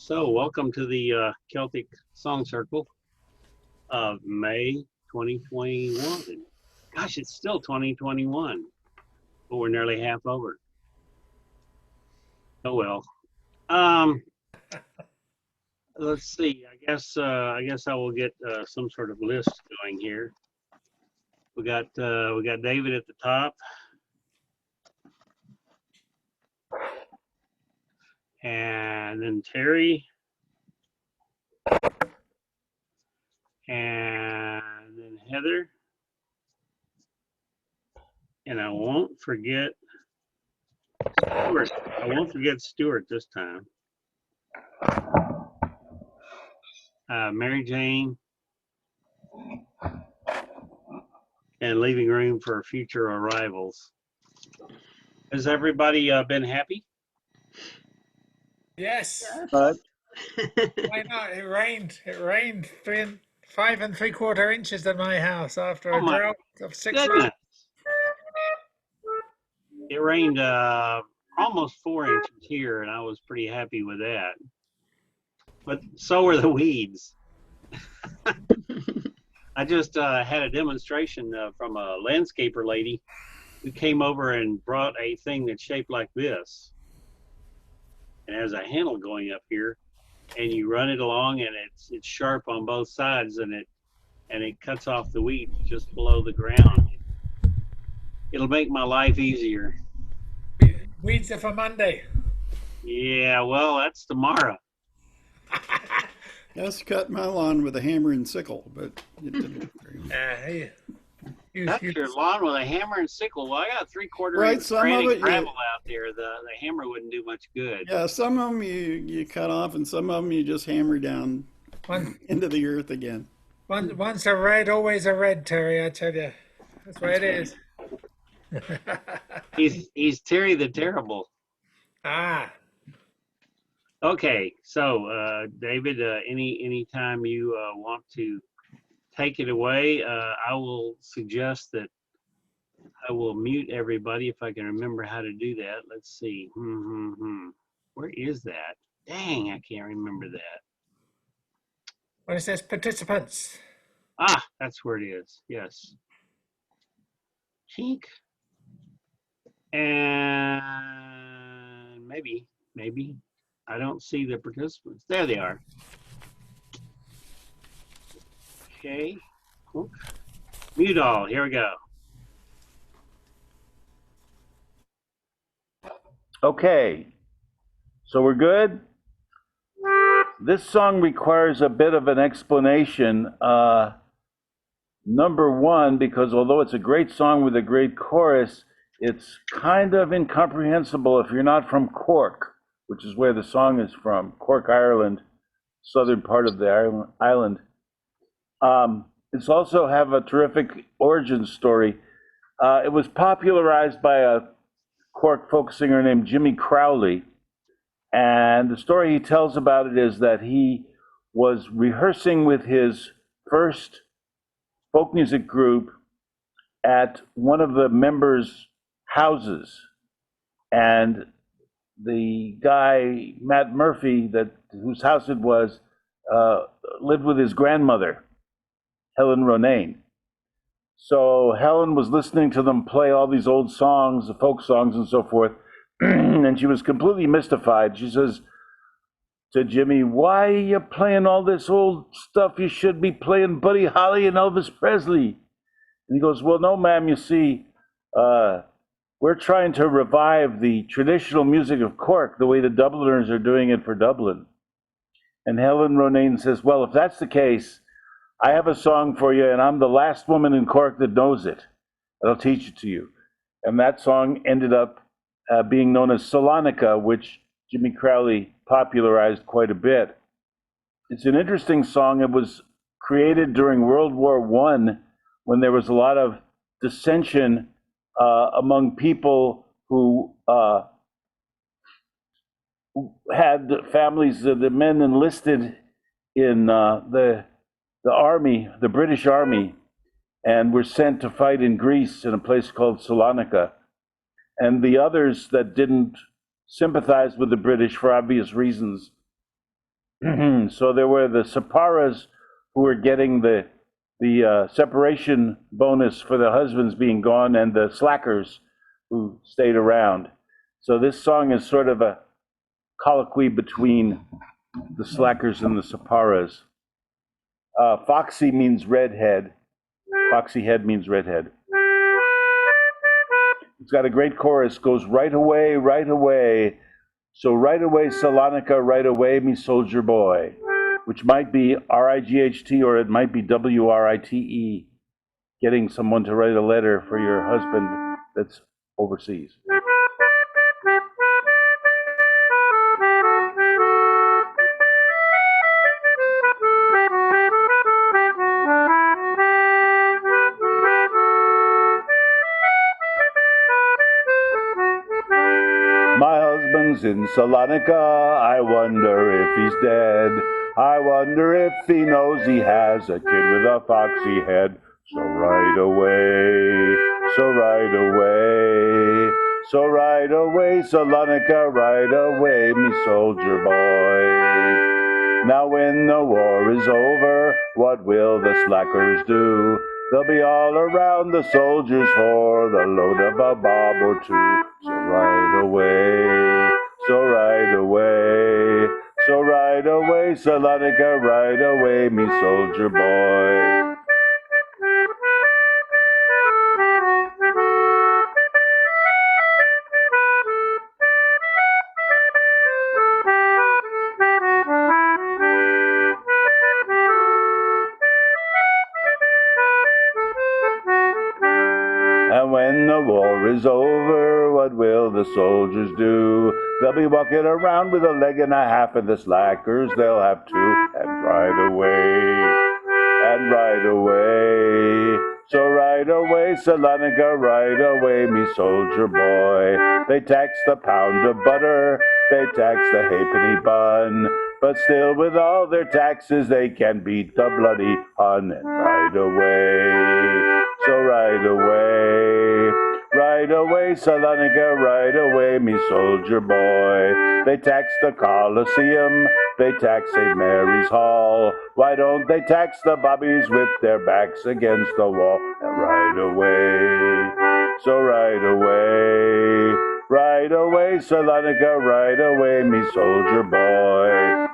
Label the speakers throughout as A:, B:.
A: So, welcome to the Celtic Song Circle of May 2021. Gosh, it's still 2021, but we're nearly half over. Oh well. Um, let's see. I guess I will get some sort of list going here. We got David at the top, and then Terry, and then Heather, and I won't forget Stuart. I won't forget Stuart this time. Mary Jane, and leaving room for future arrivals. Has everybody been happy?
B: Yes.
C: But
B: Why not? It rained. It rained 5 3/4 inches at my house after
A: Oh
B: a
A: my
B: drought of 6
A: goodness!
B: months.
A: It rained almost 4 inches here, and I was pretty happy with that. But so were the weeds. I just had a demonstration from a landscaper lady who came over and brought a thing that's shaped like this. It has a handle going up here, and you run it along, and it's sharp on both sides, and it cuts off the weeds just below the ground. It'll make my life easier.
B: Weeds are for Monday.
A: Yeah, well, that's tomorrow.
C: Yes, cut my lawn with a hammer and sickle, but it didn't.
B: Hey,
A: Cut your lawn with a hammer and sickle. Well, I got 3/4
C: Right,
A: inch
C: some of
A: granite
C: it
A: gravel out there. The hammer wouldn't do much good.
C: Yeah, some of them you cut off, and some of them you just hammer down
B: one,
C: into the earth again.
B: once a red, always a red, Terry. I tell you, that's the way it is.
A: He's Terry the Terrible.
B: Ah,
A: Okay, so David, anytime you want to take it away, I will suggest that I will mute everybody if I can remember how to do that. Let's see. Where is that? Dang, I can't remember that.
B: when it says participants.
A: Ah, that's where it is. Yes. Chink. And maybe I don't see the participants. There they are. Okay. Cool. Mute all. Here we go.
D: Okay, so we're good. This song requires a bit of an explanation. Number one, because although it's a great song with a great chorus, it's kind of incomprehensible if you're not from Cork, which is where the song is from, Cork, Ireland, southern part of the island. It's also have a terrific origin story. It was popularized by a Cork folk singer named Jimmy Crowley. And the story he tells about it is that he was rehearsing with his first folk music group at one of the members' houses. And the guy, Matt Murphy, whose house it was, lived with his grandmother, Helen Ronayne. So Helen was listening to them play all these old songs, the folk songs and so forth, and she was completely mystified. She says to Jimmy, "Why are you playing all this old stuff? You should be playing Buddy Holly and Elvis Presley." And he goes, "Well, no, ma'am, you see, we're trying to revive the traditional music of Cork the way the Dubliners are doing it for Dublin." And Helen Ronayne says, "Well, if that's the case, I have a song for you, and I'm the last woman in Cork that knows it. And I'll teach it to you." And that song ended up being known as Salonica, which Jimmy Crowley popularized quite a bit. It's an interesting song. It was created during World War I when there was a lot of dissension among people who had families, the men enlisted in the army, the British Army, and were sent to fight in Greece in a place called Salonika. And the others that didn't sympathize with the British for obvious reasons So there were the Separas who were getting the separation bonus for the husbands being gone, and the slackers who stayed around. So this song is sort of a colloquy between the slackers and the Separas. Foxy means redhead. Foxy head means redhead. It's got a great chorus, goes right away, right away. So right away, Salonika, right away, me soldier boy, which might be R-I-G-H-T or it might be W-R-I-T-E, getting someone to write a letter for your husband that's overseas. My husband's in Salonika, I wonder if he's dead. I wonder if he knows he has a kid with a foxy head. So right away, so right away, so right away, Salonika, right away, me soldier boy. Now when the war is over, what will the slackers do? They'll be all around the soldiers for the load of a bob or two. So right away, so right away, so right away, Salonika, right away, me soldier boy. And when the war is over, what will the soldiers do? They'll be walking around with a leg and a half, and the slackers they'll have two. And right away, so right away, Salonika, right away, me soldier boy. They tax the pound of butter, they tax the halfpenny bun, but still with all their taxes they can beat the bloody Hun. And right away, so right away, Salonika, right away, me soldier boy. They tax the Colosseum, they tax St. Mary's Hall. Why don't they tax the bobbies with their backs against the wall? And right away, so right away, Salonika, right away, me soldier boy.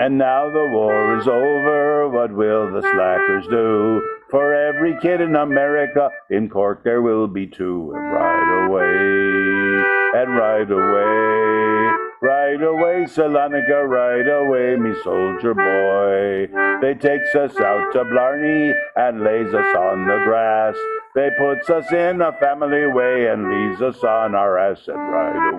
D: And now the war is over, what will the slackers do? For every kid in America, in Cork there will be two. And right away, Salonika, right away, me soldier boy. They takes us out to Blarney and lays us on the grass. They puts us in a family way and leaves us on our ass. And right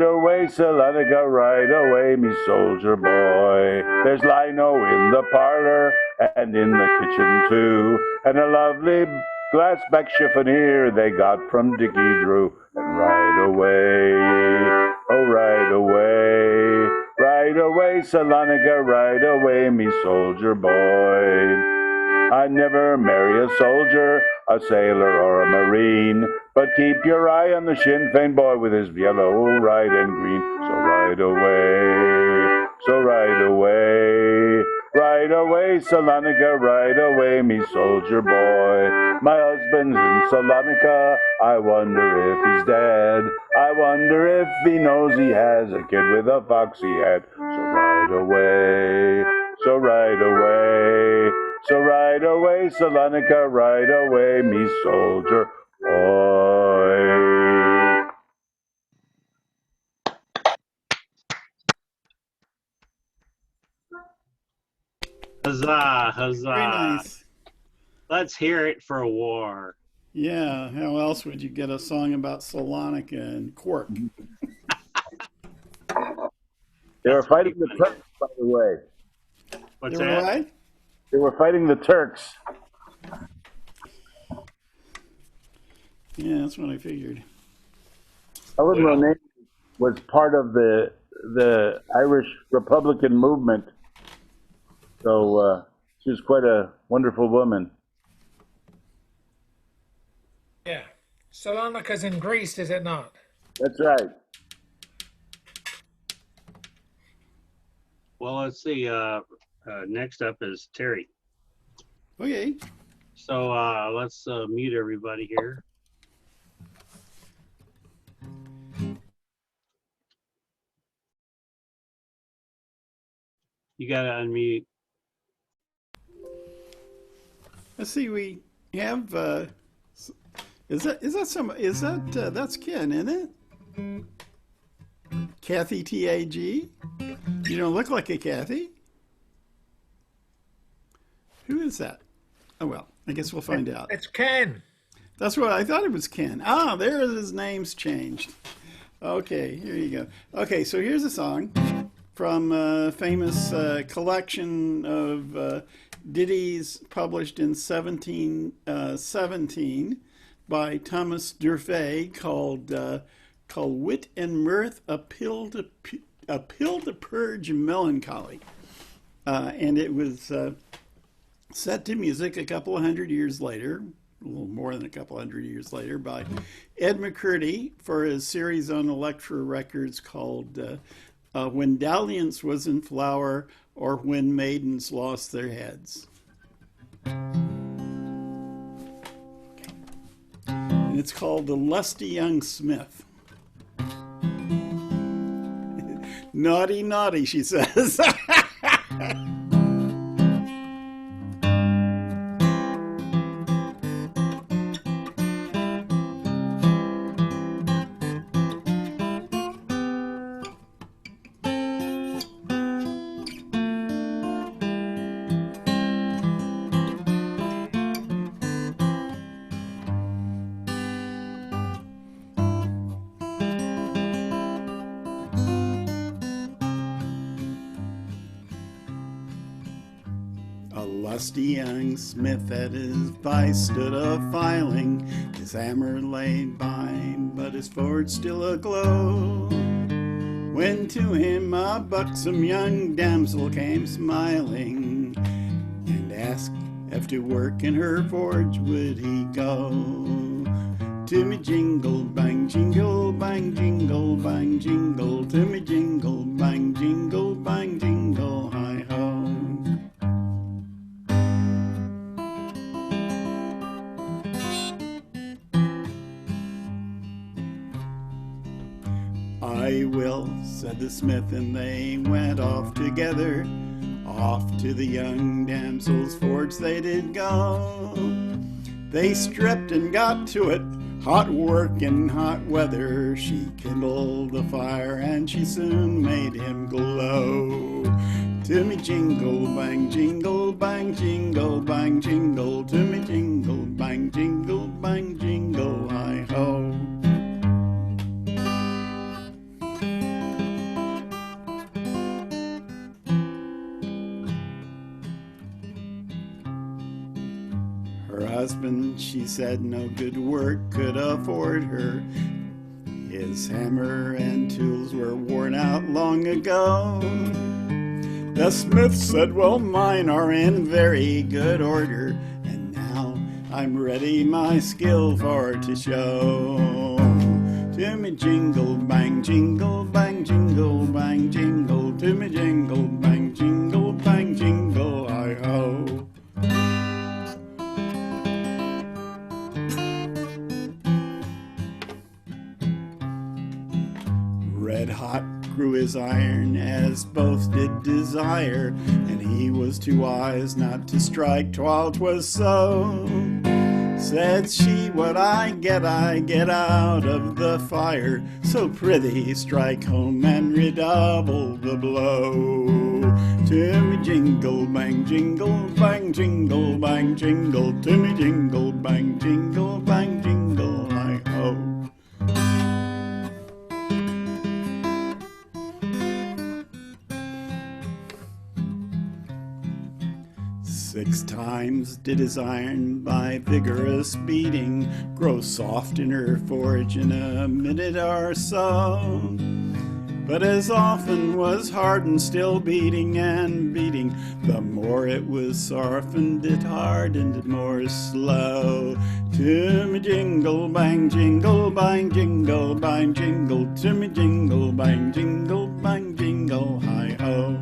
D: away, Salonika, right away, me soldier boy. There's lino in the parlor and in the kitchen too, and a lovely glass back chiffonier they got from Dickie Drew. And right away, Salonika, right away, me soldier boy. I'd never marry a soldier, a sailor, or a marine, but keep your eye on the Sinn Féin boy with his yellow, right, and green. So right away, Salonika, right away, me soldier boy. My husband's in Salonika, I wonder if he's dead. I wonder if he knows he has a kid with a foxy head. So right away, Salonika, right away, me soldier boy.
A: Huzzah, huzzah.
C: Very nice.
A: Let's hear it for war.
C: Yeah, how else would you get a song about Salonika and Cork?
D: They were
A: That's
D: fighting
A: pretty
D: the
A: funny.
D: Turks, by the way.
A: What's
C: You were
A: that?
C: right?
D: They were fighting the Turks.
C: Yeah, that's what I figured.
D: Ellen
A: Well,
D: Monet was part of the Irish Republican movement, so she was quite a wonderful woman.
B: Yeah. Salonica's in Greece, is it not?
D: That's right.
A: well, let's see. Next up is Terry.
C: Okay.
A: So let's mute everybody here. You got to unmute.
C: Let's see. We have. Is that that's Ken, isn't it? Kathy TAG. You don't look like a Kathy. Who is that? Oh well, I guess we'll find out.
B: It's Ken.
C: That's what I thought it was Ken. Ah, there his name's changed. Okay, here you go. Okay, so here's a song from a famous collection of ditties published in 1717 by Thomas Durfey called Wit and Mirth, a pill to purge melancholy. And it was set to music a couple of hundred years later, a little more than a couple hundred years later, by Ed McCurdy for his series on Elektra Records called When Dalliance Was in Flower or When Maidens Lost Their Heads. And it's called The Lusty Young Smith. Naughty, naughty, she says. A lusty young smith at his vice stood a-filing, his hammer laid by, but his forge still aglow. When to him a buxom young damsel came smiling, and asked if to work in her forge would he go. To me jingle bang jingle bang jingle bang jingle, to me jingle bang jingle bang jingle, hi ho. I will, said the smith, and they went off together. Off to the young damsel's forge they did go. They stripped and got to it, hot work in hot weather. She kindled the fire and she soon made him glow. To me jingle bang jingle bang jingle bang jingle, to me jingle bang jingle, hi ho. Her husband, she said, no good work could afford her. His hammer and tools were worn out long ago. The smith said, well, mine are in very good order, and now I'm ready my skill for to show. To me jingle bang jingle bang jingle bang jingle, to me jingle bang jingle, hi ho. Red hot grew his iron, as both did desire, and he was too wise not to strike while 'twas so. Said she, what I get out of the fire, so prithee strike home and redouble the blow. To me jingle bang jingle bang jingle bang jingle, to me jingle bang jingle, hi ho. 6 times did his iron by vigorous beating grow soft in her forge in a minute or so. But as often was hardened, still beating and beating, the more it was softened, it hardened more slow. To me jingle bang, jingle bang, jingle bang, jingle. To me jingle bang, jingle bang, jingle, hi ho.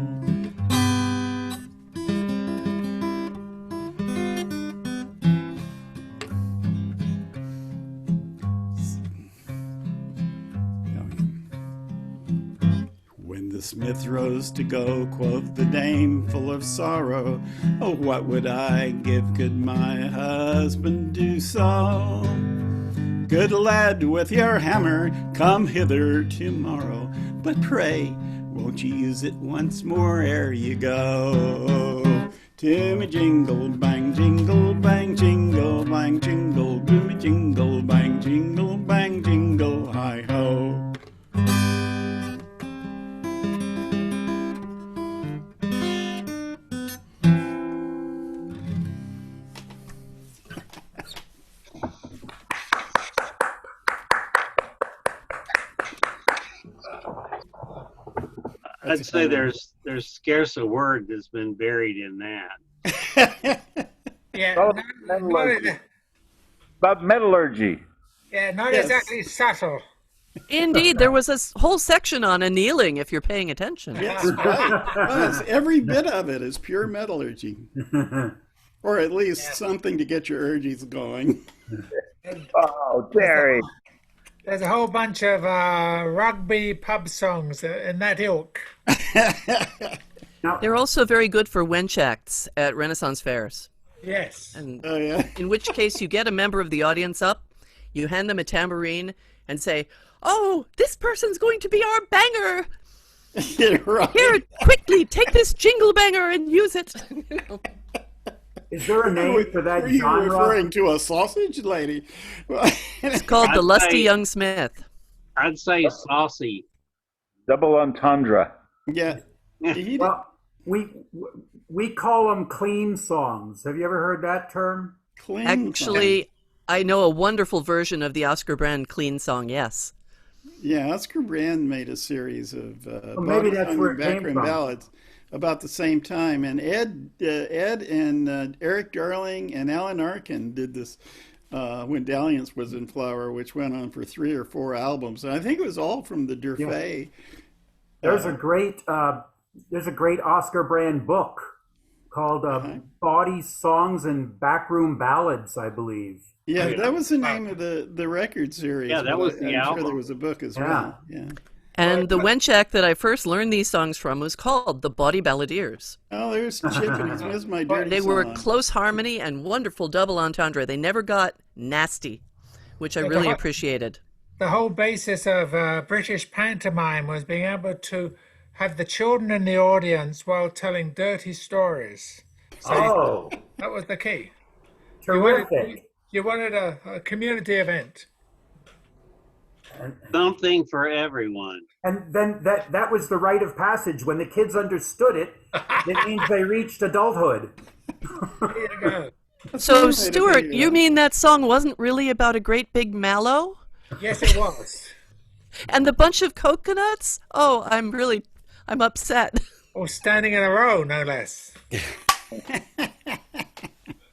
C: When the smith rose to go, quoth the dame full of sorrow, oh, what would I give could my husband do so? Good lad, with your hammer, come hither tomorrow, but pray, won't you use it once more ere you go? To me jingle bang, jingle bang, jingle bang, jingle. To me jingle bang, jingle, hi ho.
A: I'd say there's scarce a word that's been buried in that.
B: Yeah,
D: Oh,
B: not,
D: metallurgy. About metallurgy.
B: yeah, not
C: Yes.
B: exactly subtle.
E: Indeed, there was a whole section on annealing, if you're paying attention.
C: Yes, right. Yes, every bit of it is pure metallurgy. Or at least something to get your urges going.
D: Oh, Terry.
B: There's a whole bunch of rugby pub songs in that ilk.
E: They're also very good for wench acts at Renaissance fairs.
B: Yes.
E: And
C: Oh, yeah.
E: in which case you get a member of the audience up, you hand them a tambourine and say, "Oh, this person's going to be our banger.
C: Right.
E: Here, quickly, take this jingle banger and use it."
F: Is there a name for that
C: Were you
F: genre?
C: referring to a sausage lady?
E: It's called The
A: I'd
E: Lusty
A: say-
E: Young Smith.
A: I'd say saucy.
D: Double entendre.
C: Yeah. He
F: Well, we call them clean songs. Have you ever heard that term?
C: clean
E: Actually, I know a wonderful version of the Oscar Brand clean song, yes.
C: Yeah, Oscar Brand made a series of
F: maybe that's where it came
C: background
F: from.
C: ballads about the same time, and Ed and Eric Darling and Alan Arkin did this when Dalliance was in flower, which went on for 3 or 4 albums, and I think it was all from the Durfee.
F: There's a great Oscar Brand book called Body Songs and Backroom Ballads, I believe.
C: Yeah,
A: Yeah.
C: that was the name of the record series.
A: Yeah, that
C: but
A: was the
C: I'm sure
A: album.
C: there was a book as
F: Yeah.
C: well. Yeah.
E: And the wench act that I first learned these songs from was called the Body Balladeers.
C: Oh, there's Chickens. Where's my dirty
E: They were
C: song?
E: close harmony and wonderful double entendre. They never got nasty, which I
B: Yeah,
E: really
B: the-
E: appreciated.
B: The whole basis of British pantomime was being able to have the children in the audience while telling dirty stories. So
F: Oh,
B: that was the key.
F: terrific.
B: You wanted a community event.
A: Something for everyone.
F: And then that was the rite of passage. When the kids understood it, it means they reached adulthood.
B: There you go.
E: So,
C: way to
E: Stuart,
C: figure it
E: you
C: out.
E: mean that song wasn't really about a great big mallow?
B: Yes, it was.
E: And the bunch of coconuts? Oh, I'm upset.
B: Or standing in a row, no less.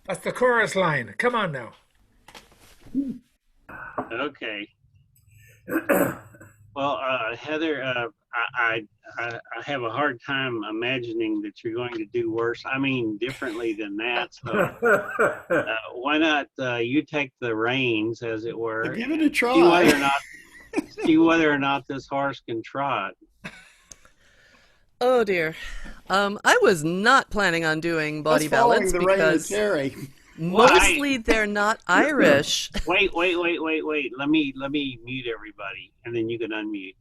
B: That's the chorus line. Come on now.
A: Okay. Well, Heather, I have a hard time imagining that you're going to do worse. I mean, differently than that. So, why not you take the reins, as it were,
C: Give it a
A: see whether or
C: try.
A: not whether or not this horse can trot.
E: Oh, dear. I was not planning on doing body
C: That's following
E: ballads
C: the reign of
E: because
C: Terry.
E: mostly they're not Irish.
A: Wait. Let me mute everybody, and then you can unmute.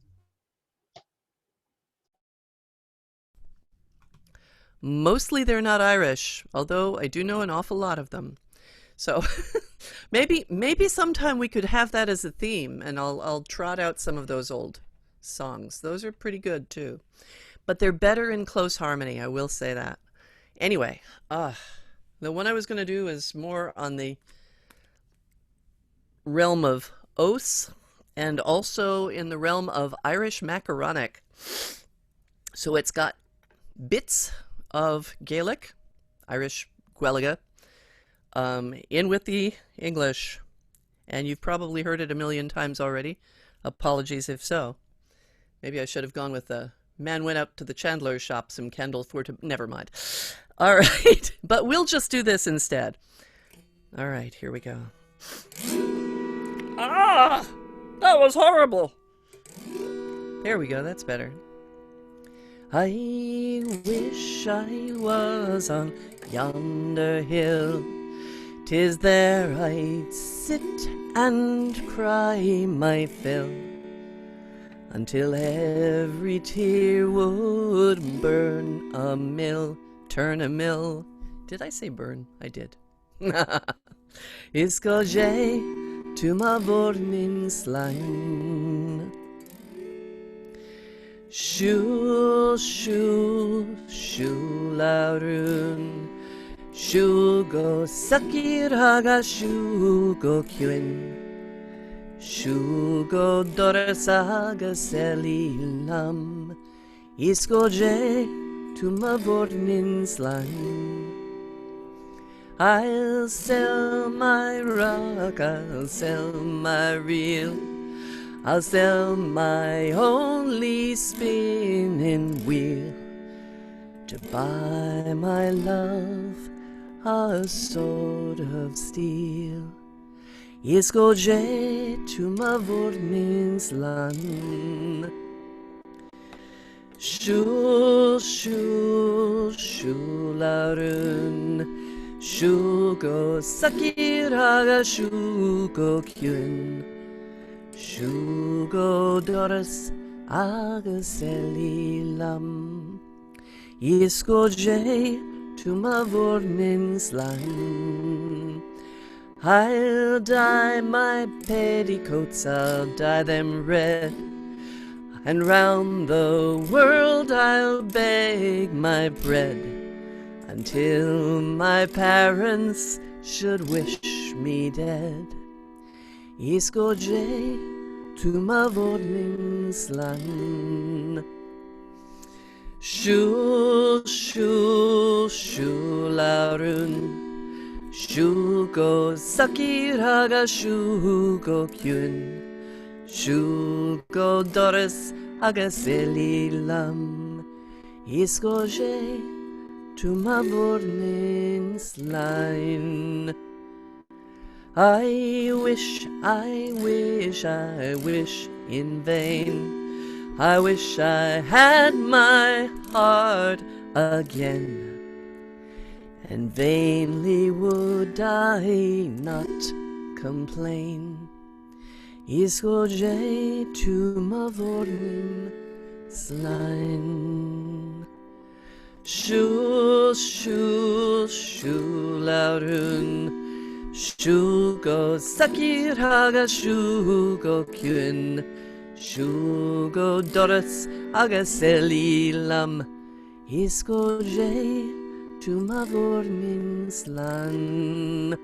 E: Mostly they're not Irish, although I do know an awful lot of them. So maybe sometime we could have that as a theme, and I'll trot out some of those old songs. Those are pretty good too. But they're better in close harmony, I will say that. Anyway, The one I was going to do is more on the realm of oaths and also in the realm of Irish macaronic. So it's got bits of Gaelic, Irish Gaeilge, in with the English, and you've probably heard it a million times already. Apologies if so. Maybe I should have gone with the man went up to the chandler's shop, some candle for to... Never mind. All right, but we'll just do this instead. All right, here we go. Ah! That was horrible! There we go, that's better. I wish I was on yonder hill. 'Tis there I'd sit and cry my fill, until every tear would burn a mill, turn a mill. Did I say burn? I did. Iscoje to my morning slime. Shul, shul, shularun. Shugo sakir haga shugo kyun. Shugo dorasaga selilam. Iskoje to my morning's line. I'll sell my rock, I'll sell my reel, I'll sell my only spinning wheel, to buy my love a sword of steel. Iskoje to my morning's land. Shul, shul, shularun. Shugo sakiraga shugo kyun. Shugo doras agaselilam. Iskoje to my morning's line. I'll dye my petticoats, I'll dye them red, and round the world I'll beg my bread, until my parents should wish me dead. Iskoje to my morning's land. Shul, shul, shularun. Shugo sakiraga shugo kyun. Shugo doris agaselilam. Iskoje to my morning's line. I wish in vain. I wish I had my heart again, and vainly would I not complain. Iskoje to my morning's line. Shul, shul, shularun. Shugo sakir haga shugo kyun. Shugo doras agaselilam. Iskoje to my morning's land.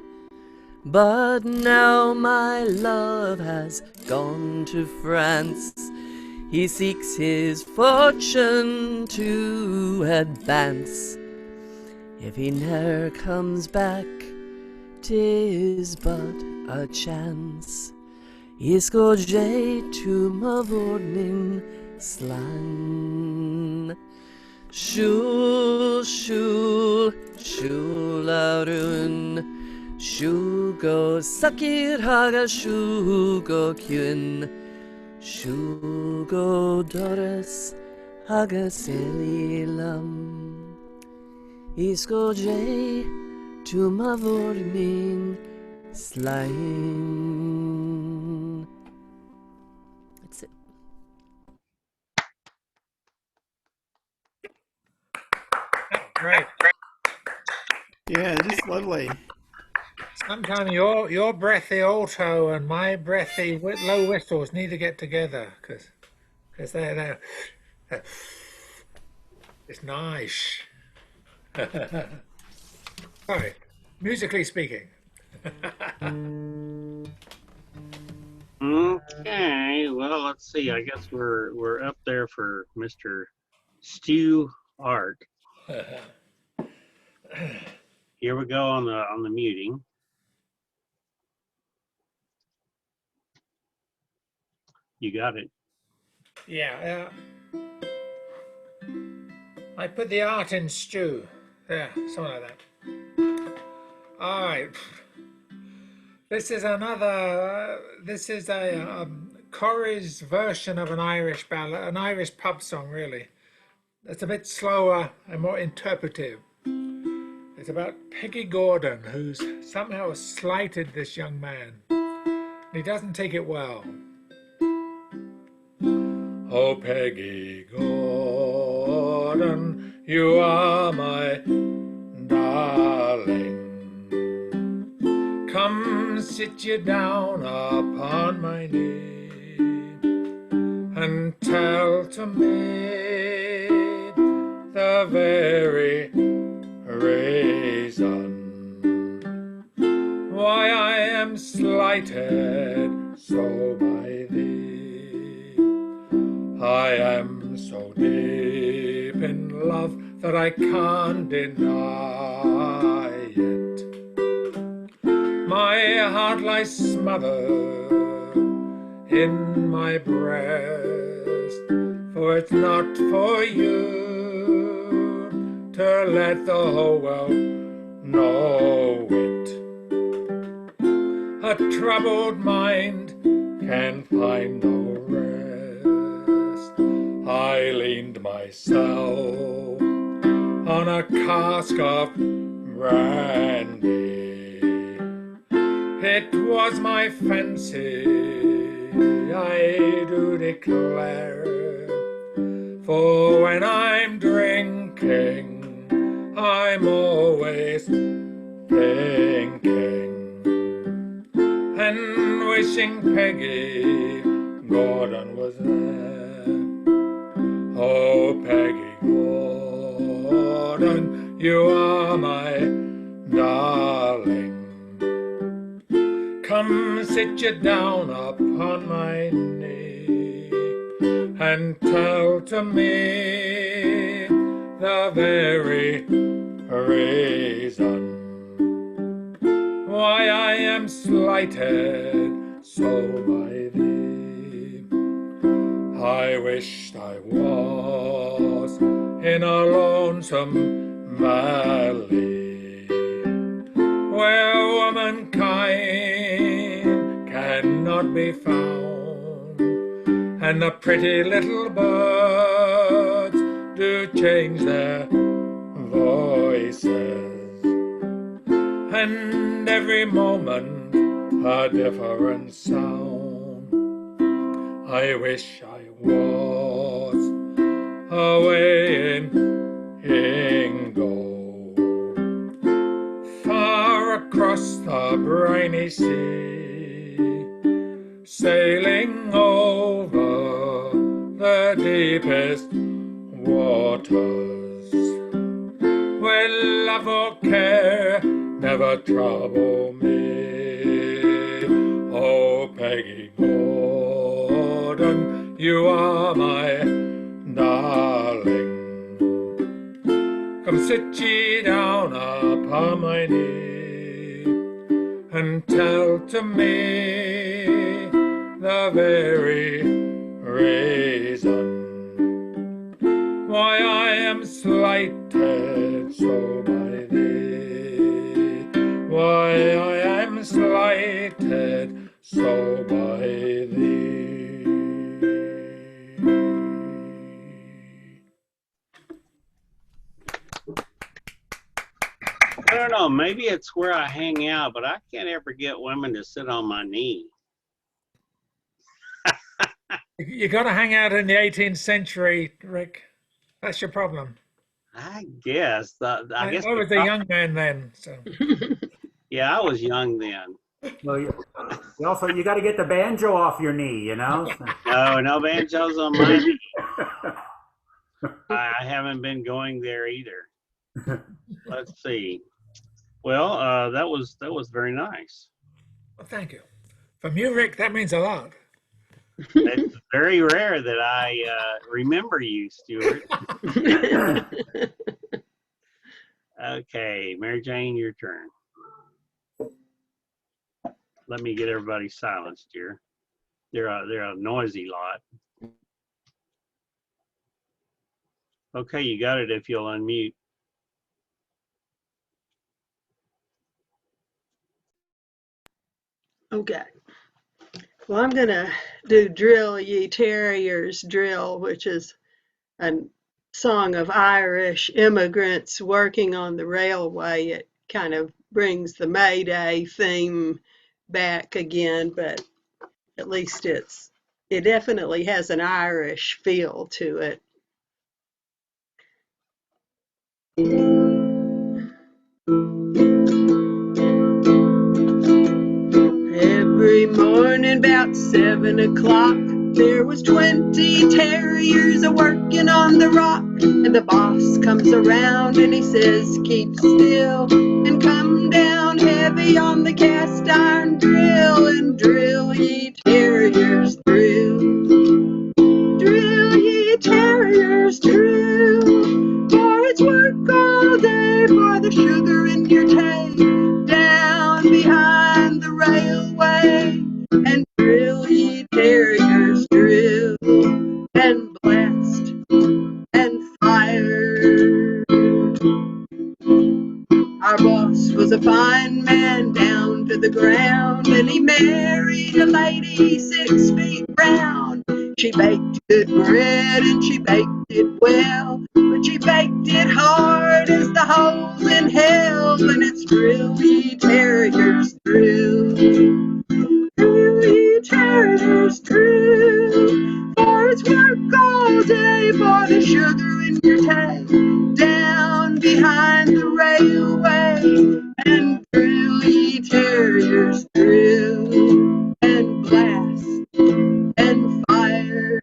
E: But now my love has gone to France. He seeks his fortune to advance. If he ne'er comes back, 'tis but a chance. Iskoje to my morning's land. Shul, shul, shularun. Shugo sakir haga shugo kyun. Shugo doras haga selilam. Iskoje to my morning's line. That's it.
B: Great.
C: Yeah, just lovely.
B: Sometime your breathy alto and my breathy low whistles need to get together because they're it's nice. Sorry. musically speaking.
A: Okay, well, let's see. I guess we're up there for Mr. Stu Art. Here we go on the muting. You got it.
B: Yeah, I put the art in stew. Yeah, something like that. All right. This is another. This is a Corrie's version of an Irish ballad, an Irish pub song, really. It's a bit slower and more interpretive. It's about Peggy Gordon, who's somehow slighted this young man. He doesn't take it well. Oh, Peggy Gordon, you are my darling. Come sit you down upon my knee and tell to me the very reason why I am slighted so by thee. I am so deep in love that I can't deny it. My heart lies smothered in my breast, for it's not for you to let the whole world know it. A troubled mind can find no rest. I leaned myself on a cask of brandy. It was my fancy, I do declare, for when I'm drinking, I'm always thinking and wishing Peggy Gordon was there. Oh, Peggy Gordon, you are my darling. Come sit you down upon my knee and tell to me the very reason why I am slighted so by thee. I wished I was in a lonesome valley where womankind cannot be found, and the pretty little birds do change their voices, and every moment a different sound. I wish I was away in Ingo, far across the briny sea, sailing over the deepest waters, where love or care never trouble me. Oh, Peggy Gordon, you are my darling. Come sit ye down upon my knee and tell to me the very reason why I am slighted so by thee, why I am slighted so by thee.
A: I don't know, maybe it's where I hang out, but I can't ever get women to sit on my knee.
B: You got to hang out in the 18th century, Rick. That's your problem.
A: I guess. I guess.
B: I was a young man then, so.
A: Yeah, I was young then.
F: Well, you also you got to get the banjo off your knee, you know.
A: No banjos on my knee. I haven't been going there either. Let's see. Well, that was very nice.
B: Well, thank you. From you, Rick, that means a lot.
A: It's very rare that I remember you, Stuart. Okay, Mary Jane, your turn. Let me get everybody silenced here. They're a noisy lot. Okay, you got it if you'll unmute.
G: Okay. Well, I'm going to do Drill Ye Terriers Drill, which is a song of Irish immigrants working on the railway. It kind of brings the May Day theme back again, but at least it definitely has an Irish feel to it. Every morning about 7 o'clock, there was 20 terriers a-working on the rock. And the boss comes around and he says, keep still and come down heavy on the cast iron drill and drill ye terriers drill. Drill ye terriers drill, for it's work all day for the sugar in your tay. Down behind the railway and drill ye terriers drill and blast and fire. Our boss was a fine man down to the ground, and he married a lady 6 feet round. She baked good bread and she baked it well, but she baked it hard as the holes in hell. And it's drill ye terriers drill, drill ye terriers drill, for it's work all day for the sugar in your tay. Down behind the railway and drill ye terriers drill and blast and fire.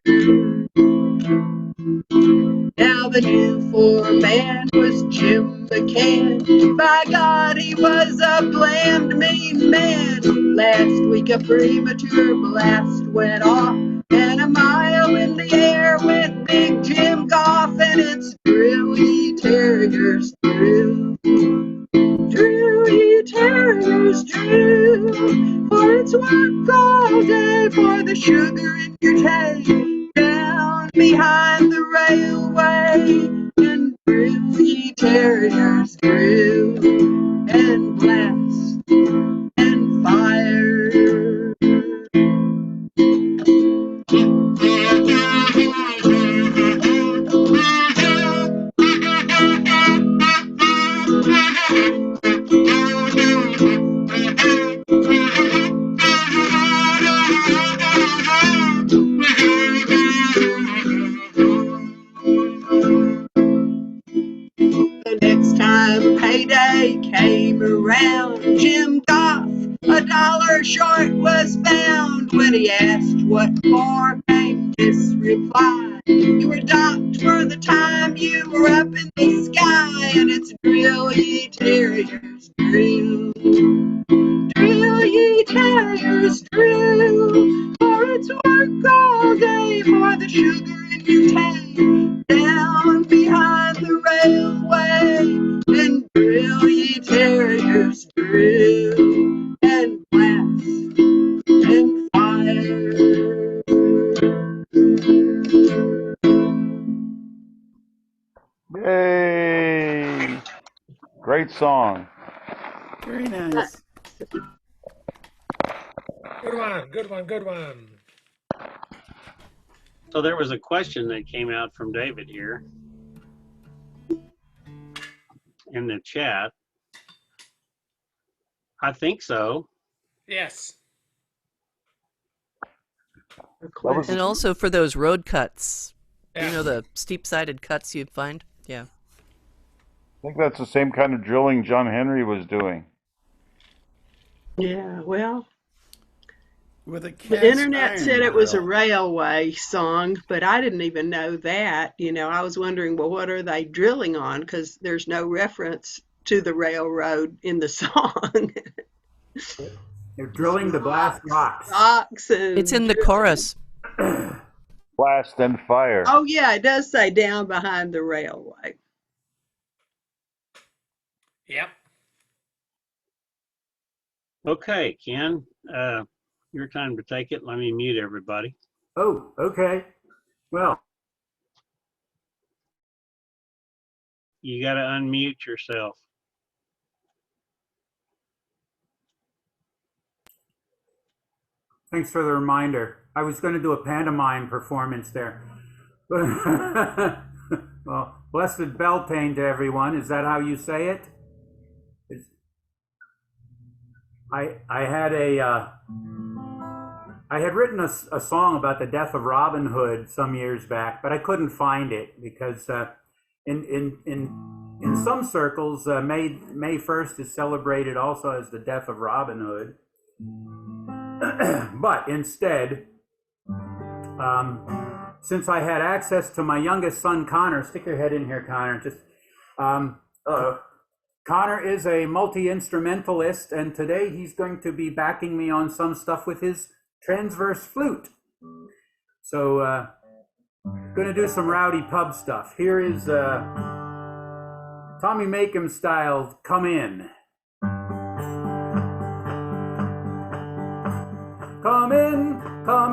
G: Now the new foreman was Jim McCann. By God, he was a blamed mean man. Last week a premature blast went off, and a mile in the air went Big Jim Goff. And it's drill ye terriers drill, drill ye terriers drill, for it's work all day for the sugar in your tay. Down behind the railway and drill ye terriers drill and blast and fire. The next time payday came around, Jim Goff, $1 short, was found. When he asked what for, came this reply: you were docked for the time you were up in the sky. And it's drill ye terriers drill, drill ye terriers drill, for it's work all day for the sugar in your tay. Down behind the railway and drill ye terriers drill and blast and fire.
D: Yay! Great song.
C: Very nice.
B: Good one, good one, good one.
A: So there was a question that came out from David here in the chat. I think so.
B: Yes.
E: And also for those road cuts.
B: Yeah.
E: You know, the steep-sided cuts you'd find? Yeah.
D: I think that's the same kind of drilling John Henry was doing.
G: Yeah, well,
C: With a
G: the
C: cast
G: internet
C: iron
G: said it was a
C: drill.
G: railway song, but I didn't even know that. I was wondering, well, what are they drilling on? Because there's no reference to the railroad in the song.
F: They're drilling to blast rocks.
G: Rocks and
E: It's in the chorus.
D: Blast and fire.
G: Oh yeah, it does say down behind the railway.
B: Yep.
A: Okay, Ken, your time to take it. Let me mute everybody.
F: Oh, okay. Well,
A: You got to unmute yourself.
F: thanks for the reminder. I was going to do a pantomime performance there. Well, blessed Beltane to everyone. Is that how you say it? I had I had written a song about the death of Robin Hood some years back, but I couldn't find it because in some circles May 1st is celebrated also as the death of Robin Hood. But instead, since I had access to my youngest son Connor, stick your head in here, Connor. Just Connor is a multi-instrumentalist, and today he's going to be backing me on some stuff with his transverse flute. So, gonna do some rowdy pub stuff. Here is Tommy Makem style, Come In. Come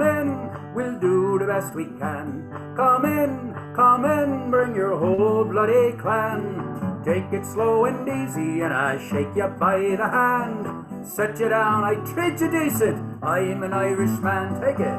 F: in, we'll do the best we can. Come in, bring your whole bloody clan. Take it slow and easy, and I shake you by the hand. Set you down, I treat you decent, I'm an Irishman, take it.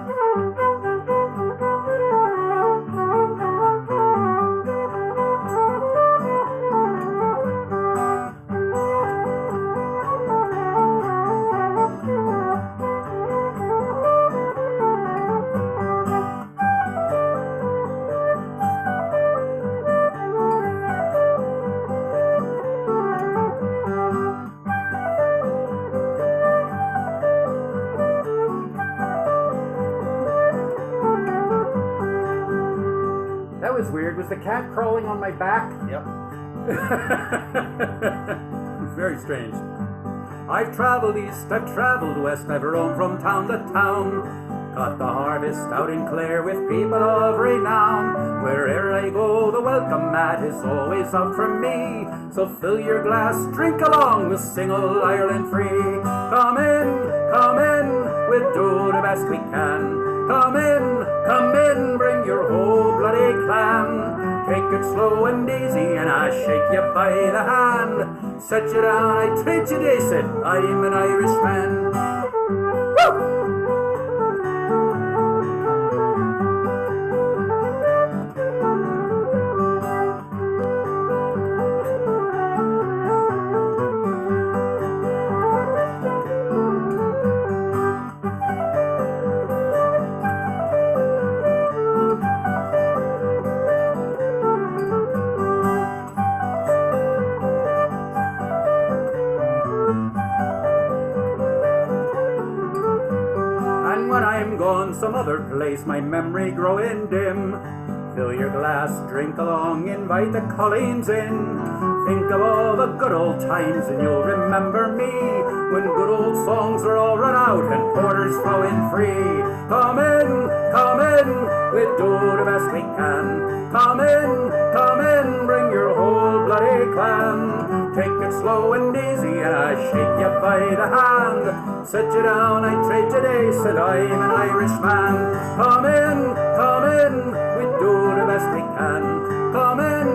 F: Weird. Was the cat crawling on my back? Yep. Very strange. I've traveled east, I've traveled west, I've roamed from town to town. Got the harvest out in Clare with people of renown. Where'er I go, the welcome mat is always out for me. So fill your glass, drink along, we'll sing all Ireland free. Come in, we'll do the best we can. Come in, bring your whole bloody clan. Take it slow and easy, and I shake you by the hand. Set you down, I treat you decent, I'm an Irishman. Woo! Some other place, my memory growing dim. Fill your glass, drink along, invite the colleens in. Think of all the good old times and you'll remember me, when good old songs are all run out and porter's flowing free. Come in, we'll do the best we can. Come in, bring your whole bloody clan. Take it slow and easy, and I shake you by the hand. Set you down, I treat you decent, I'm an Irishman. Come in, we do the best we can. Come in,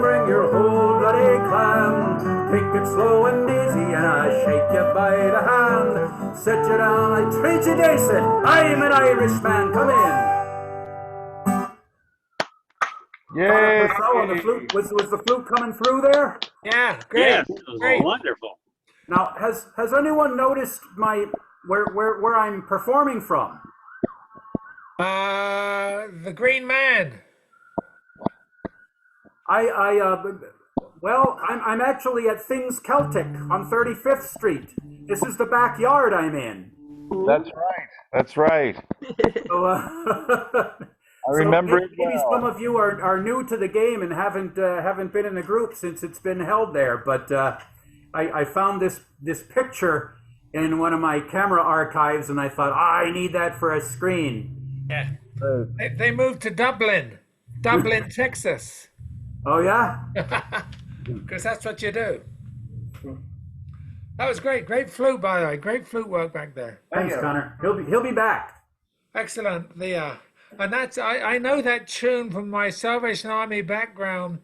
F: bring your whole bloody clan. Take it slow and easy, and I shake you by the hand. Set you down, I treat you decent, I'm an Irishman. Come in.
D: Yay!
F: On the flute, was the flute coming through there?
B: Yeah, great.
A: Yes, it was
B: great.
A: wonderful.
F: Now, has anyone noticed my where I'm performing from?
B: The Green Man.
F: Well, I'm actually at Things Celtic on 35th Street. This is the backyard I'm in.
D: That's right. That's right.
F: So,
D: I remember it
F: maybe
D: well.
F: some of you are new to the game and haven't been in the group since it's been held there. But I found this picture in one of my camera archives, and I thought, I need that for a screen.
B: Yeah. They moved to Dublin, Texas,
F: Oh yeah,
B: because that's what you do. That was great. Great flute, by the way. Great flute work back there.
F: thanks, Connor. He'll be back.
B: Excellent. And that's I know that tune from my Salvation Army background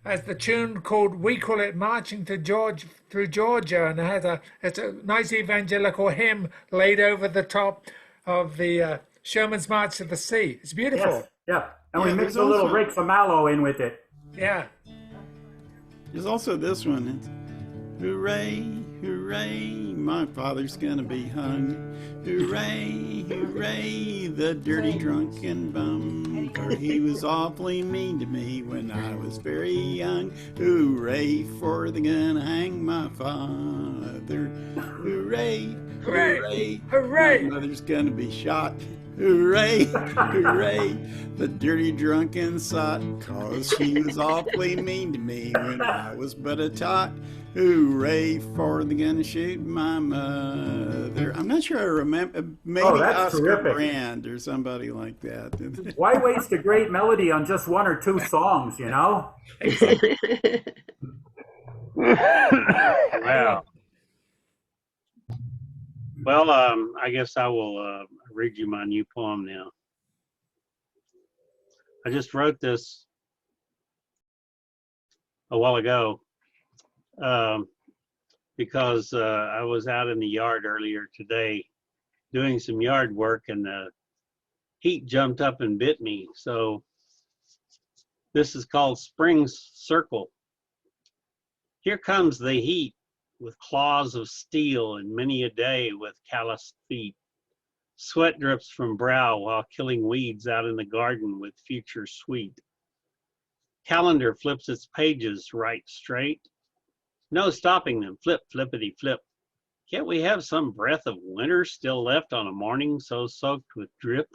B: as the tune called "We Call It Marching to George Through Georgia," and it's a nice evangelical hymn laid over the top of the Sherman's March to the Sea. It's beautiful.
F: Yes, yeah, and we
C: Yeah,
F: mixed
C: there's
F: a little
C: also-
F: Rick Mallow in with it.
B: Yeah.
C: There's also this one. It's, hooray, hooray, my father's gonna be hung. Hooray, hooray, the dirty drunken bum. For he was awfully mean to me when I was very young. Hooray, for they're gonna hang my father. Hooray, hooray,
B: Hooray.
C: my mother's gonna be shot. Hooray, hooray, the dirty drunken sot, 'cause she was awfully mean to me when I was but a tot. Hooray, for they're gonna shoot my mother. I'm not sure I remember, maybe
F: Oh, that's
C: Oscar
F: terrific.
C: Brand or somebody like that.
F: Why waste a great melody on just one or two songs? You know.
A: Wow. Well, I guess I will read you my new poem now. I just wrote this a while ago because I was out in the yard earlier today doing some yard work, and the heat jumped up and bit me. So this is called Spring's Circle. Here comes the heat with claws of steel, and many a day with calloused feet. Sweat drips from brow while killing weeds out in the garden with future sweet. Calendar flips its pages right straight. No stopping them, flip, flippity flip. Can't we have some breath of winter still left on a morning so soaked with drip?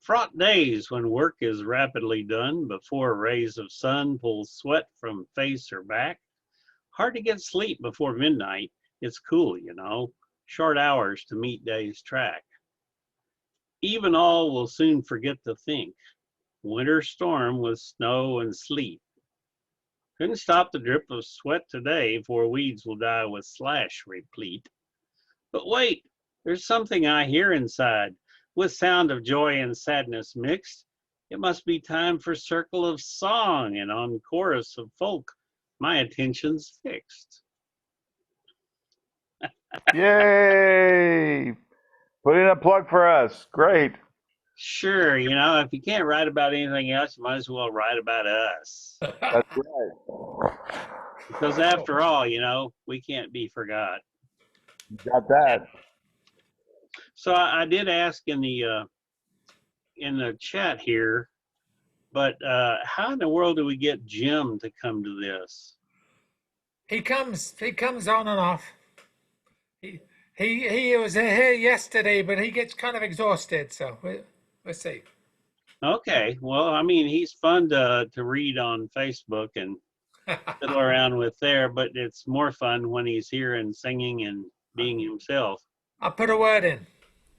A: Fraught days when work is rapidly done before rays of sun pull sweat from face or back. Hard to get sleep before midnight. It's cool, you know. Short hours to meet day's track. Even all will soon forget to think. Winter storm with snow and sleet. Couldn't stop the drip of sweat today, for weeds will die with slash replete. But wait, there's something I hear inside, with sound of joy and sadness mixed. It must be time for circle of song, and on chorus of folk, my attention's fixed.
D: Yay! Put in a plug for us. Great.
A: Sure, you know, if you can't write about anything else, you might as well write about us.
D: That's right.
A: Because after all, you know, we can't be forgot.
D: Got that.
A: So I did ask in the chat here, but how in the world do we get Jim to come to this?
B: He comes on and off. He was here yesterday, but he gets kind of exhausted, so we'll see.
A: Okay, well, I mean, he's fun to read on Facebook and fiddle around with there, but it's more fun when he's here and singing and being himself.
B: I'll put a word in.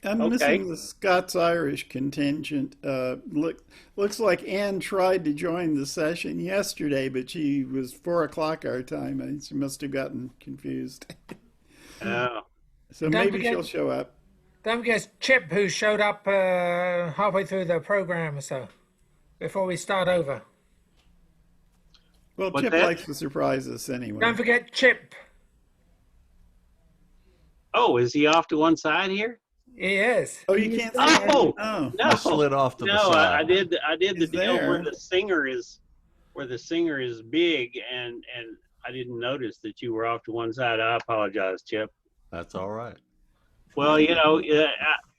C: I'm
A: Okay.
C: missing the Scots-Irish contingent. Looks like Anne tried to join the session yesterday, but she was 4 o'clock our time. She must have gotten confused.
A: Oh,
C: So
B: Don't
C: maybe
B: forget-
C: she'll show up.
B: Don't forget Chip, who showed up halfway through the program, so before we start over.
C: Well,
A: What's
C: Chip
A: that?
C: likes to surprise us anyway.
B: Don't forget Chip.
A: oh, is he off to one side here?
B: He is.
C: Oh, you can't see
A: Oh!
C: it? Oh.
A: No,
H: I slid off to the
A: no,
H: side.
A: I did the
C: He's
A: deal where
C: there.
A: the singer is big, and I didn't notice that you were off to one side. I apologize, Chip.
H: That's all right.
A: Well, you know,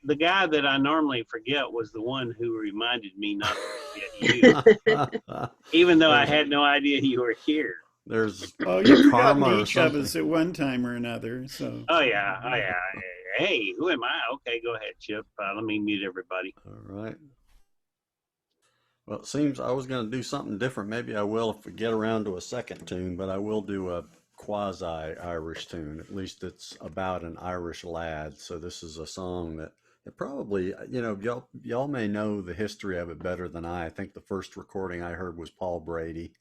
A: the guy that I normally forget was the one who reminded me not to forget you, even though I had no idea you were here.
H: There's
C: Oh, you've forgotten
H: karma or
C: each of
H: something.
C: us at one time or another. So
A: Oh yeah. Hey, who am I? Okay, go ahead, Chip. Let me mute everybody.
H: All right. Well, it seems I was going to do something different. Maybe I will if we get around to a second tune, but I will do a quasi-Irish tune. At least it's about an Irish lad. So this is a song that it probably, y'all may know the history of it better than I. I think the first recording I heard was Paul Brady,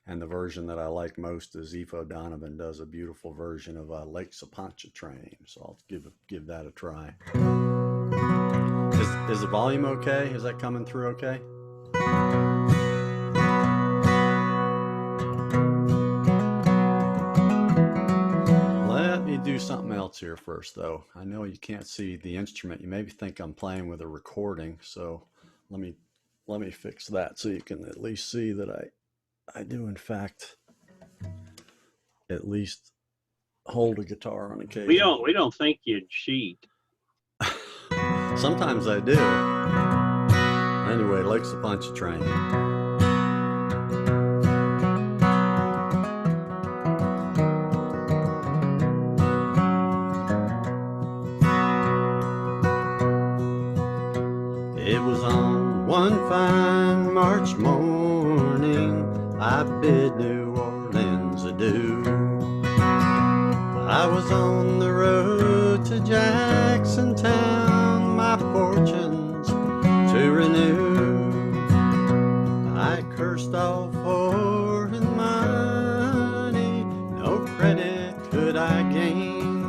H: and the version that I like most is Aoife O'Donovan does a beautiful version of Lakes of Pontchartrain. So I'll give that a try. Is the volume okay? Is that coming through okay? Let me do something else here first, though. I know you can't see the instrument. You maybe think I'm playing with a recording, so let me fix that so you can at least see that I do in fact at least hold a guitar on occasion.
A: We don't think you'd cheat.
H: Sometimes I do. Anyway, Lakes of Pontchartrain. It was on one fine March morning I bid New Orleans adieu. I was on the road to Jackson Town, my fortunes to renew. I cursed all foreign money, no credit could I gain,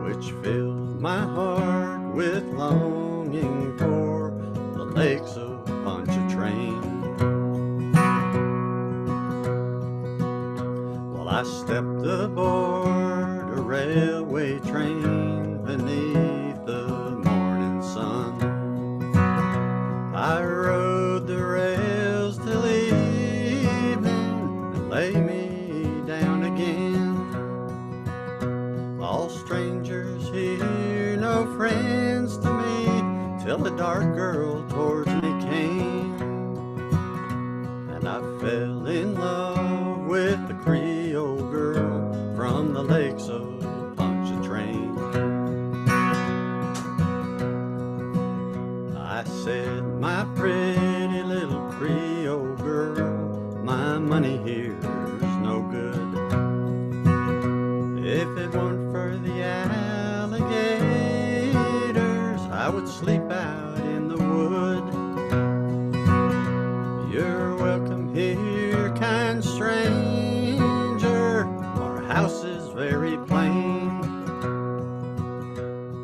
H: which filled my heart with longing for the lakes of Pontchartrain. Well, I stepped aboard a railway train beneath the morning sun. I rode the rails till evening and lay me down again. All strangers here, no friends to me, till the dark girl towards me came, and I fell in love with the Creole girl from the lakes of Pontchartrain. I said, my pretty little Creole girl, my money here's no good. If it weren't for the alligators, I would sleep out in the wood. You're welcome here, kind stranger. Our house is very plain,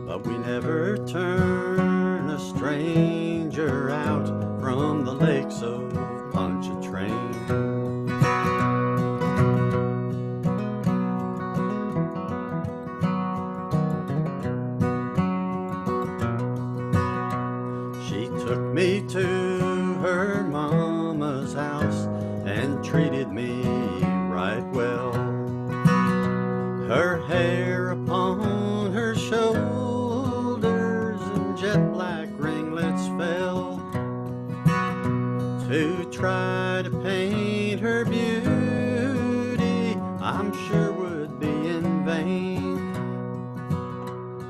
H: but we never turn a stranger out from the lakes of Pontchartrain. She took me to her mama's house and treated me right well. Her hair upon her shoulders and jet black ringlets fell. To try to paint her beauty, I'm sure would be in vain.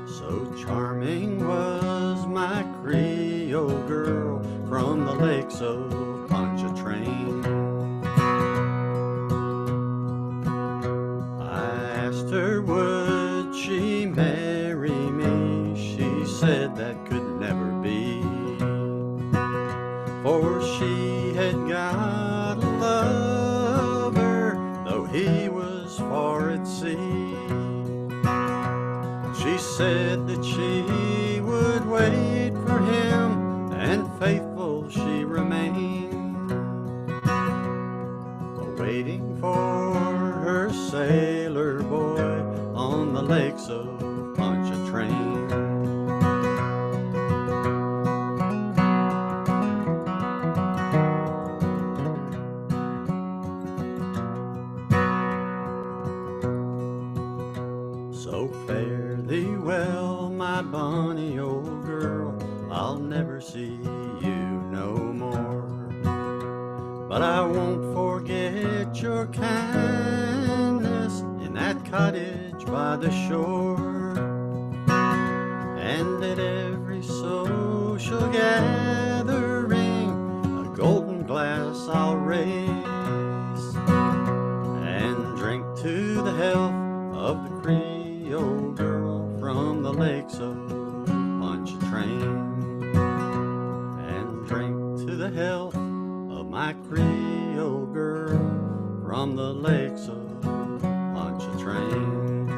H: So charming was my Creole girl from the lakes of Pontchartrain. I asked her would she marry me. She said that could never be, for she had got a lover, though he was far at sea. She said that she would wait for him, and faithful she remained, waiting for her sailor boy on the lakes of Pontchartrain. So fare thee well, my bonny old girl, I'll never see you no more. But I won't forget your kindness in that cottage by the shore, and at every social gathering my Creole girl from the lakes of Pontchartrain.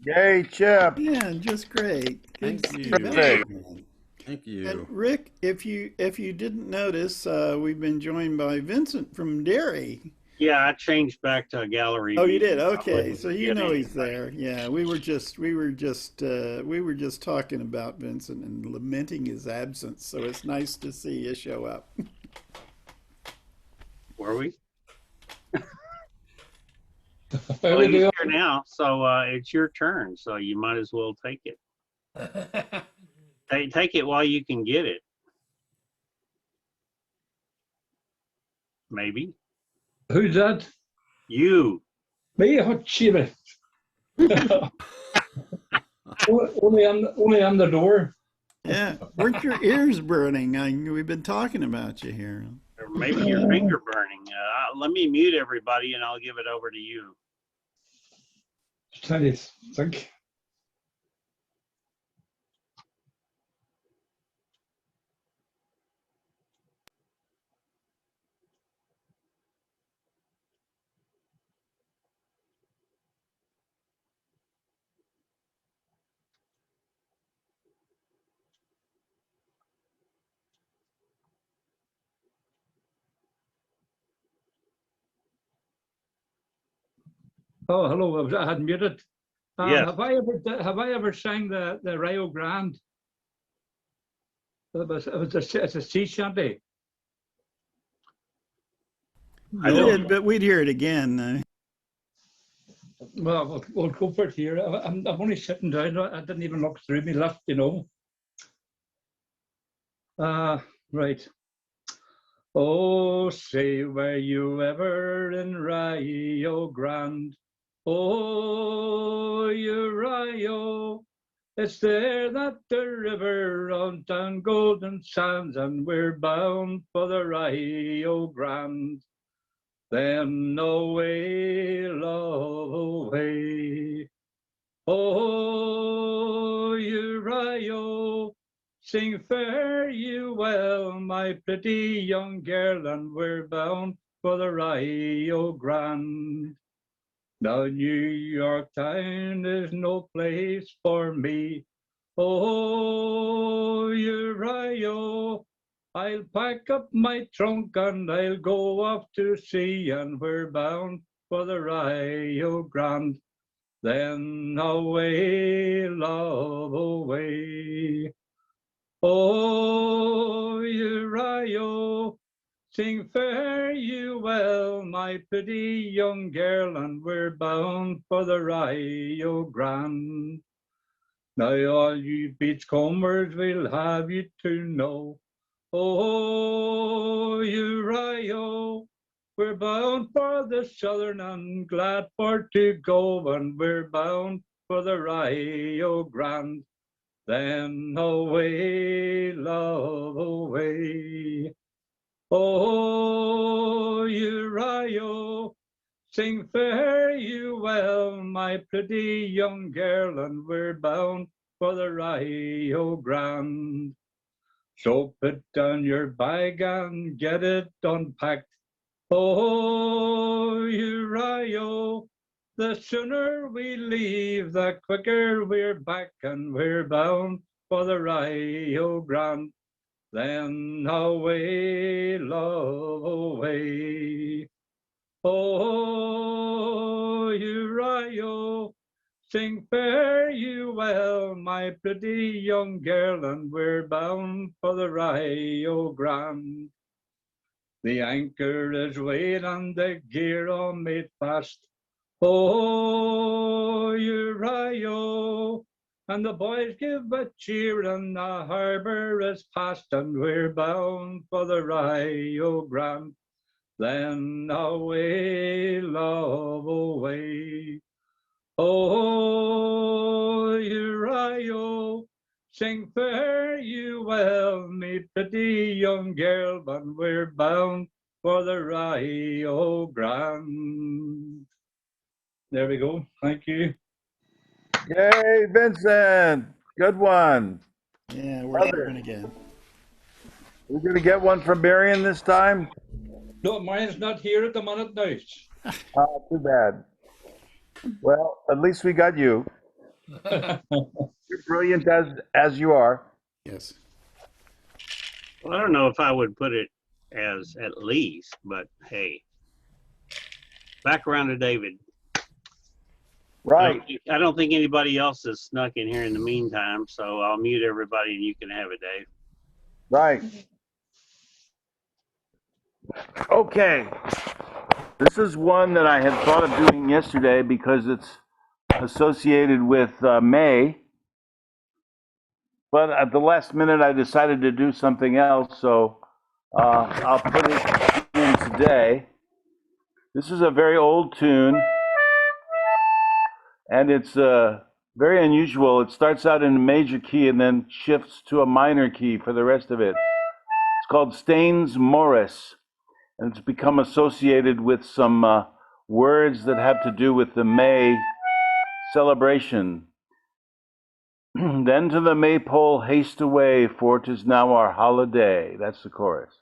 D: Yay, Chip.
C: Yeah, just great. Good
H: Thank
C: to see you back
H: you.
C: again.
H: Thank
C: And
H: you.
C: Rick, if you didn't notice, we've been joined by Vincent from Derry.
A: Yeah, I changed back to a gallery
C: Oh, you
A: view.
C: did?
A: I
C: Okay,
A: wasn't
C: so you know
A: forgetting
C: he's
A: anybody.
C: there. Yeah, we were just talking about Vincent and lamenting his absence. So it's nice to see you show up.
A: Were we?
I: How
A: Well,
I: we
A: he's
I: doing?
A: here now, so it's your turn. So you might as well take it. Take it while you can get it. Maybe
I: Who's that?
A: you.
I: Me? Oh, Jimmy. Only on the door.
C: Yeah, weren't your ears burning? We've been talking about you here.
A: Or maybe your finger burning. Let me mute everybody and I'll give it over to you.
I: Trying to think. Oh, hello. I had muted.
A: Yes.
I: Have I ever sang the Rio Grande? It's a sea shanty.
A: I
C: You
A: don't.
C: did, but we'd hear it again.
I: Well, we'll go for it here. I'm only sitting down. I didn't even look through me left, you know. Right. Oh, say, were you ever in Rio Grande? Oh, you Rio. It's there that the river runs down golden sands, and we're bound for the Rio Grande. Then away, love, away. Oh, you Rio, sing fare you well, my pretty young girl, and we're bound for the Rio Grande. Now New York town is no place for me. Oh, you Rio, I'll pack up my trunk and I'll go off to sea, and we're bound for the Rio Grande. Then away, love, away. Oh, you Rio, sing fare you well, my pretty young girl, and we're bound for the Rio Grande. Now all you beachcombers will have you to know, oh, you Rio, we're bound for the southern and glad for to go, and we're bound for the Rio Grande. Then away, love, away. Oh, you Rio, sing fare you well, my pretty young girl, and we're bound for the Rio Grande. So put down your bag and get it unpacked. Oh, you Rio, the sooner we leave, the quicker we're back, and we're bound for the Rio Grande. Then away, love, away. Oh, you Rio, sing fare you well, my pretty young girl, and we're bound for the Rio Grande. The anchor is weighed and the gear all made fast. Oh, you Rio, and the boys give a cheer, and the harbour is past, and we're bound for the Rio Grande. Then away, love, away. Oh, you Rio, sing fare you well, me pretty young girl, but we're bound for the Rio Grande. There we go. Thank you.
D: Yay, Vincent. Good one.
C: Yeah, we're
D: Other.
C: starting again.
D: We're going to get one from Marion this time?
I: No, mine's not here at the minute now.
D: Oh, too bad. Well, at least we got you. You're brilliant as you are.
C: Yes.
A: Well, I don't know if I would put it as at least, but hey, back around to David.
D: Right.
A: I don't think anybody else has snuck in here in the meantime, so I'll mute everybody and you can have it, Dave.
D: Right. Okay. This is one that I had thought of doing yesterday because it's associated with May. But at the last minute, I decided to do something else, so I'll put it in today. This is a very old tune, and it's very unusual. It starts out in a major key and then shifts to a minor key for the rest of it. It's called Staines Morris, and it's become associated with some words that have to do with the May celebration. Then to the maypole haste away, for 'tis now our holiday. That's the chorus.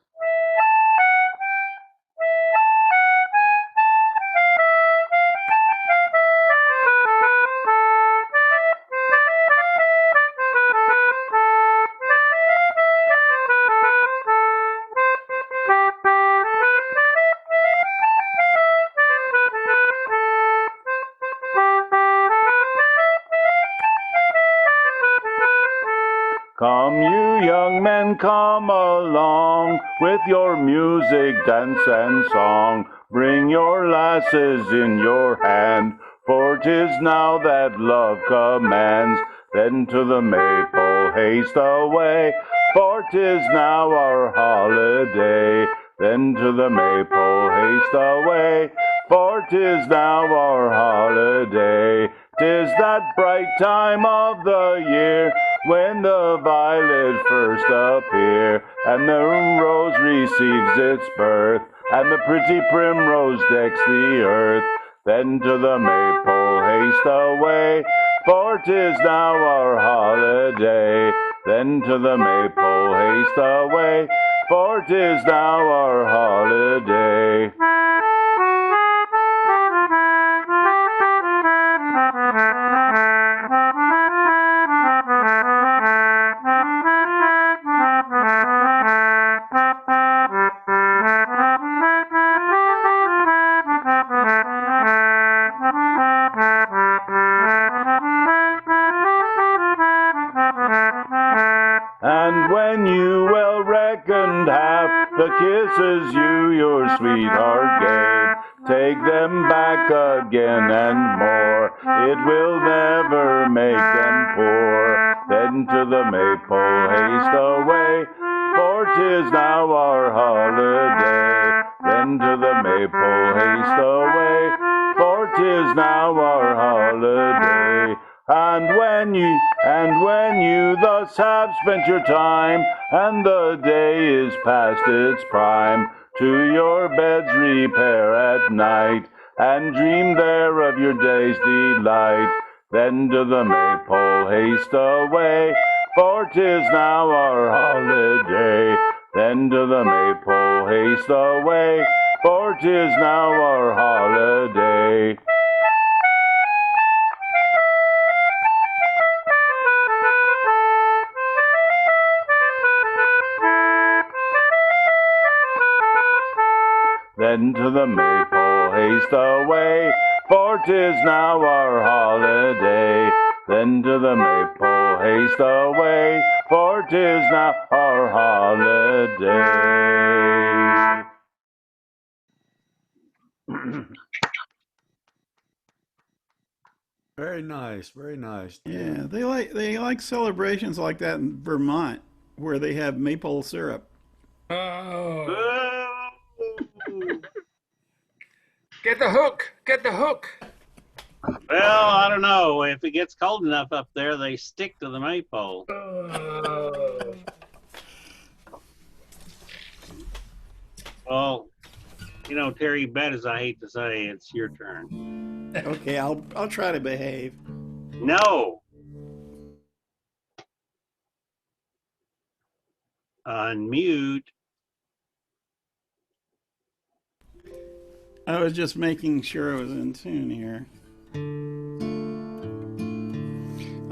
D: Come, you young men, come along with your music, dance, and song. Bring your lasses in your hand, for 'tis now that love commands. Then to the maypole haste away, for 'tis now our holiday. Then to the maypole haste away, for 'tis now our holiday. 'Tis that bright time of the year when the violet first appear, and the rose receives its birth, and the pretty primrose decks the earth. Then to the maypole haste away, for 'tis now our holiday. Then to the maypole haste away, for 'tis now our holiday. And when you well reckoned have the kisses you your sweetheart gave, take them back again and more. It will never make them poor. Then to the maypole haste away, for 'tis now our holiday. Then to the maypole haste away, for 'tis now our holiday. And when you thus have spent your time, and the day is past its prime, to your beds repair at night, and dream there of your day's delight. Then to the maypole haste away, for 'tis now our holiday. Then to the maypole haste away, for 'tis now our holiday. Then to the maypole haste away, for 'tis now our holiday. Then to the maypole haste away, for 'tis now our holiday.
H: Very nice, very nice.
C: Yeah, they like celebrations like that in Vermont, where they have maple syrup.
B: Oh,
A: Oh.
B: get the hook! Get the hook!
A: Well, I don't know. If it gets cold enough up there, they stick to the maypole.
B: Oh.
A: Well, You know, Terry, bad as I hate to say, it's your turn.
C: Okay, I'll try to behave.
A: No. Unmute.
C: I was just making sure I was in tune here.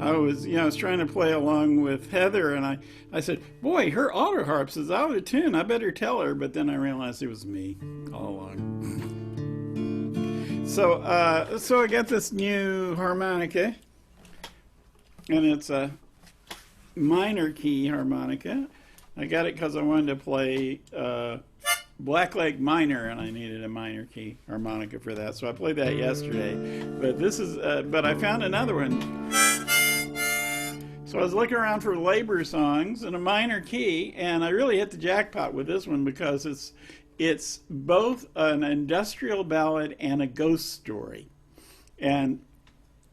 C: I was trying to play along with Heather, and I said, boy, her auto harps is out of tune. I better tell her. But then I realized it was me all along. So I got this new harmonica, and it's a minor key harmonica. I got it because I wanted to play Blackleg minor, and I needed a minor key harmonica for that. So I played that yesterday. But I found another one. So I was looking around for labor songs in a minor key, and I really hit the jackpot with this one because it's both an industrial ballad and a ghost story, and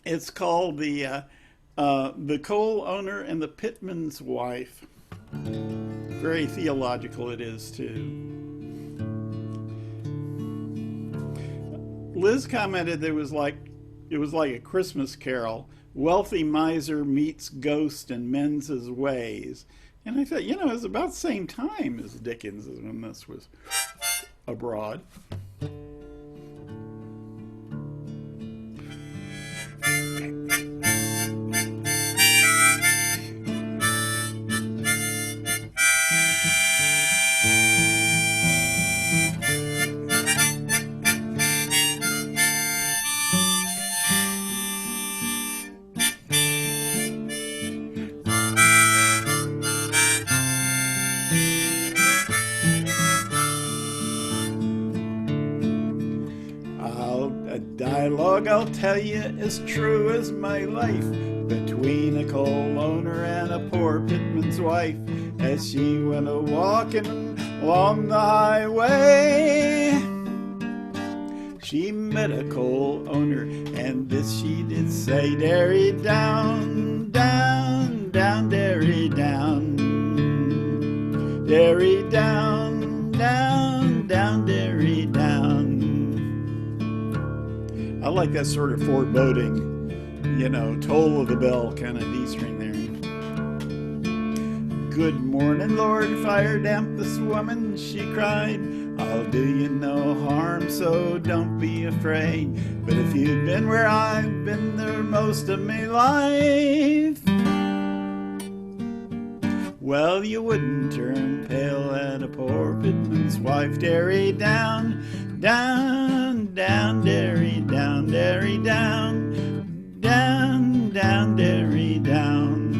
C: it's called the coal owner and the pitman's wife. Very theological it is too. Liz commented that it was like a Christmas carol. Wealthy miser meets ghost and mends his ways. And I thought, it was about the same time as Dickens when this was abroad. Dialogue I'll tell you as true as my life, between a coal owner and a poor pitman's wife, as she went a walking along the highway. She met a coal owner, and this she did say, "Derry down, down, down, derry down, derry down, down, down, derry down." I like that sort of foreboding, toll of the bell kind of D string there. "Good morning, Lord, fire damp this woman," she cried. "I'll do you no harm, so don't be afraid. But if you'd been where I've been there most of my life, well, you wouldn't turn pale at a poor pitman's wife. Derry down, down, down, derry down, derry down, down, down, derry down."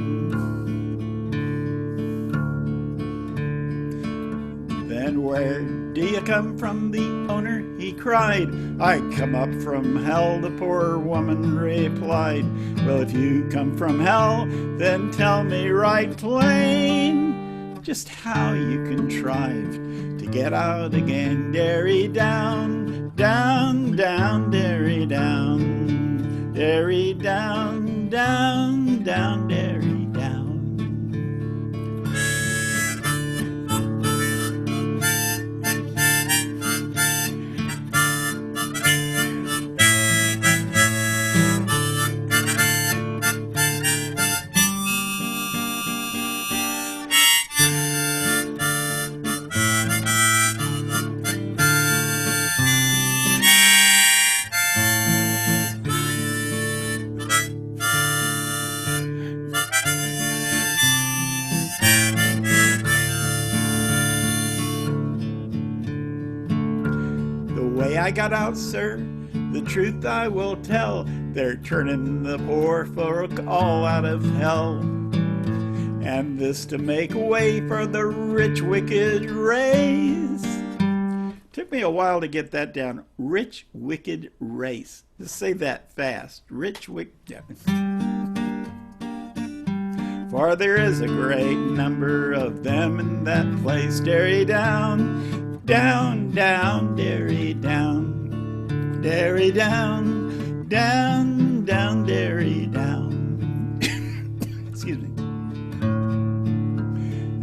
C: "Then where do you come from?" the owner he cried. "I come up from hell," the poor woman replied. "Well, if you come from hell, then tell me right plain just how you contrived to get out again. Derry down, down, down, derry down, derry down, down, down, derry down." I got out, sir, the truth I will tell. They're turning the poor folk all out of hell, and this to make way for the rich, wicked race. Took me a while to get that down. Rich, wicked race. Just say that fast. Rich, wicked. For there is a great number of them in that place. Derry down, down, down, derry down, derry down, down, down, derry down. Excuse me.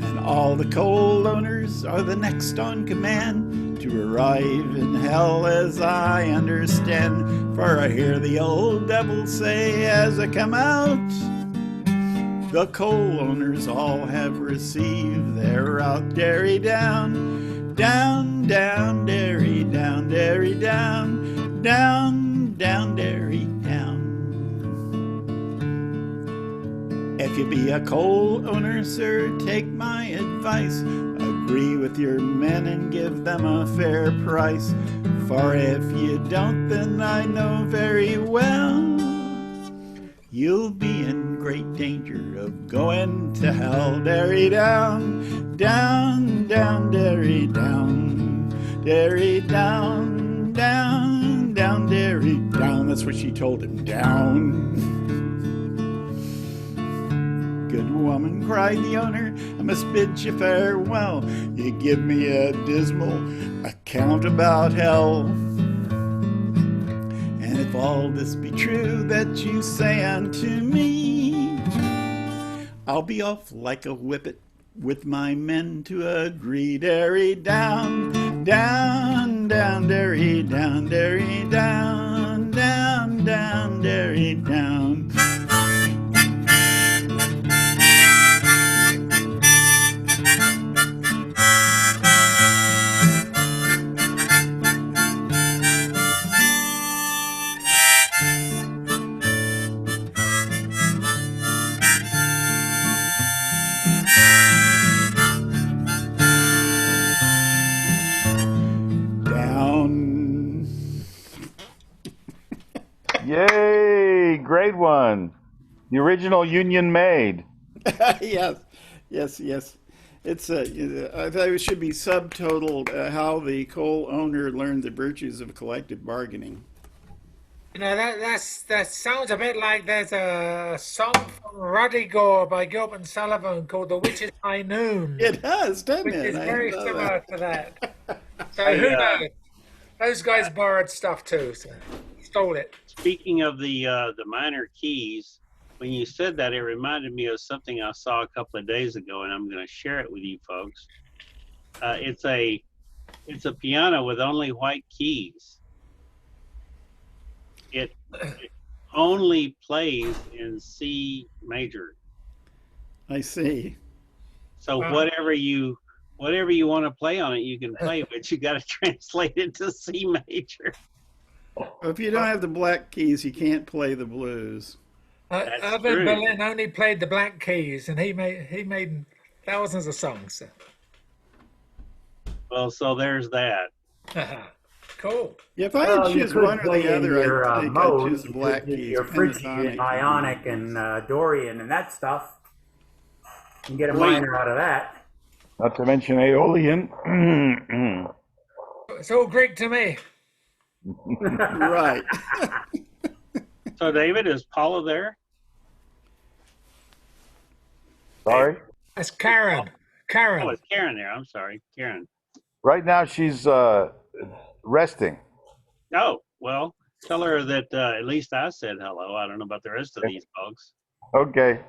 C: And all the coal owners are the next on command to arrive in hell as I understand. For I hear the old devil say as I come out, the coal owners all have received their out dairy down, down, down, dairy down, dairy down, down, down, dairy down. If you be a coal owner, sir, take my advice. Agree with your men and give them a fair price. For if you don't, then I know very well you'll be in great danger of going to hell. Dairy down, down, down, dairy down, dairy down, down, down, dairy down. That's what she told him, down. Good woman, cried the owner, I must bid you farewell. You give me a dismal account about hell. And if all this be true that you say unto me, I'll be off like a whippet with my men to agree. Dairy down, down, down, dairy down, dairy down, down, down, dairy down.
D: Yay! Great one. The original Union Made.
C: Yes, yes, yes. It's I thought it should be subtotaled how the coal owner learned the virtues of collective bargaining.
B: You know, that sounds a bit like there's a song from Ruddy Gore by Gilbert and Sullivan called "The Witch's High Noon,"
C: It does, doesn't
B: which
C: it?
B: is
C: I
B: very
C: know
B: similar
C: that.
B: to that. So who knows? Those guys borrowed stuff too, so stole it.
A: Speaking of the minor keys, when you said that, it reminded me of something I saw a couple of days ago, and I'm going to share it with you folks. It's a piano with only white keys. It only plays in C major.
C: I see.
A: So
B: Wow.
A: whatever you want to play on it, you can play, but you got to translate it to C major.
C: If you don't have the black keys, you can't play the blues.
A: That's
B: Irving
A: true.
B: Berlin only played the Black Keys, and he made thousands of songs. So.
A: Well, so there's that.
B: Cool.
C: Yeah, if I had to
F: You
C: choose
F: could
C: one or
F: play
C: the
F: in
C: other,
F: your
C: I think I'd
F: modes,
C: choose the black keys.
F: your Phrygian,
C: pentatonic.
F: Ionic, and Dorian, and that stuff. You can get a
A: Wait.
F: minor out of that.
D: Not to mention Aeolian.
B: It's all Greek to me.
C: Right.
A: So David, is Paula there?
D: Sorry?
B: That's Karen.
A: Oh,
B: Karen.
A: it's Karen there. I'm sorry, Karen.
D: Right now she's resting.
A: Oh, well, tell her that at least I said hello. I don't know about the rest of these folks.
D: Okay.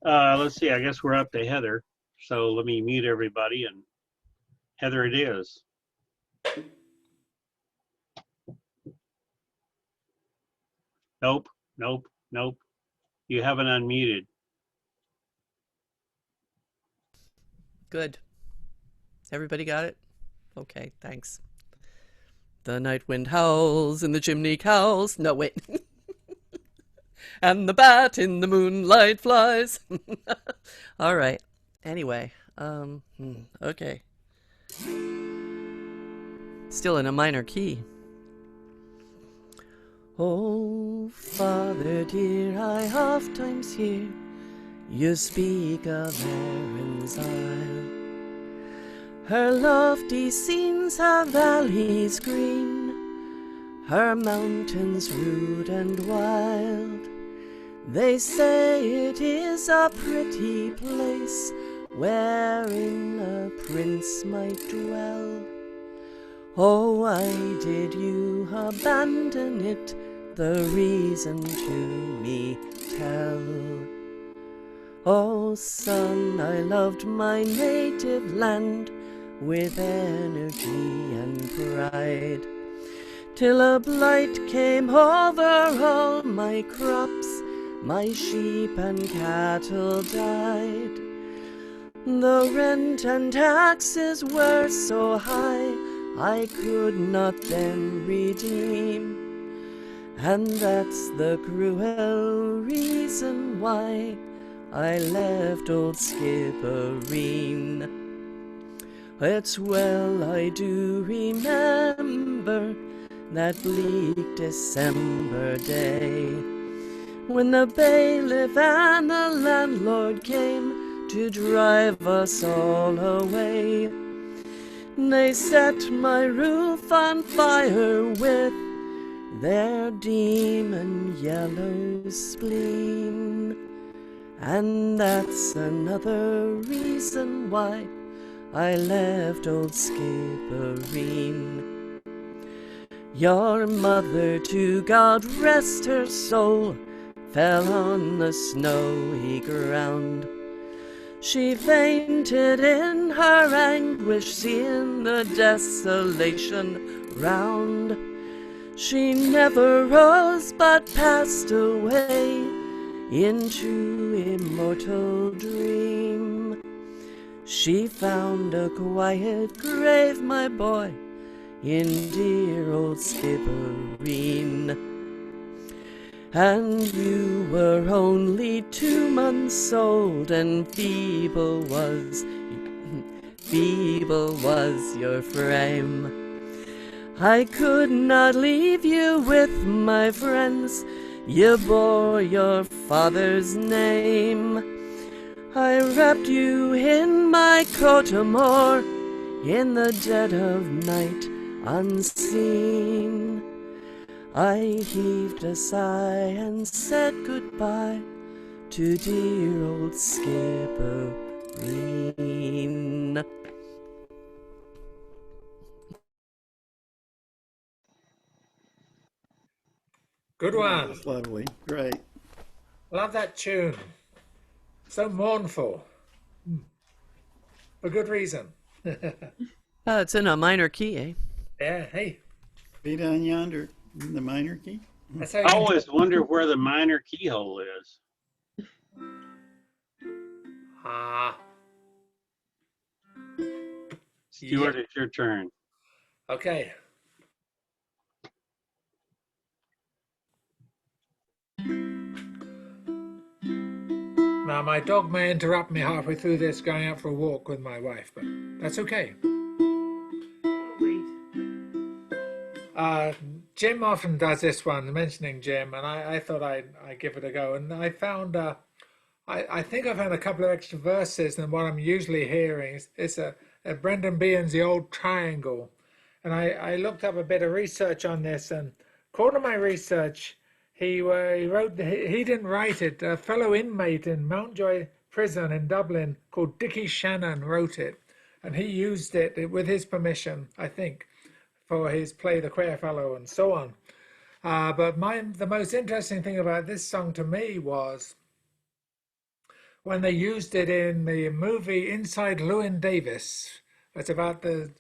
A: Let's see. I guess we're up to Heather. So let me mute everybody, and Heather it is. Nope, nope, nope. You haven't unmuted.
E: Good. Everybody got it? Okay, thanks. The night wind howls and the chimney cowls. No, wait. And the bat in the moonlight flies. All right. Anyway, okay. Still in a minor key. Oh, Father dear, I ofttimes hear you speak of Erin's Isle. Her lofty scenes have valleys green, her mountains rude and wild. They say it is a pretty place wherein a prince might dwell. Oh, why did you abandon it? The reason to me tell. Oh, son, I loved my native land with energy and pride, till a blight came over all my crops, my sheep and cattle died. The rent and taxes were so high, I could not then redeem, and that's the cruel reason why I left old Skibbereen. It's well I do remember that bleak December day, when the bailiff and the landlord came to drive us all away. They set my roof on fire with their demon yellow spleen, and that's another reason why I left old Skibbereen. Your mother, to God rest her soul, fell on the snowy ground. She fainted in her anguish, seeing the desolation round. She never rose, but passed away into immortal dream. She found a quiet grave, my boy, in dear old Skibbereen. And you were only 2 months old, and feeble was your frame. I could not leave you with my friends, you bore your father's name. I wrapped you in my coat o' more in the dead of night unseen. I heaved a sigh and said goodbye to dear old Skibbereen.
B: Good one.
C: That's lovely. Great.
B: Love that tune. So mournful. For good reason.
E: It's in a minor key, eh?
B: Yeah, hey.
C: Be down yonder in the minor key.
B: That's how
A: I always wonder where the minor keyhole is.
B: Ah.
A: Stuart, it's your turn.
B: Okay. Now, my dog may interrupt me halfway through this going out for a walk with my wife, but that's okay. Jim often does this one, mentioning Jim, and I thought I'd give it a go. And I found, I think I found a couple of extra verses than what I'm usually hearing. It's a Brendan Behan's The Old Triangle. And I looked up a bit of research on this, and according to my research, he didn't write it. A fellow inmate in Mountjoy prison in Dublin called Dickie Shannon wrote it, and he used it with his permission, I think, for his play The Queer Fellow and so on. But the most interesting thing about this song to me was when they used it in the movie Inside Llewyn Davis. It's about the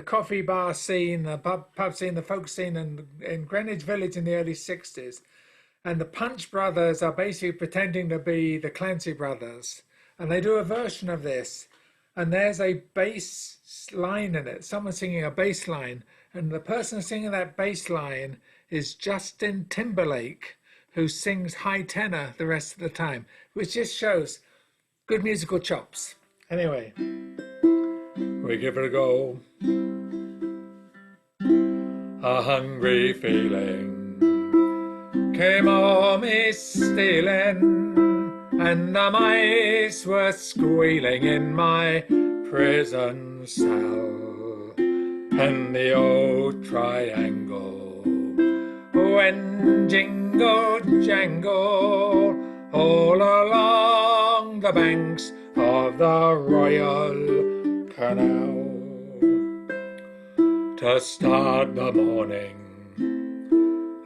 B: coffee bar scene, the pub scene, the folk scene in Greenwich Village in the early 60s. And the Punch brothers are basically pretending to be the Clancy brothers. And they do a version of this. And there's a bass line in it, someone singing a bass line. And the person singing that bass line is Justin Timberlake, who sings high tenor the rest of the time, which just shows good musical chops. Anyway, we give it a go. A hungry feeling came o'er me stealing, and the mice were squealing in my prison cell, and the old triangle went jingle jangle all along the banks of the Royal Canal. To start the morning,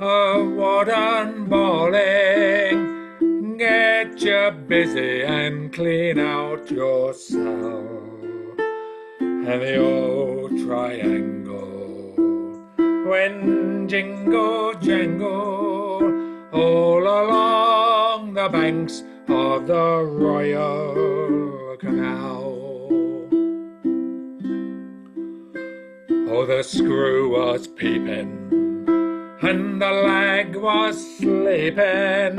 B: a warden bawling, get you busy and clean out your cell. and the old triangle went jingle jangle all along the banks of the Royal Canal. Oh, the screw was peeping and the lag was sleeping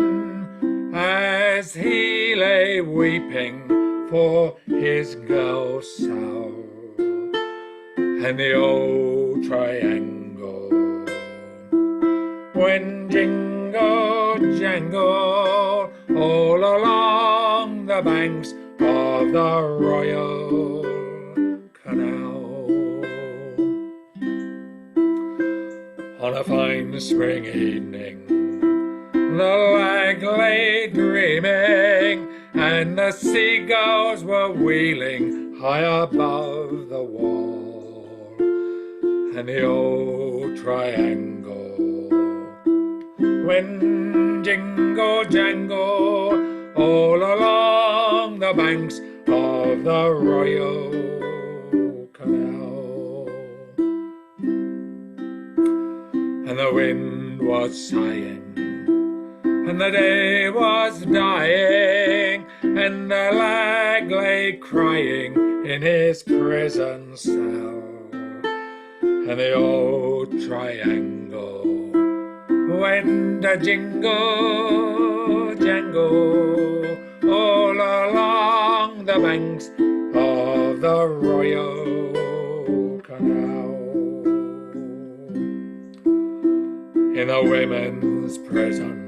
B: as he lay weeping for his girl sow. And the old triangle went jingle jangle all along the banks of the Royal Canal. On a fine spring evening, the lag lay dreaming, and the seagulls were wheeling high above the wall. And the old triangle went jingle jangle all along the banks of the Royal Canal. And the wind was sighing, and the day was dying, and the lag lay crying in his prison cell. And the old triangle went a jingle jangle all along the banks of the Royal Canal. In the women's prison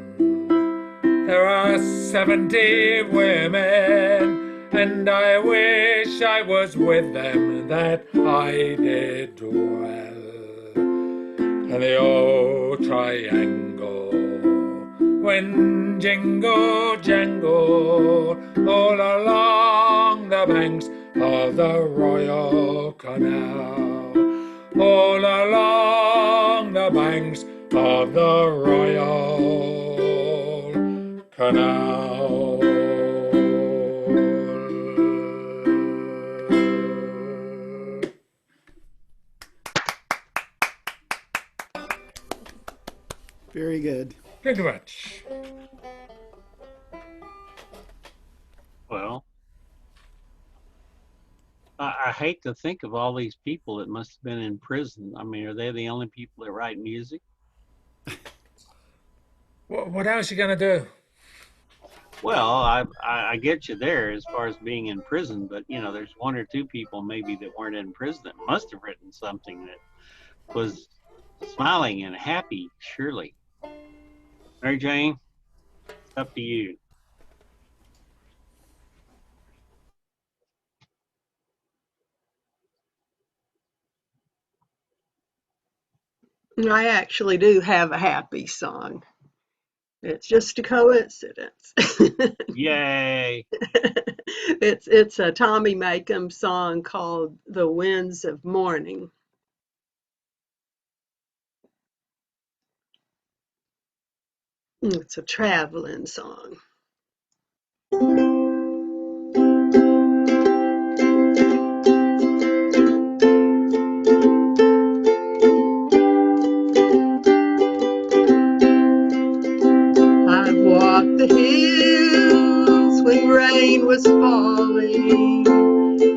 B: there are 70 women, and I wish I was with them that I did dwell. And the old triangle went jingle jangle all along the banks of the Royal Canal, all along the banks of the Royal Canal.
C: Very good.
B: Thank you much.
A: Well, I hate to think of all these people that must have been in prison. I mean, are they the only people that write music?
B: What else are you going to do?
A: Well, I get you there as far as being in prison, but you know, there's one or two people maybe that weren't in prison that must have written something that was smiling and happy, surely. Mary Jane, it's up to you.
G: I actually do have a happy song. It's just a coincidence.
A: Yay.
G: It's a Tommy Makem song called The Winds of Morning. It's a traveling song. I've walked the hills when rain was falling,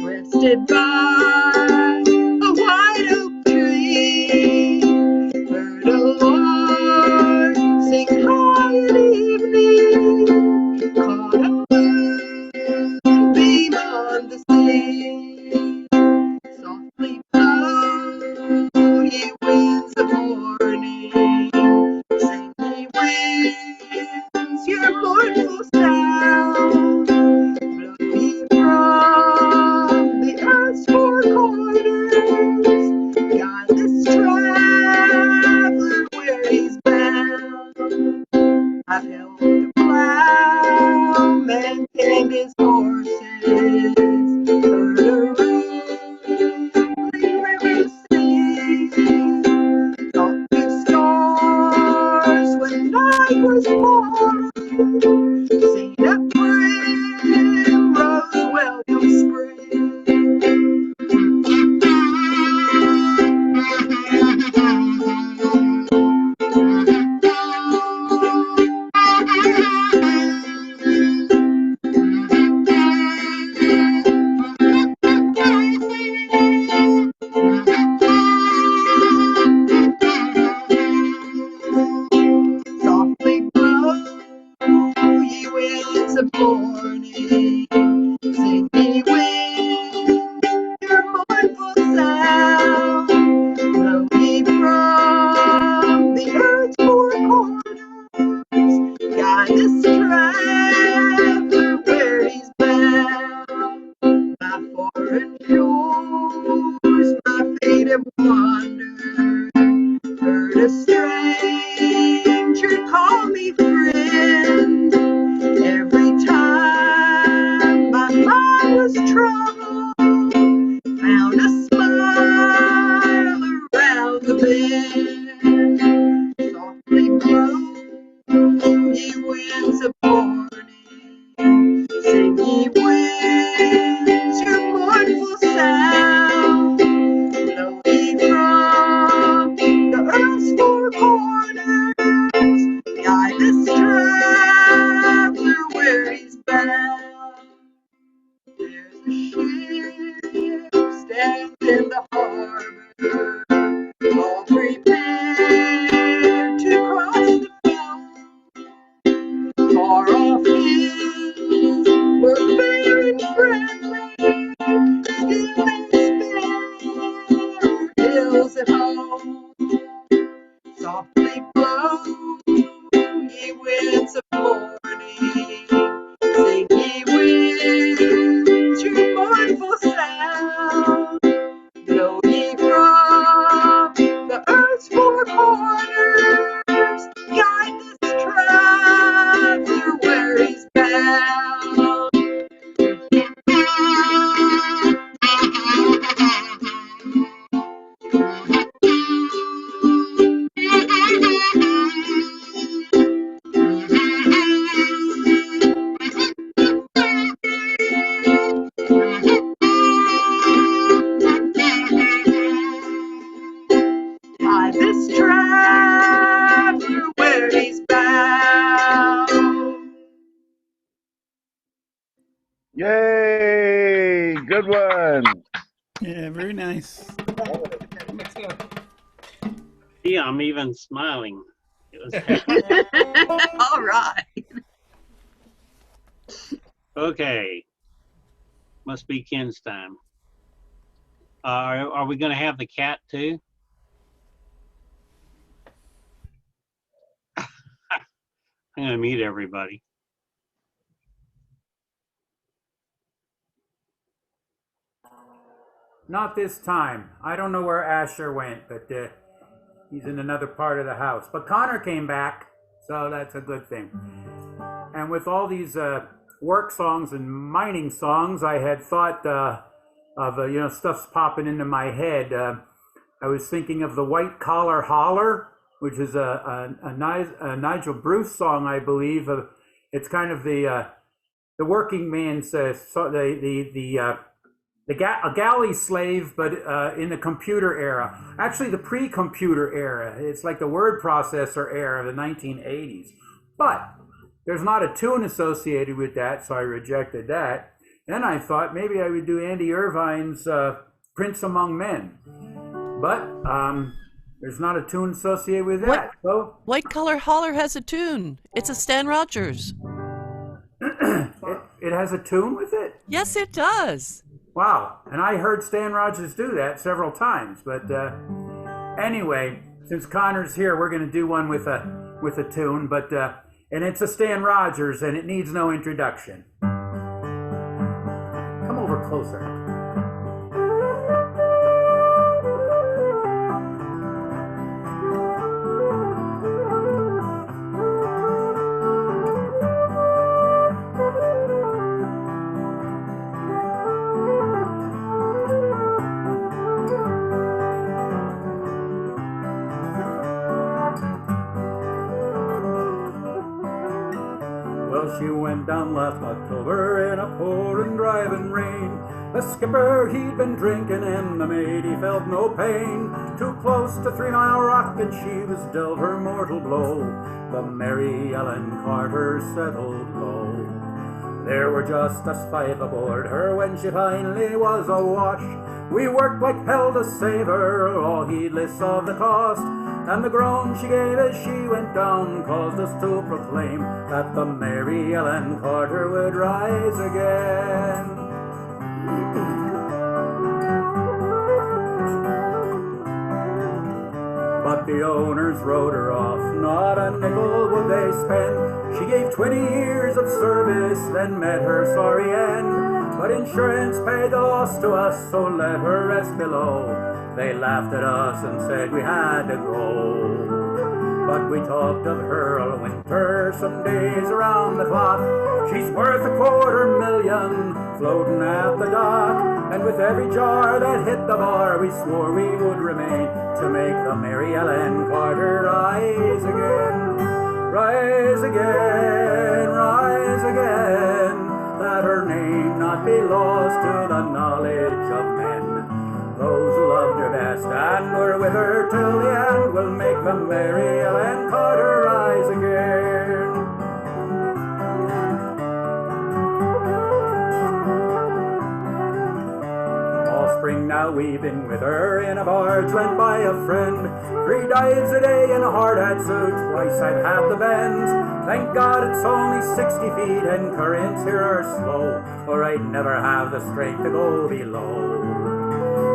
G: rested by a white oak tree, heard a lark sing high at evening, caught a moonbeam on the sea. Softly blow, ye winds of morning, sing ye winds your mournful sound, blow ye have wandered, heard a stranger call me friend. Every time my mind was troubled, found a smile around the bend. Softly blow ye winds of morning, sing ye winds your mournful sound, blow ye from the earth's four corners, guide this traveler where he's bound. There's a ship stands in the harbor, all prepared to cross the flood. Far off hills were fair and friendly, still and spare hills at home. Softly blow ye winds of morning, sing ye winds your mournful sound, blow ye from the earth's four corners, guide this traveler where he's bound. Guide this traveler where he's bound.
D: Yay! Good one.
C: Yeah, very nice.
B: Excellent.
A: Yeah, I'm even smiling. It was
G: All right.
A: okay. Must be Ken's time. Are we going to have the cat too? I'm going to mute everybody.
F: Not this time. I don't know where Asher went, but he's in another part of the house. But Connor came back, so that's a good thing. And with all these work songs and mining songs, I had thought of stuff's popping into my head. I was thinking of the White Collar Holler, which is a Nigel Bruce song, I believe. It's kind of the working man's a galley slave, but in the computer era. Actually, the pre-computer era. It's like the word processor era of the 1980s. But there's not a tune associated with that, so I rejected that. Then I thought maybe I would do Andy Irvine's Prince Among Men. But there's not a tune associated with that. So
E: White Collar Holler has a tune. It's a Stan Rogers.
F: it has a tune with it?
E: Yes, it does.
F: Wow, and I heard Stan Rogers do that several times. But anyway, since Connor's here, we're going to do one with a tune. But and it's a Stan Rogers, and it needs no introduction. Come over closer. She went down last October in a pouring driving rain. The skipper, he'd been drinking and the mate, he felt no pain. Too close to 3 Mile Rock and she was dealt her mortal blow. The Mary Ellen Carter settled low. There were just us 5 aboard her when she finally was awash. We worked like hell to save her, all heedless of the cost. And the groan she gave as she went down caused us to proclaim that the Mary Ellen Carter would rise again. But the owners wrote her off, not a nickel would they spend. She gave 20 years of service, then met her sorry end. But insurance paid the loss to us, so let her rest below. They laughed at us and said we had to go. But we talked of her all winter, some days around the clock. She's worth $250,000 floating at the dock. And with every jar that hit the bar, we swore we would remain to make the Mary Ellen Carter rise again. Rise again, rise again, that her name not be lost to the knowledge of men. Those who loved her best and were with her till the end will make the Mary Ellen Carter rise again. All spring now we've been with her in a barge lent by a friend. 3 dives a day in a hard hat suit, twice I've had the bends. Thank God it's only 60 feet and currents here are slow, or I'd never have the strength to go below.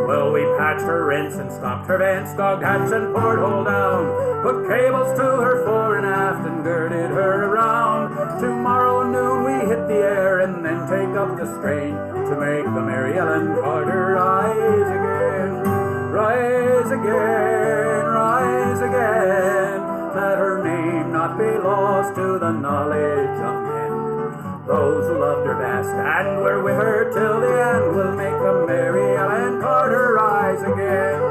F: Well, we patched her rents and stopped her vents, dogged hatch and porthole down, put cables to her fore and aft and girded her around. Tomorrow noon we hit the air and then take up the strain to make the Mary Ellen Carter rise again. Rise again, rise again, that her name not be lost to the knowledge of men. Those who loved her best and were with her till the end will make the Mary Ellen Carter rise again.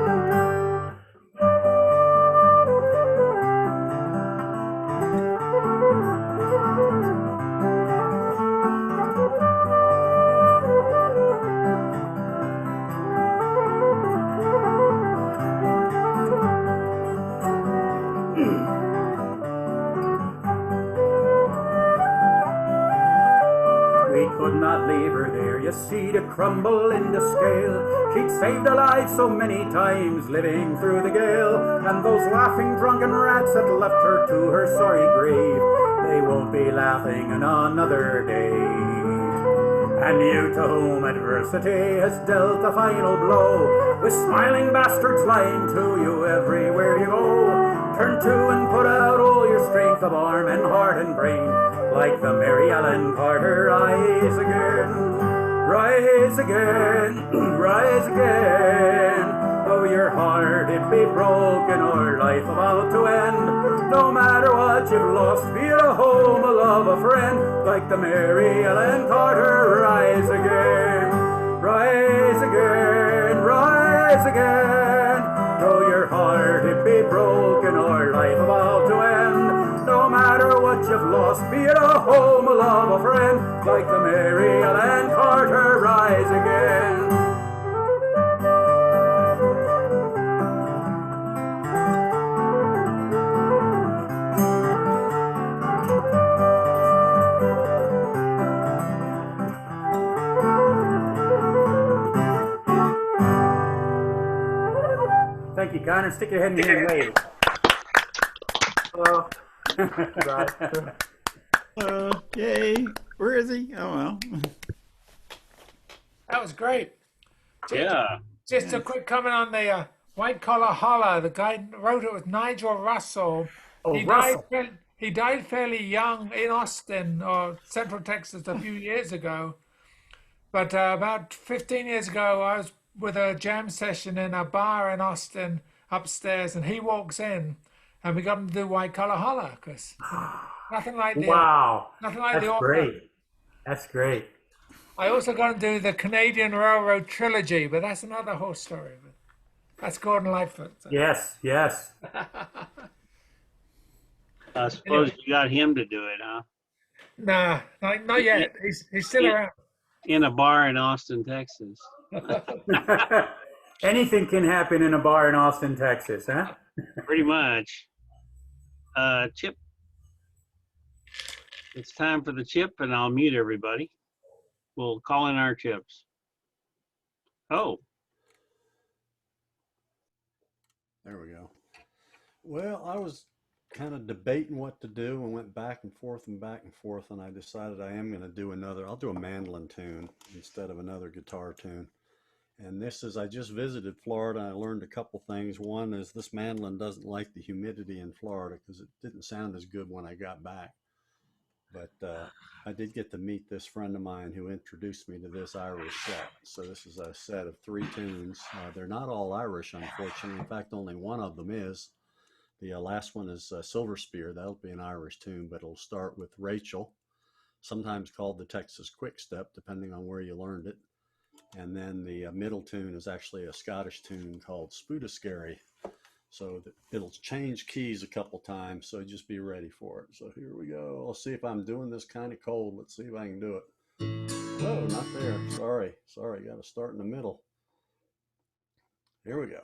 F: Could not leave her there, you see, to crumble into scale. She'd saved our lives so many times living through the gale, and those laughing drunken rats that left her to her sorry grave, they won't be laughing in another day. And you to whom adversity has dealt a final blow, with smiling bastards lying to you everywhere you go, turn to and put out all your strength of arm and heart and brain, like the Mary Ellen Carter rise again. Rise again, rise again, though your heart it be broken or life about to end. No matter what you've lost, be it a home, a love, a friend, like the Mary Ellen Carter rise again. Rise again, rise again, though your heart it be broken or life about to end. No matter what you've lost, be it a home, a love, a friend, like the Mary Ellen Carter rise again. Thank you, Connor. Stick your head in here and wave. Hello.
C: Yay. Where is he? Oh, well.
B: That was great.
A: Yeah.
B: Just a quick comment on the White Collar Holler. The guy who wrote it was Nigel Russell.
F: Oh,
B: He
F: Russell.
B: he died fairly young in Austin or Central Texas a few years ago. But about 15 years ago, I was with a jam session in a bar in Austin upstairs, and he walks in, and we got him to do White Collar Holler because nothing like the
F: Wow.
B: nothing like
F: That's
B: the opera.
F: great. That's great.
B: I also got to do the Canadian Railroad Trilogy, but that's another whole story. But that's Gordon Lightfoot. So.
F: Yes, yes.
A: I suppose you got him to do it, huh?
B: Nah, not yet. He's still around.
A: In a bar in Austin, Texas.
F: Anything can happen in a bar in Austin, Texas, huh?
A: Pretty much. Chip. It's time for the chip, and I'll mute everybody. We'll call in our chips. Oh.
H: There we go. Well, I was kind of debating what to do and went back and forth, and I decided I am going to do I'll do a mandolin tune instead of another guitar tune. And this is, I just visited Florida and I learned a couple things. One is this mandolin doesn't like the humidity in Florida because it didn't sound as good when I got back. But I did get to meet this friend of mine who introduced me to this Irish set. So this is a set of 3 tunes. They're not all Irish, unfortunately. In fact, only one of them is. The last one is Silver Spear. That'll be an Irish tune, but it'll start with Rachel, sometimes called the Texas Quick Step, depending on where you learned it. And then the middle tune is actually a Scottish tune called Spudascary. So it'll change keys a couple times, so just be ready for it. So here we go. I'll see if I'm doing this kind of cold. Let's see if I can do it. Whoa, not there. Sorry. Got to start in the middle. Here we go.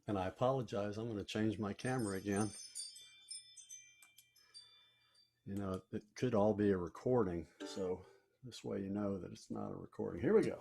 H: And I apologize. I'm going to change my camera again. You know, it could all be a recording, so this way you know that it's not a recording. Here we go.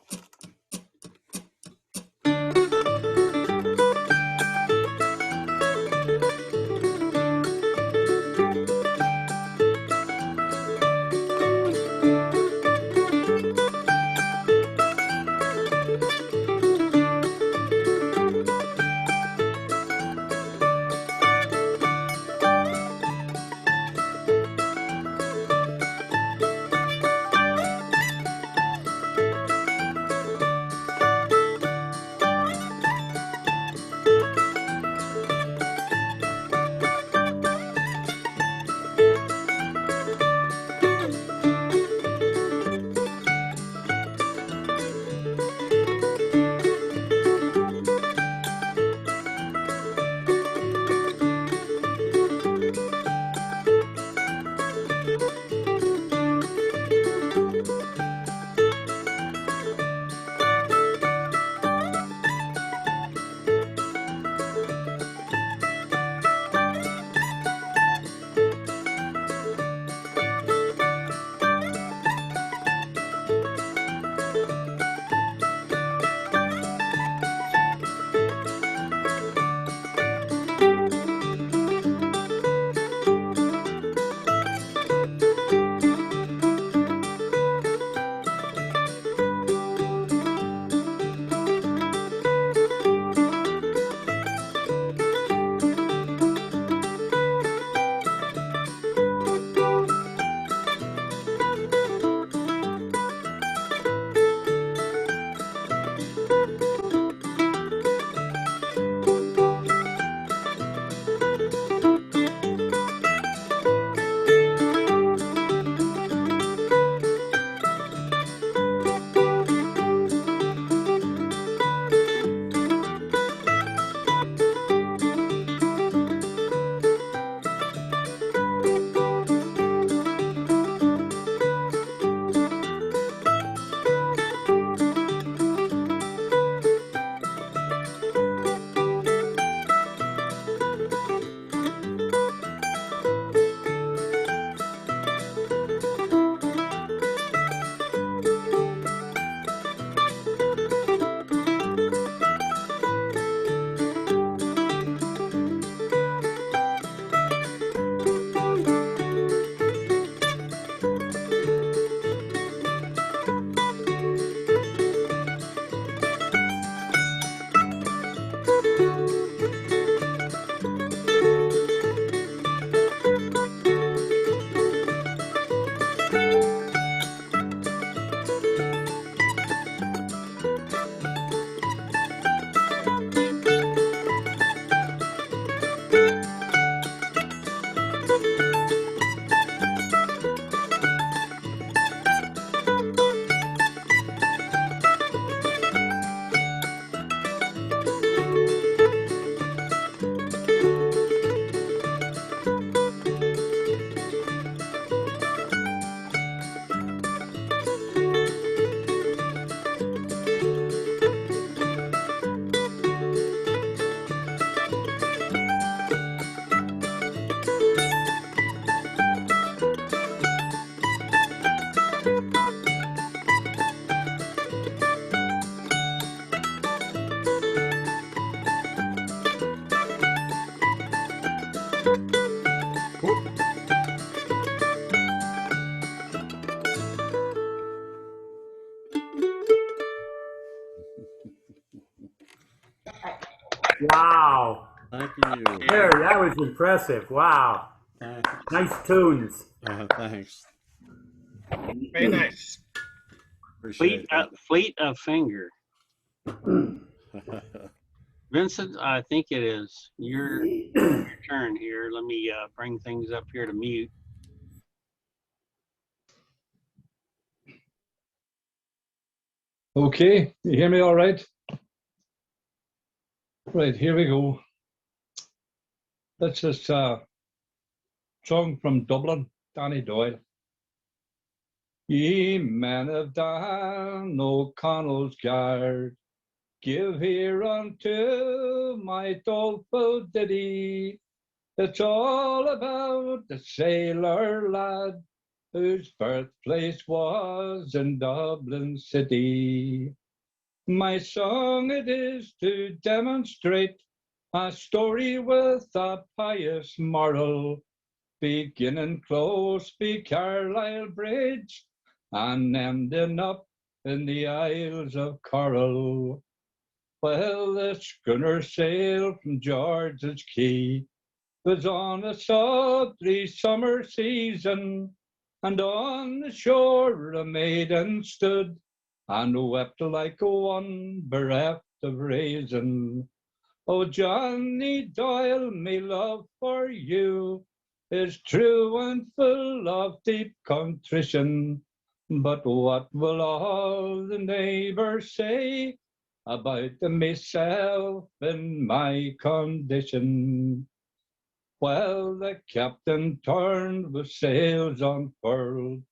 F: Wow.
H: Thank you.
F: There, that was impressive. Wow. Nice tunes.
H: Thanks.
B: Very nice.
H: Appreciate that.
A: Fleet of finger. Vincent, I think it is your turn here. Let me bring things up here to mute.
I: Okay, you hear me all right? Right, here we go. That's just a song from Dublin, Danny Doyle. Ye men of Dan O'Connell's guard, give ear unto my doleful ditty. It's all about the sailor lad whose birthplace was in Dublin city. My song it is to demonstrate a story with a pious moral, beginning close by Carlisle Bridge and ending up in the Isles of Coral. Well, the schooner sailed from George's Quay, was on a sultry summer season, and on the shore a maiden stood and wept like one bereft of reason. Oh, Johnny Doyle, me love for you is true and full of deep contrition. But what will all the neighbors say about myself and my condition? Well, the captain turned with sails unfurled.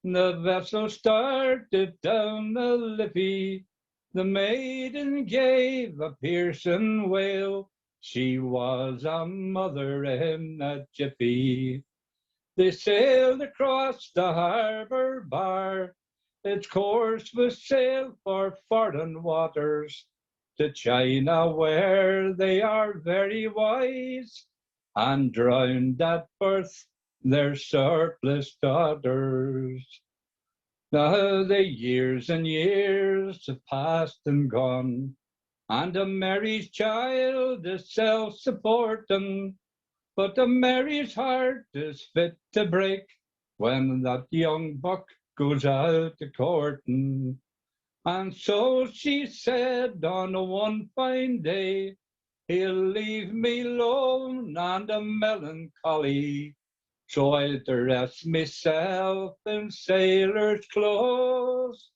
I: The vessel started down the Liffey. The maiden gave a piercing wail. She was a mother in a jiffy. They sailed across the harbour bar. Its course was sailed for foreign waters, to China, where they are very wise, and drowned at birth their surplus daughters. Now the years and years have passed and gone, and a Mary's child is self-supporting, but a Mary's heart is fit to break when that young buck goes out a courting. And so she said on one fine day, he'll leave me lone and a melancholy, so I'll dress myself in sailor's clothes,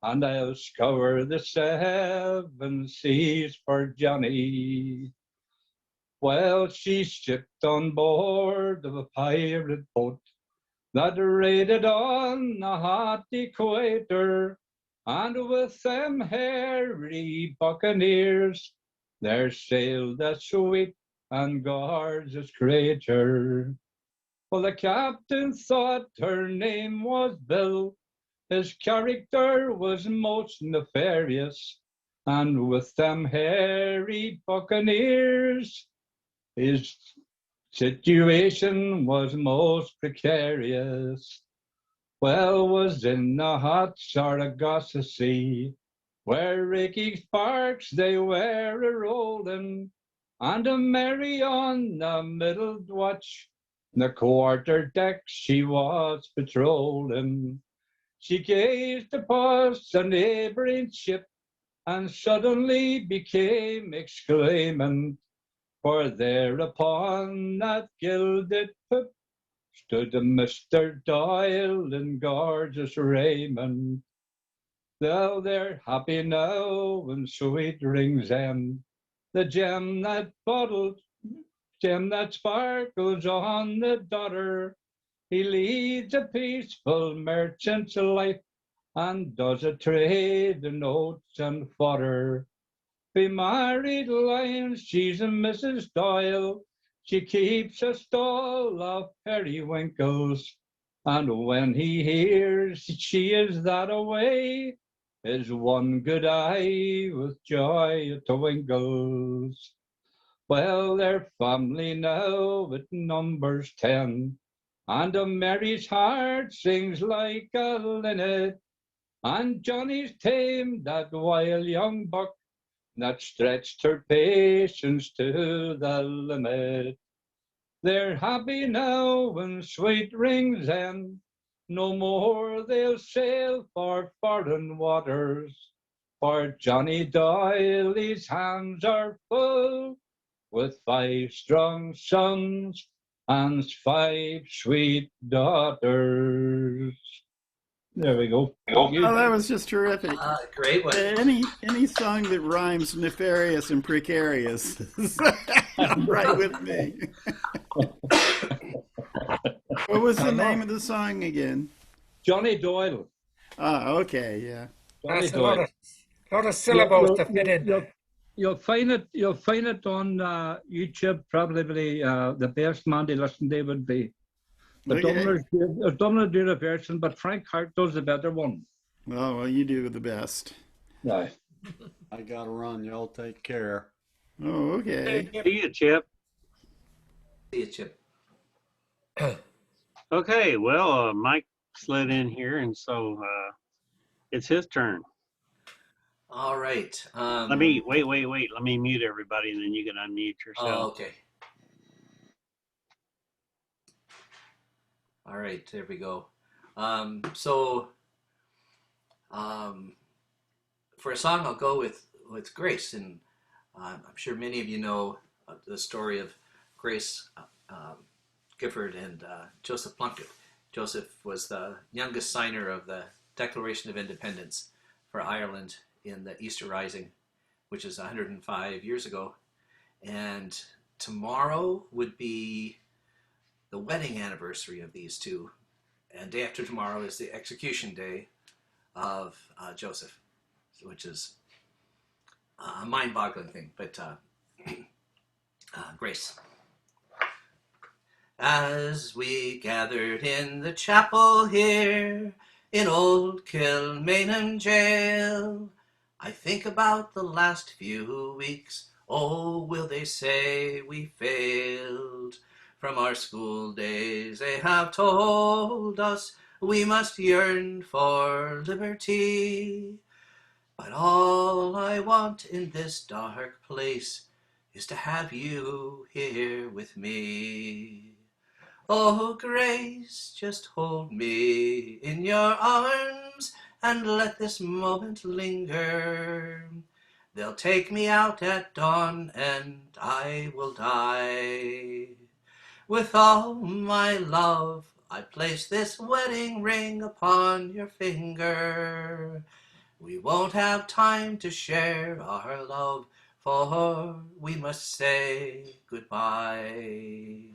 I: and I'll scour the seven seas for Johnny. Well, she shipped on board of a pirate boat that raided on the hot equator, and with them hairy buccaneers there sailed a sweet and gorgeous creature. Well, the captain thought her name was Bill. His character was most nefarious, and with them hairy buccaneers his situation was most precarious. Well, was in the hot Saragossa Sea, where raking sparks they were a-rolling, and a Mary on the middle watch, the quarter deck she was patrolling. She gazed upon a neighboring ship, and suddenly became exclaiming, for there upon that gilded poop stood Mr. Doyle in gorgeous raiment. Though they're happy now and sweet rings end, the gem that bottled, gem that sparkles on the daughter. He leads a peaceful merchant's life and does a trade in oats and fodder. Be married lions, she's a Mrs. Doyle. She keeps a stall of periwinkles, and when he hears she is that away, his one good eye with joy twinkles. Well, their family now it numbers 10, and a Mary's heart sings like a linnet, and Johnny's tamed that wild young buck, that stretched her patience to the limit. They're happy now in sweet rings end. No more they'll sail for foreign waters. For Johnny Doyle, his hands are full with 5 strong sons and 5 sweet daughters. There we go.
C: Oh, that was just terrific.
J: Great one.
C: Any song that rhymes nefarious and precarious is right with me. What was the name of the song again?
I: Johnny Doyle.
C: Ah, okay, yeah.
I: Johnny
B: That's a
I: Doyle.
B: lot of syllables to fit in.
I: You'll find it on YouTube. Probably the best man to listen to would be the Dubliners do the version, but Frank Hart does the better one.
C: Oh, well, you do the best.
I: Right.
H: I gotta run. Y'all take care.
C: Oh, okay.
A: See you, Chip.
J: See you, Chip.
A: Okay, well, Mike slid in here, and so it's his turn.
J: All right.
A: Let me wait. Let me mute everybody, and then you can unmute yourself.
J: Oh, okay. All right, there we go. For a song, I'll go with Grace, and I'm sure many of you know the story of Grace Gifford and Joseph Plunkett. Joseph was the youngest signer of the Declaration of Independence for Ireland in the Easter Rising, which is 105 years ago. And tomorrow would be the wedding anniversary of these two. And day after tomorrow is the execution day of Joseph, which is a mind-boggling thing. But Grace. As we gathered in the chapel here in old Kilmainham jail, I think about the last few weeks. Oh, will they say we failed? From our school days they have told us we must yearn for liberty. But all I want in this dark place is to have you here with me. Oh, Grace, just hold me in your arms and let this moment linger. They'll take me out at dawn and I will die. With all my love, I place this wedding ring upon your finger. We won't have time to share our love, for we must say goodbye.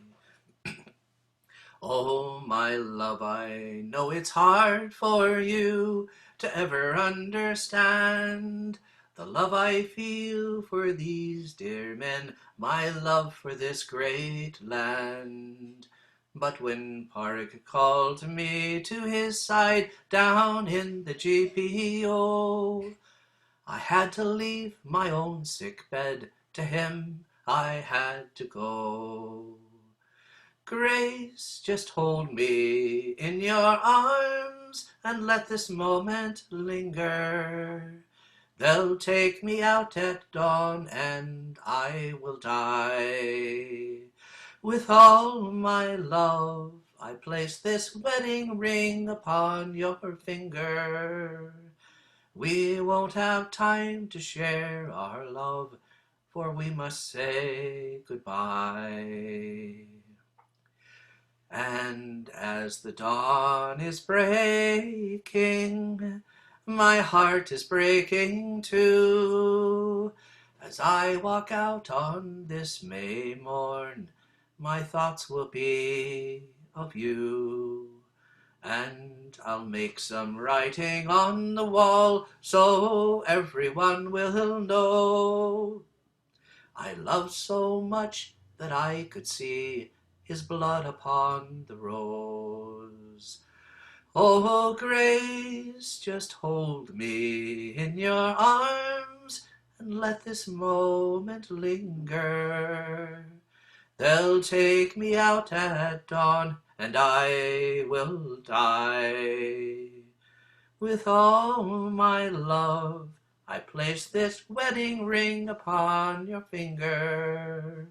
J: Oh, my love, I know it's hard for you to ever understand the love I feel for these dear men, my love for this great land. But when Park called me to his side down in the GPO, I had to leave my own sick bed, to him I had to go. Grace, just hold me in your arms and let this moment linger. They'll take me out at dawn and I will die. With all my love, I place this wedding ring upon your finger. We won't have time to share our love, for we must say goodbye. And as the dawn is breaking, my heart is breaking too. As I walk out on this May morn, my thoughts will be of you. And I'll make some writing on the wall so everyone will know I love so much that I could see his blood upon the rose. Oh, Grace, just hold me in your arms and let this moment linger. They'll take me out at dawn and I will die. With all my love, I place this wedding ring upon your finger.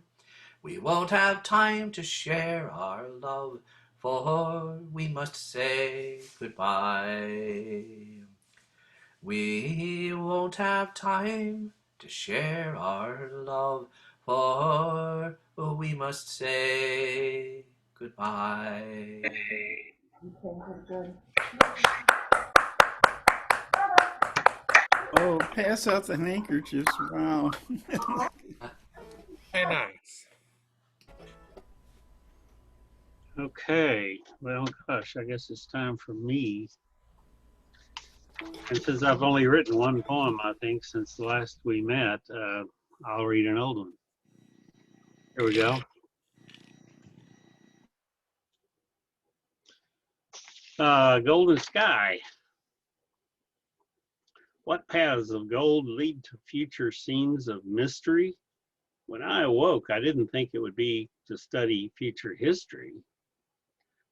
J: We won't have time to share our love, for we must say goodbye. We won't have time to share our love, for we must say goodbye.
C: Oh, pass out the handkerchiefs. Wow.
B: Very nice.
A: Okay. Well, gosh, I guess it's time for me. And since I've only written one poem, I think, since the last we met, I'll read an old one. Here we go. Golden Sky. What paths of gold lead to future scenes of mystery? When I awoke, I didn't think it would be to study future history.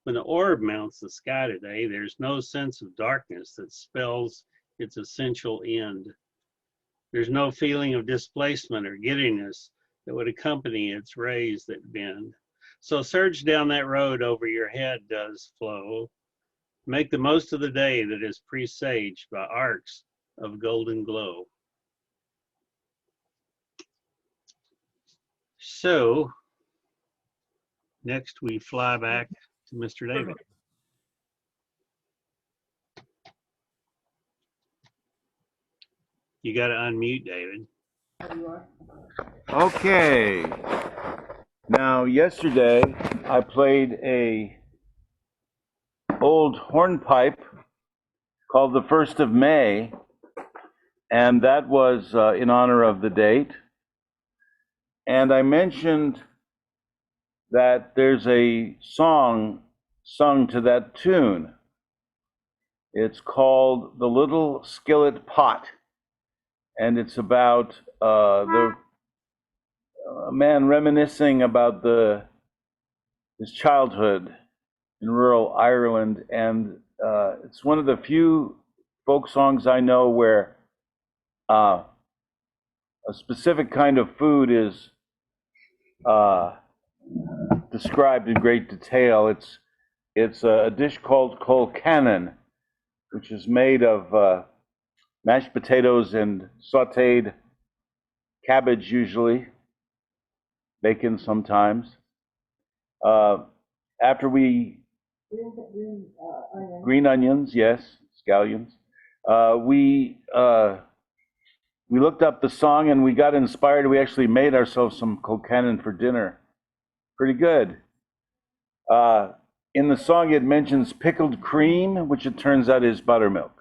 A: When the orb mounts the sky today, there's no sense of darkness that spells its essential end. There's no feeling of displacement or giddiness that would accompany its rays that bend. So surge down that road over your head does flow. Make the most of the day that is presaged by arcs of golden glow. So next we fly back to Mr. David. You got to unmute, David.
D: Okay. Now, yesterday I played a old hornpipe called the 1st of May, and that was in honor of the date. And I mentioned that there's a song sung to that tune. It's called The Little Skillet Pot, and it's about the man reminiscing about his childhood in rural Ireland, and it's one of the few folk songs I know where a specific kind of food is described in great detail. It's a dish called colcannon, which is made of mashed potatoes and sautéed cabbage, usually bacon sometimes. After we green onions, yes, scallions. We looked up the song and we got inspired. We actually made ourselves some colcannon for dinner. Pretty good. In the song, it mentions pickled cream, which it turns out is buttermilk.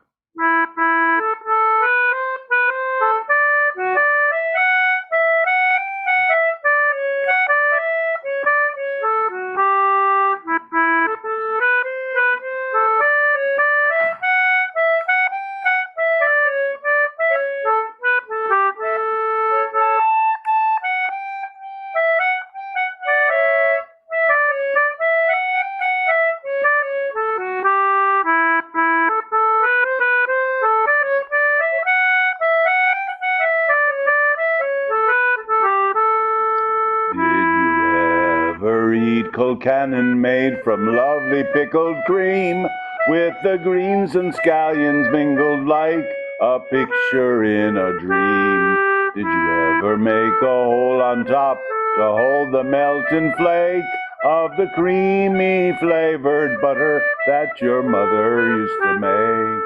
D: Colcannon made from lovely pickled cream, with the greens and scallions mingled like a picture in a dream. Did you ever make a hole on top to hold the melting flake of the creamy flavored butter that your mother used to make?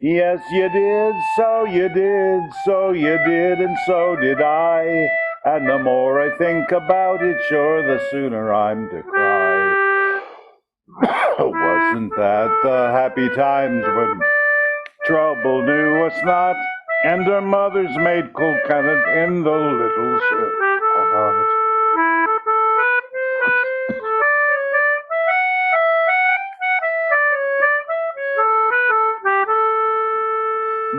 D: Yes, you did, so you did, so you did, and so did I. And the more I think about it, sure, the sooner I'm to cry. Wasn't that the happy times when trouble knew us not, and our mothers made colcannon in the little silk pot?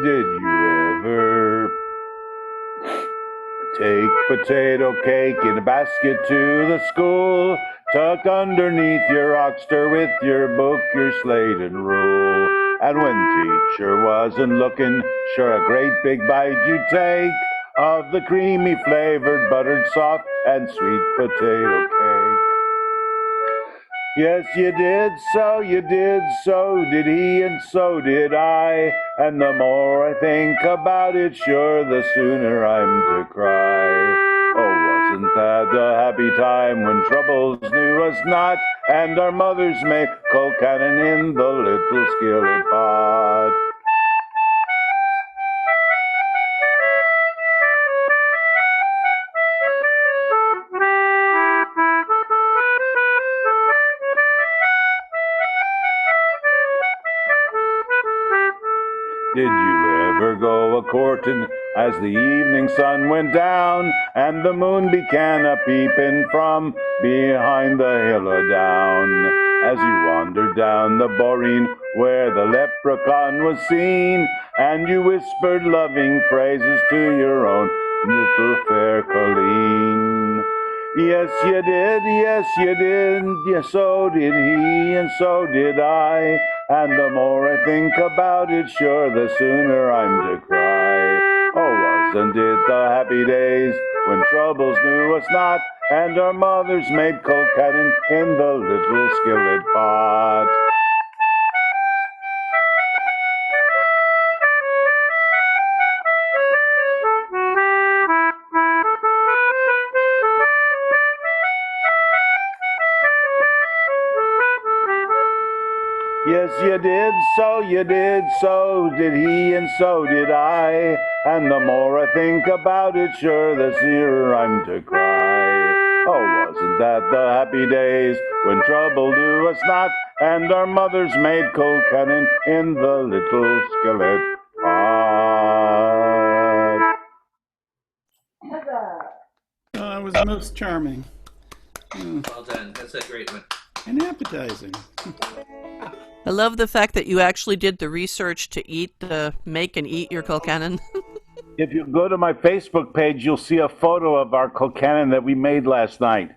D: Did you ever take potato cake in a basket to the school, tuck underneath your oxter with your book, your slate and rule? And when teacher wasn't looking, sure a great big bite you'd take of the creamy flavored, buttered, soft, and sweet potato cake. Yes, you did, so you did, so did he, and so did I. And the more I think about it, sure, the sooner I'm to cry. Oh, wasn't that a happy time when troubles knew us not, and our mothers made cold cannon in the little skillet pot? Did you ever go a-courting as the evening sun went down, and the moon began a-peeping from behind the hill o-down? As you wandered down the boreen where the leprechaun was seen, and you whispered loving phrases to your own little fair Colleen. Yes, you did, yes, you did, yes, so did he, and so did I. And the more I think about it, sure, the sooner I'm to cry. Oh, wasn't it the happy days when troubles knew us not, and our mothers made cold cannon in the little skillet pot? Yes, you did, so you did, so did he, and so did I. And the more I think about it, sure, the sooner I'm to cry. Oh, wasn't that the happy days when trouble knew us not, and our mothers made cold cannon in the little skillet pot?
C: It was most charming
J: Well done. That's a great one.
C: and appetizing.
E: I love the fact that you actually did the research to make and eat your Kilcannon.
D: If you go to my Facebook page, you'll see a photo of our Kilcannon that we made last night.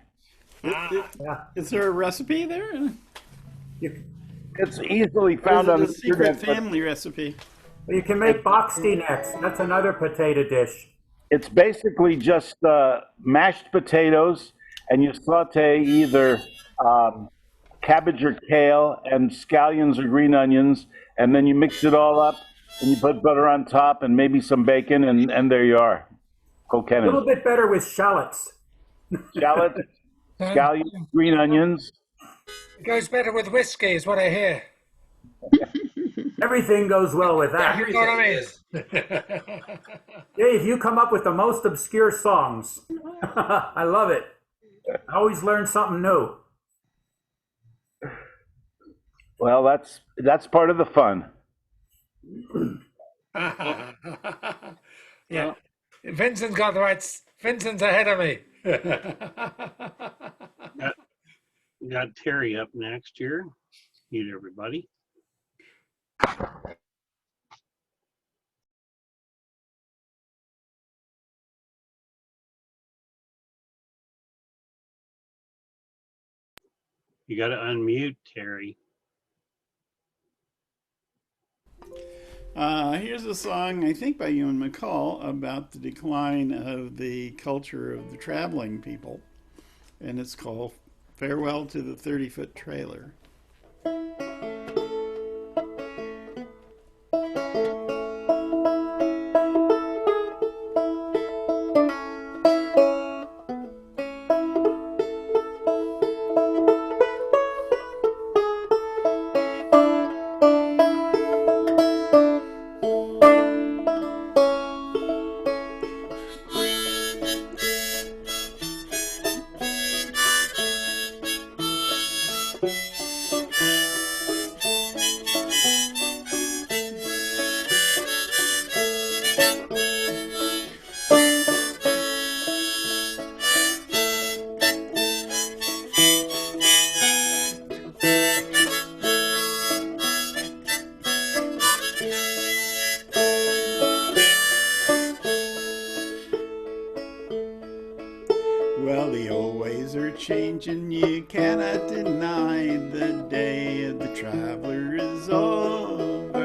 C: Is there a recipe there?
D: It's easily
C: Or is
D: found
C: it
D: on
C: a
D: the
C: secret
D: internet, but
C: family recipe?
F: Well, you can make boxty next. That's another potato dish.
D: it's basically just mashed potatoes, and you saute either cabbage or kale and scallions or green onions, and then you mix it all up, and you put butter on top and maybe some bacon, and there you are.
F: A little
D: Kilcannon.
F: bit better with shallots.
D: Shallots, scallions, green onions.
B: It goes better with whiskey, is what I hear.
F: Everything goes well with that.
B: You know what I mean?
J: Is.
F: Dave, you come up with the most obscure songs. I love it. I always learn something new.
D: Well, that's part of the fun.
B: Yeah. Vincent's got the right. Vincent's ahead of me.
A: Got Terry up next here. Meet everybody. You got to unmute, Terry.
C: Here's a song, I think by Ewan McCall, about the decline of the culture of the traveling people. And it's called Farewell to the 30-Foot Trailer. Well, the old ways are changing, you cannot deny the day of the traveler is over.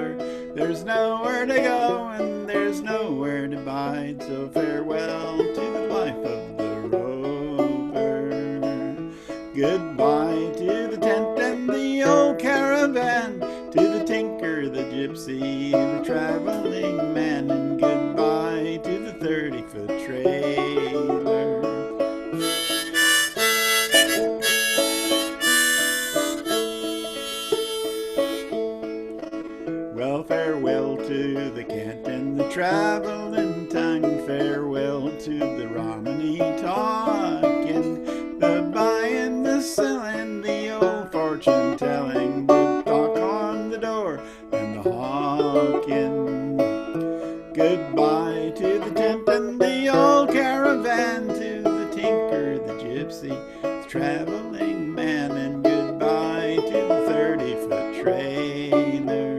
C: There's nowhere to go and there's nowhere to bide, so farewell to the life of the rover. Goodbye to the tent and the old caravan, to the tinker, the gypsy, the traveling man, and goodbye to the 30-foot trailer. Well, farewell to the cant and the traveling tongue, farewell to the Romney talking, the buying, the selling, the old fortune telling, the knock on the door and the hawking. Goodbye to the tent and the old caravan, to the tinker, the gypsy, the traveling man, and goodbye to the 30-foot trailer.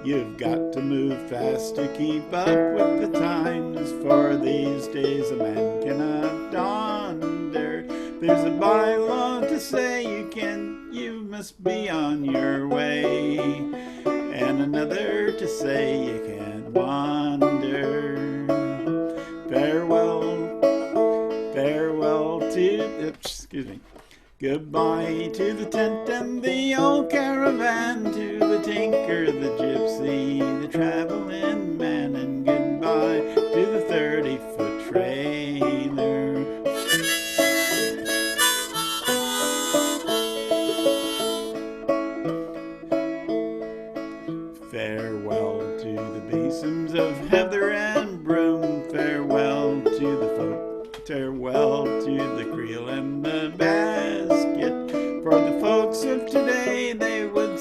C: You've got to move fast to keep up with the times, for these days a man cannot wander. There's a bylaw to say you must be on your way, and another to say you can't wander. Farewell to, excuse me. Goodbye to the tent and the old caravan, to the tinker, the gypsy, the traveling man, and goodbye to the 30-foot trailer. Farewell to the basins of heather and broom, farewell to the folk, farewell to the creel and the basket. For the folks of today, they would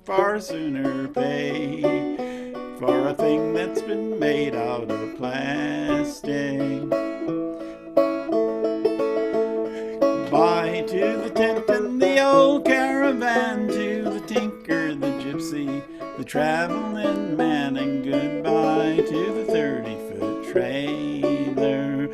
C: far sooner pay for a thing that's been made out of plastic. Bye to the tent and the old caravan, to the tinker, the gypsy, the traveling man, and goodbye to the 30-foot trailer.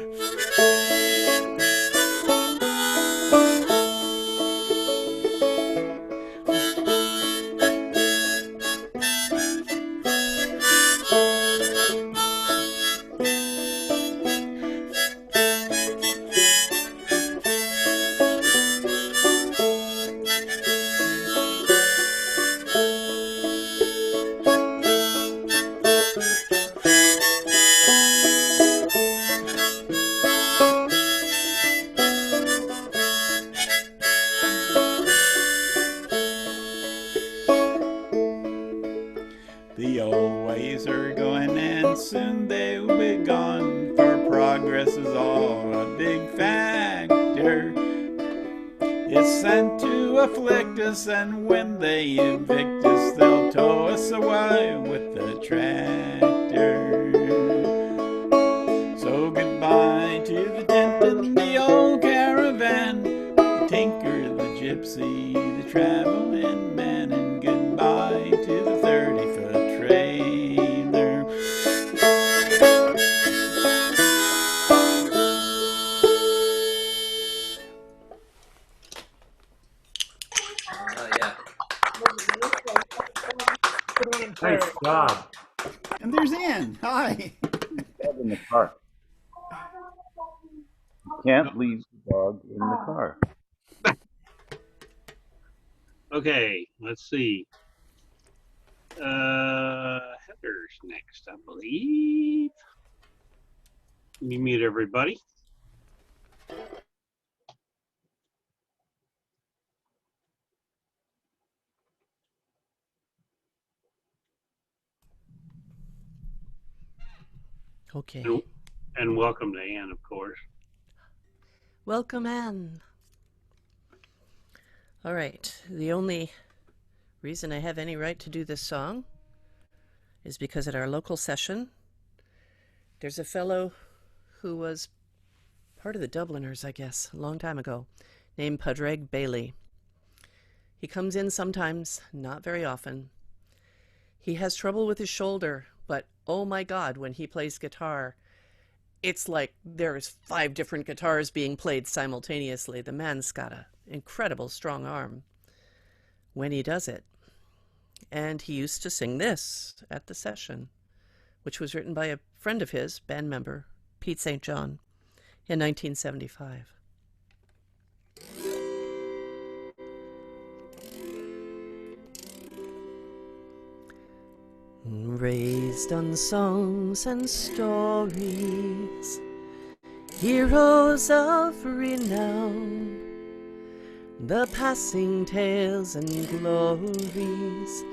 C: The old ways are going and soon they will be gone, for progress is all a big factor. It's sent to afflict us, and when they evict us, they'll tow us away with the tractor. So goodbye to the tent and the old caravan, the tinker, the gypsy, the traveling man, and goodbye to the 30-foot trailer.
J: Yeah.
F: Nice job.
C: And there's Ann. Hi.
D: Dog in the car. You can't leave the dog in the car.
A: Okay, let's see. Heather's next, I believe. Let me mute everybody.
E: Okay.
A: And welcome to Ann, of course.
E: Welcome, Anne. All right. The only reason I have any right to do this song is because at our local session, there's a fellow who was part of the Dubliners, I guess, a long time ago, named Padraig Bailey. He comes in sometimes, not very often. He has trouble with his shoulder, but oh my God, when he plays guitar, it's like there's 5 different guitars being played simultaneously. The man's got an incredible strong arm when he does it. And he used to sing this at the session, which was written by a friend of his, band member, Pete St. John, in 1975. Raised on songs and stories, heroes of renown, the passing tales and glories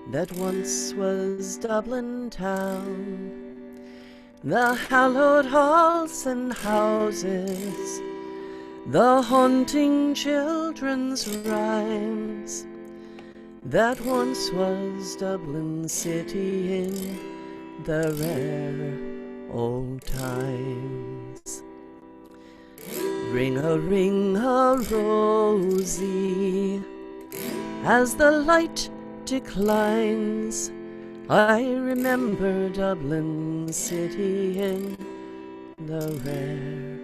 E: that once was Dublin town, the hallowed halls and houses, the haunting children's rhymes, that once was Dublin city in the rare old times. Ring a rosy, as the light declines, I remember Dublin city in the rare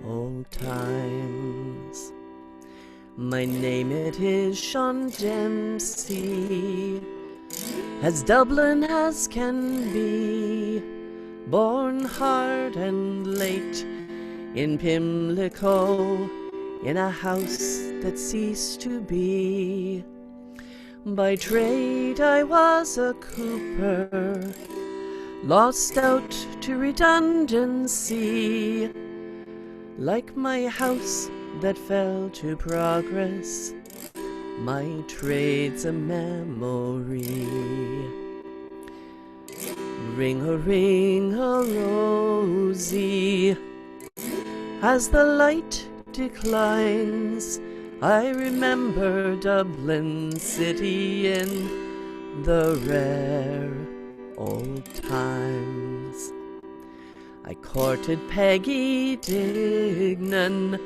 E: old times. My name it is Sean Dempsey, as Dublin as can be, born hard and late in Pimlico, in a house that ceased to be. By trade I was a cooper, lost out to redundancy, like my house that fell to progress, my trade's a memory. Ring a rosy, as the light declines, I remember Dublin city in the rare old times. I courted Peggy Dignan,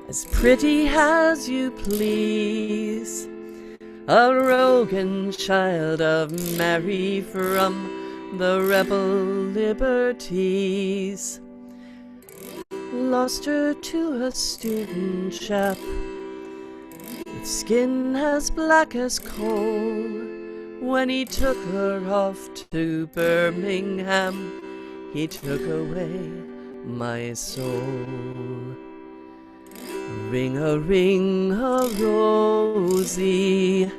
E: as pretty as you please, a Rogan child of Mary from the rebel liberties. Lost her to a student chap with skin as black as coal, when he took her off to Birmingham, he took away my soul. Ring a rosy,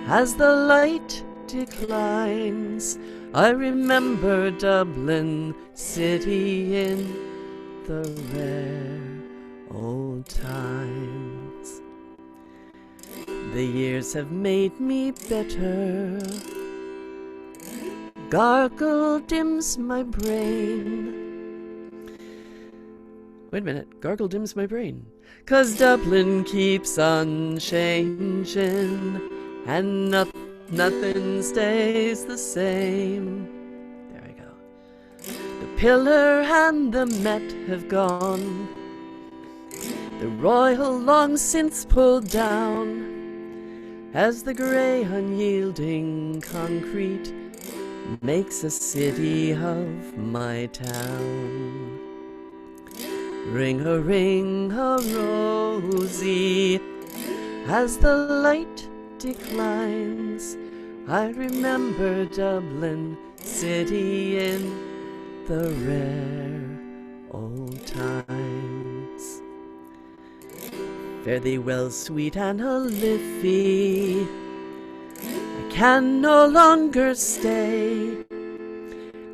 E: as the light declines, I remember Dublin city in the rare old times. The years have made me better, gargle dims my brain. Wait a minute, gargle dims my brain. 'Cause Dublin keeps on changing, and nothing stays the same. There we go. The Pillar and the Met have gone, the Royal long since pulled down, as the grey unyielding concrete makes a city of my town. Ring a rosy, as the light declines, I remember Dublin city in the rare old times. Fare thee well, sweet Anna Liffey, I can no longer stay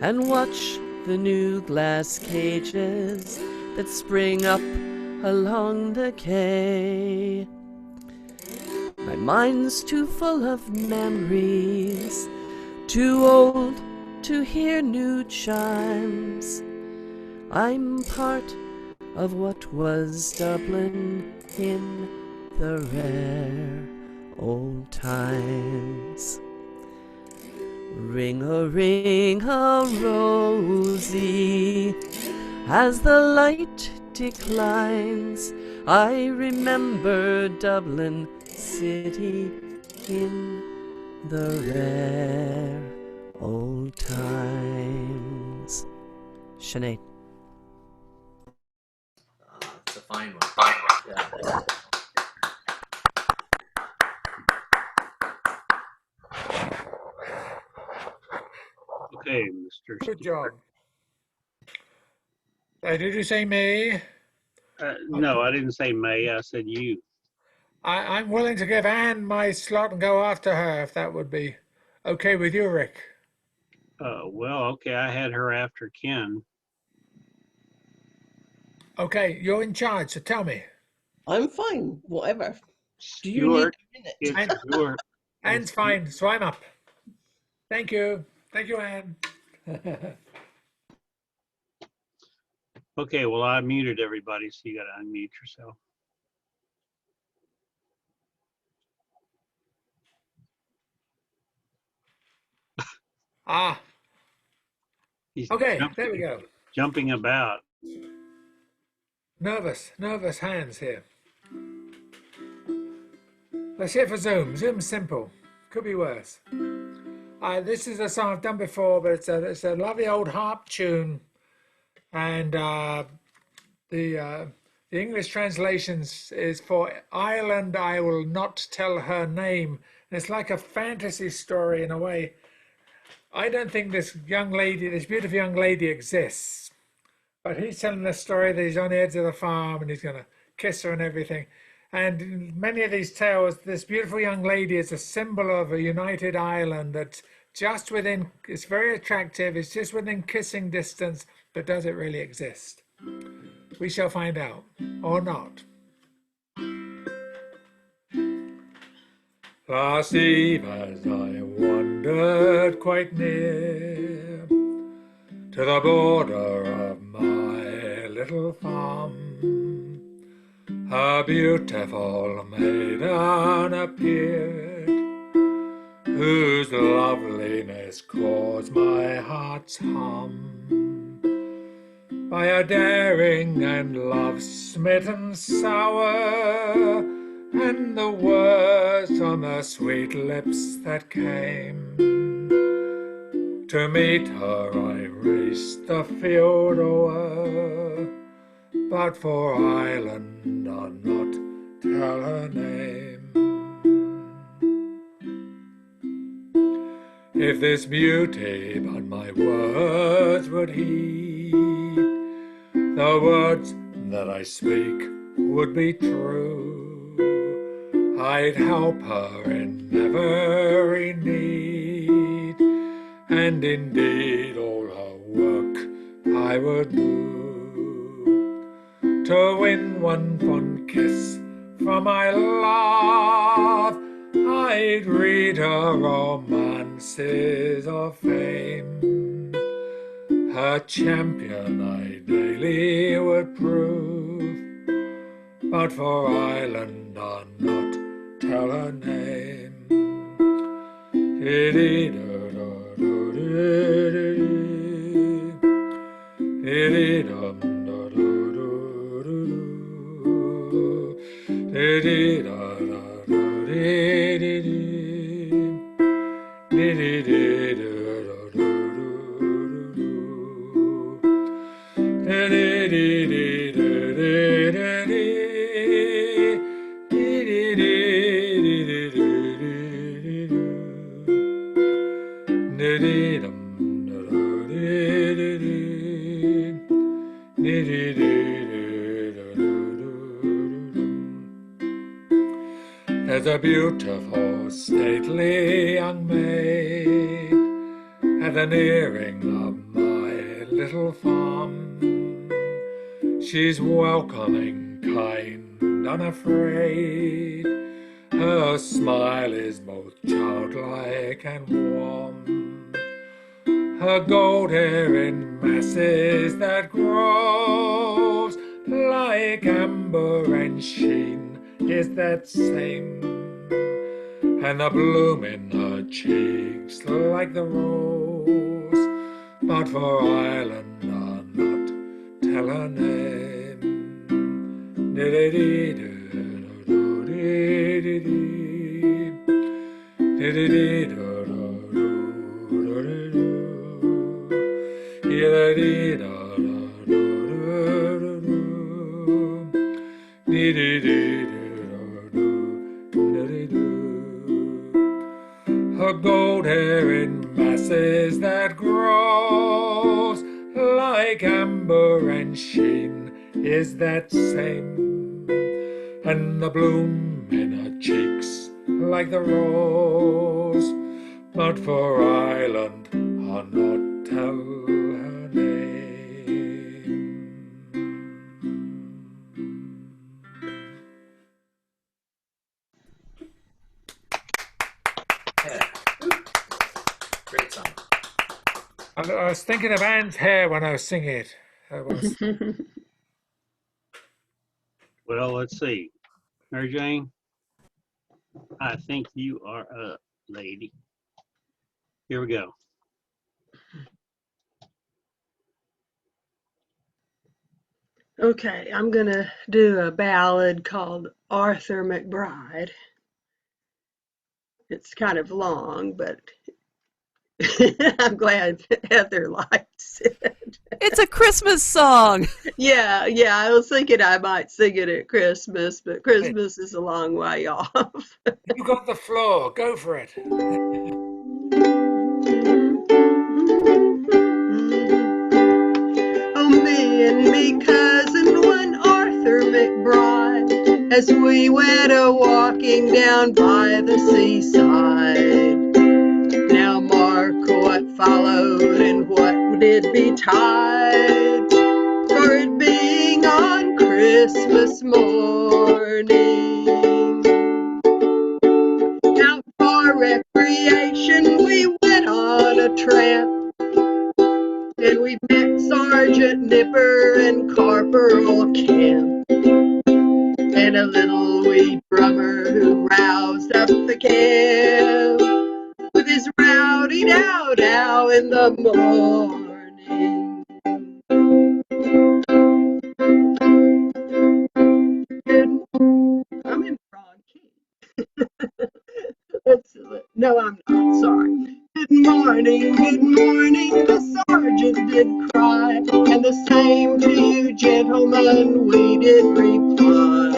E: and watch the new glass cages that spring up along the quay. My mind's too full of memories, too old to hear new chimes. I'm part of what was Dublin in the rare old times. Ring a rosy, as the light declines, I remember Dublin city in the rare old times. Sinead.
J: fine one. Yeah.
A: Okay, Mr.
B: Good
A: Steve.
B: job. Did you say me?
A: No, I didn't say May. I said you.
B: I'm willing to give Anne my slot and go after her if that would be okay with you, Rick.
A: Well, okay. I had her after Ken.
B: Okay, you're in charge, so tell me.
K: I'm fine, whatever. Do you
A: Stuart,
K: need a minute?
A: it's your.
B: Anne's fine, so I'm up. Thank you. Thank you, Anne.
A: Okay, well, I muted everybody, so you got to unmute yourself.
B: Ah,
A: He's
B: okay, there we go.
A: jumping about.
B: Nervous hands here. Let's hear for Zoom. Zoom's simple. Could be worse. This is a song I've done before, but it's a lovely old harp tune, and the English translation is for Ireland. I will not tell her name. And it's like a fantasy story in a way. I don't think this beautiful young lady exists, but he's telling the story that he's on the edge of the farm and he's going to kiss her and everything. And in many of these tales, this beautiful young lady is a symbol of a united Ireland that's just within, it's very attractive, it's just within kissing distance, but does it really exist? We shall find out, or not. Last eve as I wandered quite near to the border of my little farm, a beautiful maiden appeared, whose loveliness caused my heart's hum. By a daring and love-smitten sour, and the words on the sweet lips that came. To meet her I raced the field o'er, but for Ireland I'll not tell her name. If this beauty but my words would heed, the words that I speak would be true. I'd help her in every need, and indeed all her work I would do, to win one fond kiss from my love. I'd read her romances of fame, her champion I daily would prove, but for Ireland I'll not tell her name. There's a beautiful, stately young maid at the nearing of my little farm. She's welcoming, kind, unafraid. Her smile is both childlike and warm. Her gold hair in masses that grows like amber and sheen is that same, and the bloom in her cheeks like the rose, but for Ireland I'll not tell her name. Her gold hair in masses that grows like amber and sheen is that same, and the bloom in her cheeks like the rose, but for Ireland I'll not tell her name.
J: Yeah. Great song.
B: I was thinking of Anne's hair when I was singing it. I was.
A: Well, let's see. Mary Jane, I think you are up, lady. Here we go.
G: Okay, I'm gonna do a ballad called Arthur McBride. It's kind of long, but I'm glad Heather likes it.
E: It's a Christmas song.
G: Yeah, I was thinking I might sing it at Christmas, but Christmas is a long way off.
B: You got the floor. Go for it.
G: Oh, me and me cousin one Arthur McBride, as we went a walking down by the seaside. Now mark what followed and what did betide, for it being on Christmas morning. Out for recreation we went on a tramp, and we met Sergeant Nipper and Corporal Camp, and a little wee drummer who roused up the camp with his rowdy dow dow in the morning. I'm in the wrong key. No, I'm not. Sorry. Good morning, the sergeant did cry, and the same to you, gentlemen, we did reply,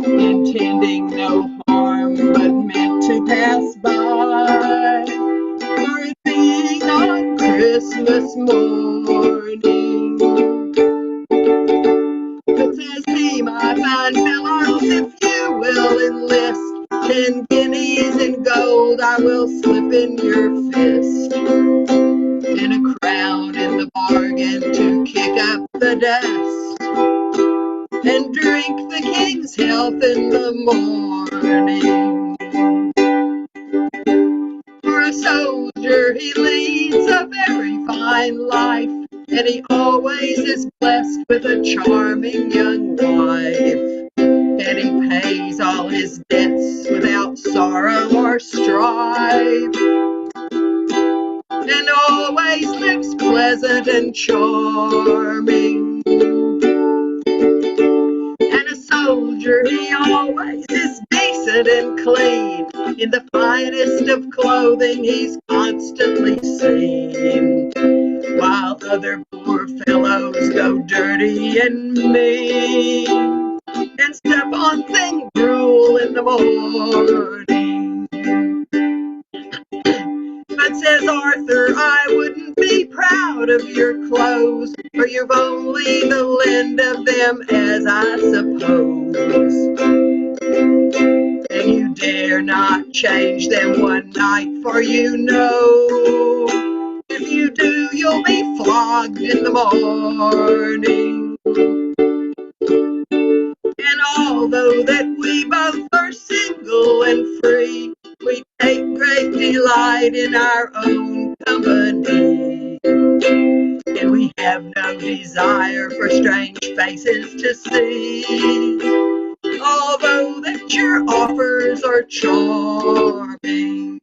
G: intending no harm, but meant to pass by, for it being on Christmas morning. But says he, my fine fellows, if you will enlist 10 guineas in gold, I will slip in your fist, and a crown in the bargain to kick up the dust, and drink the king's health in the morning. For a soldier, he leads a very fine life, and he always is blessed with a charming young wife, and he pays all his debts without sorrow or strife, and always lives pleasant and charming. And a soldier, he always is decent and clean, in the finest of clothing he's constantly seen, while other poor fellows go dirty and mean, and step on thing gruel in the morning. But says Arthur, I wouldn't be proud of your clothes, for you've only the lend of them, as I suppose, and you dare not change them one night, for you know, if you do, you'll be flogged in the morning. And although that we both are single and free, we take great delight in our own company, and we have no desire for strange faces to see, although that your offers are charming.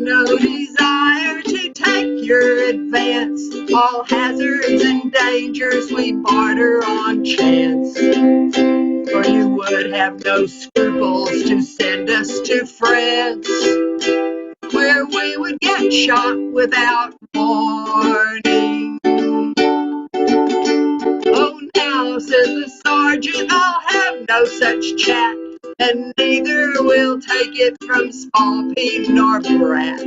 G: no desire to take your advance. All hazards and dangers we barter on chance. For you would have no scruples to send us to France, where we would get shot without warning. Oh, now, says the sergeant, I'll have no such chat, and neither will take it from Spalpeen nor Brat.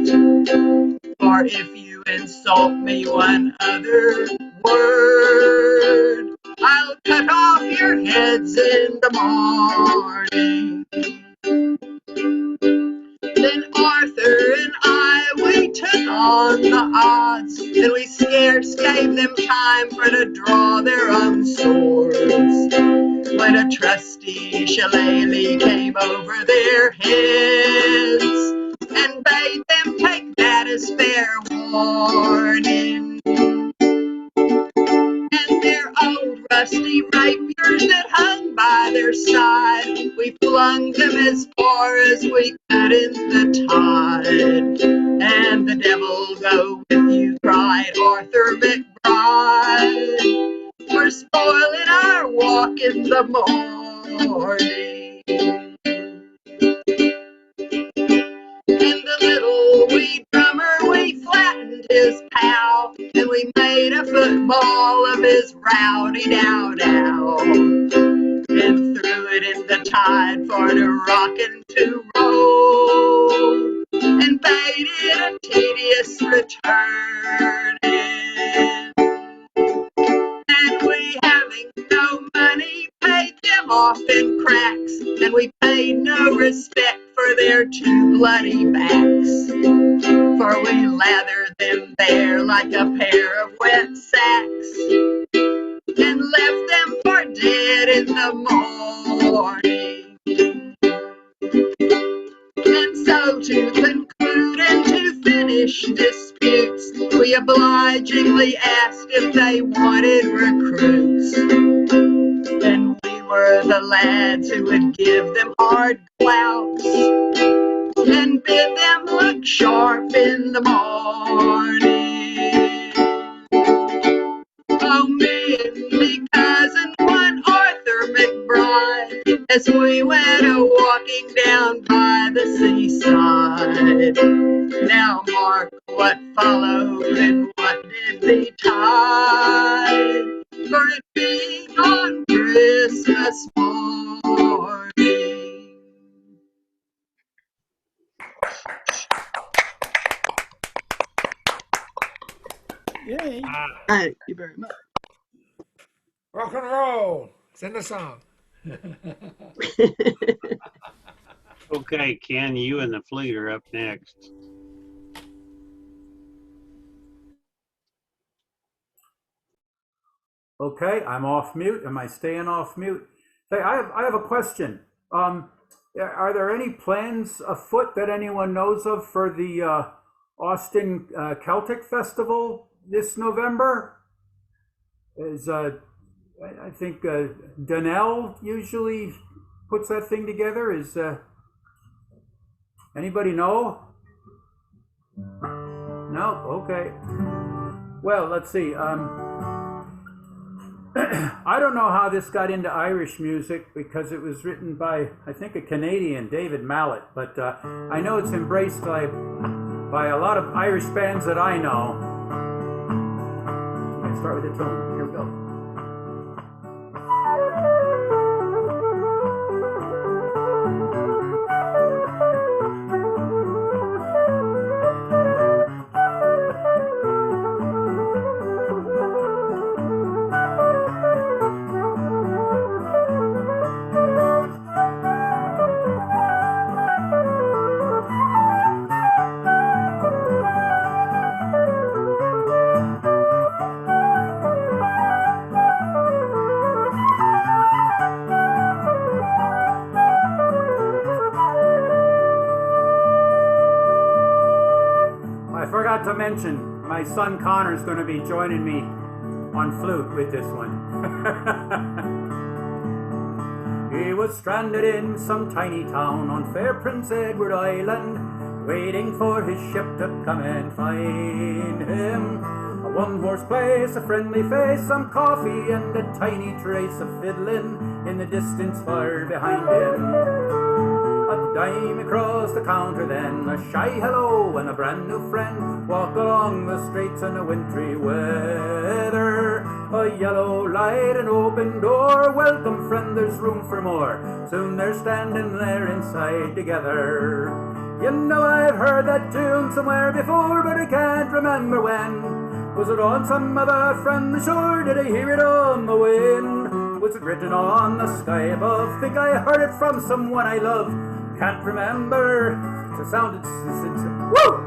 G: For if you insult me one other word, I'll cut off your heads in the morning. Then Arthur and I, we took on the odds, and we scarce gave them time for to draw their own swords, when a trusty shillelagh came over their heads, and bade them take that as fair warning. And their old rusty rapiers that hung by their side, we flung them as far as we could in the tide. And the devil go with you, cried Arthur McBride, for spoiling our walk in the morning. And the little wee drummer, we flattened his pow, and we made a football of his rowdy dow-dow, and threw it in the tide for to rock and to roll, and bade it a tedious returning. And we, having no money, paid them off in cracks, and we paid no respect for their two bloody backs, for we lathered them there like a pair of wet sacks, and left them for dead in the morning. And so to conclude and to finish disputes, we obligingly asked if they wanted recruits. And we were the lads who would give them hard clouts, and bid them look sharp in the morning. Oh, me and me cousin, one Arthur McBride, as we went a-walking down by the seaside. Now mark what followed and what did betide, for it being on Christmas morning.
C: Yay.
G: Thank you very much.
B: Rock and roll. Sing the song.
A: Okay, Ken, you and the flute are up next.
F: Okay, I'm off mute. Am I staying off mute? Hey, I have a question. Are there any plans afoot that anyone knows of for the Austin Celtic Festival this November? I think Donnell usually puts that thing together. Is anybody know? No? Okay. Well, let's see. I don't know how this got into Irish music, because it was written by, I think, a Canadian, David Mallet, but I know it's embraced by a lot of Irish bands that I know. Let's start with the tone. Here we go. To mention, my son Connor's going to be joining me on flute with this one. He was stranded in some tiny town on fair Prince Edward Island, waiting for his ship to come and find him. A one-horse place, a friendly face, some coffee, and a tiny trace of fiddling in the distance far behind him. A dime across the counter then, a shy hello and a brand new friend walk along the streets in a wintry weather. A yellow light, an open door, welcome friend, there's room for more. Soon they're standing there inside together. You know I've heard that tune somewhere before, but I can't remember when. Was it on some other from the shore? Did I hear it on the wind? Was it written on the sky above? Think I heard it from someone I love. Can't remember. It sounded... Woo!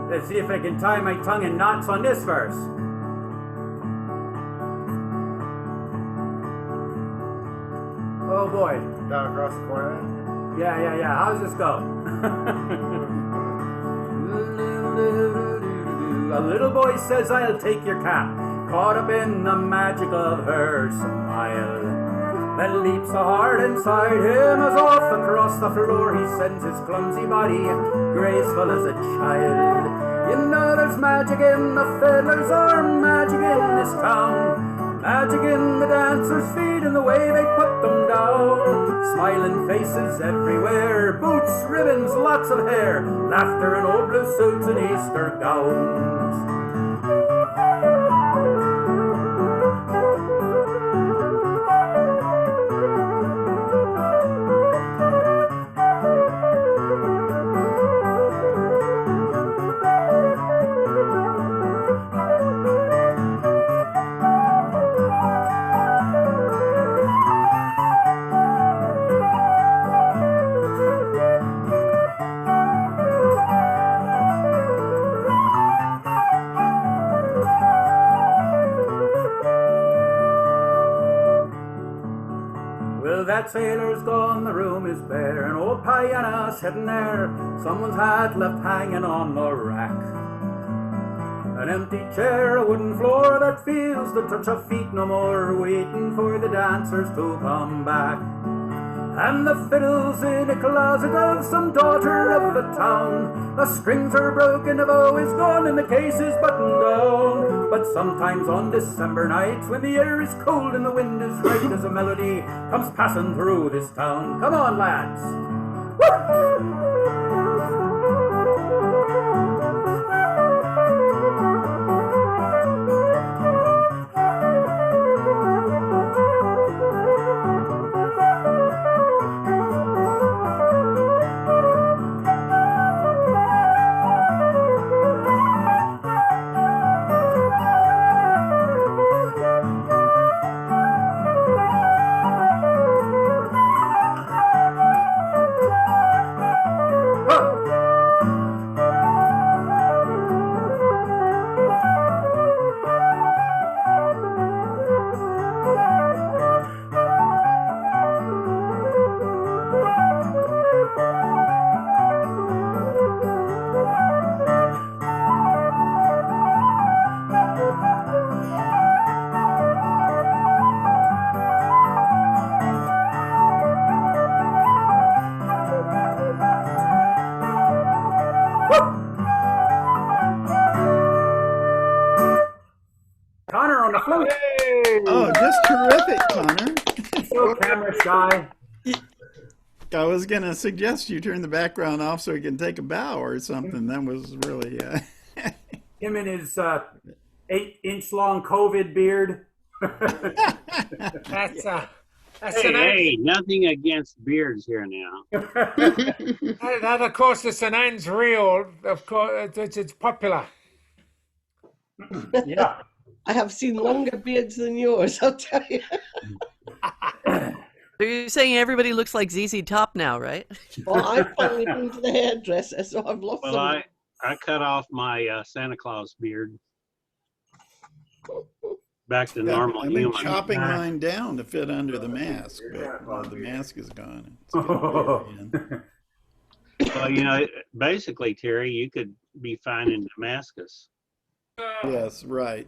F: Let's see if I can tie my tongue in knots on this verse. Oh boy.
B: Down across the corner.
F: Yeah. How's this go? A little boy says, I'll take your cap, caught up in the magic of her smile. Then leaps the heart inside him as off across the floor he sends his clumsy body, graceful as a child. You know there's magic in the fiddlers, or magic in this town. Magic in the dancers' feet and the way they put them down. Smiling faces everywhere, boots, ribbons, lots of hair, laughter in old blue suits and Easter gowns. That sailor's gone, the room is bare, and old piano sitting there, someone's hat left hanging on the rack. An empty chair, a wooden floor that feels the touch of feet no more, waiting for the dancers to come back. And the fiddle's in a closet of some daughter of the town. The strings are broken, the bow is gone, and the case is buttoned down. But sometimes on December nights, when the air is cold and the wind is right, as a melody comes passing through this town. Come on, lads! Woo! Connor on the flute.
C: Oh, just terrific, Connor.
F: So camera shy.
C: I was going to suggest you turn the background off so he can take a bow or something. That was really...
F: Him and his 8-inch long COVID beard.
B: That's
A: Hey, nothing against beards here now.
B: that of course the St. Anne's reel. Of course, it's popular.
F: Yeah.
K: I have seen longer beards than yours, I'll tell you.
E: So you're saying everybody looks like ZZ Top now, right?
K: Well, I've finally been to the hairdresser, so I've lost
A: Well,
K: some.
A: I cut off my Santa Claus beard back to
C: Yeah,
A: normal
C: I've been
A: human.
C: chopping mine down to fit under the mask, but the mask is gone. It's getting bigger again.
A: Well, you know, basically, Terry, you could be fine in Damascus.
C: Yes, right.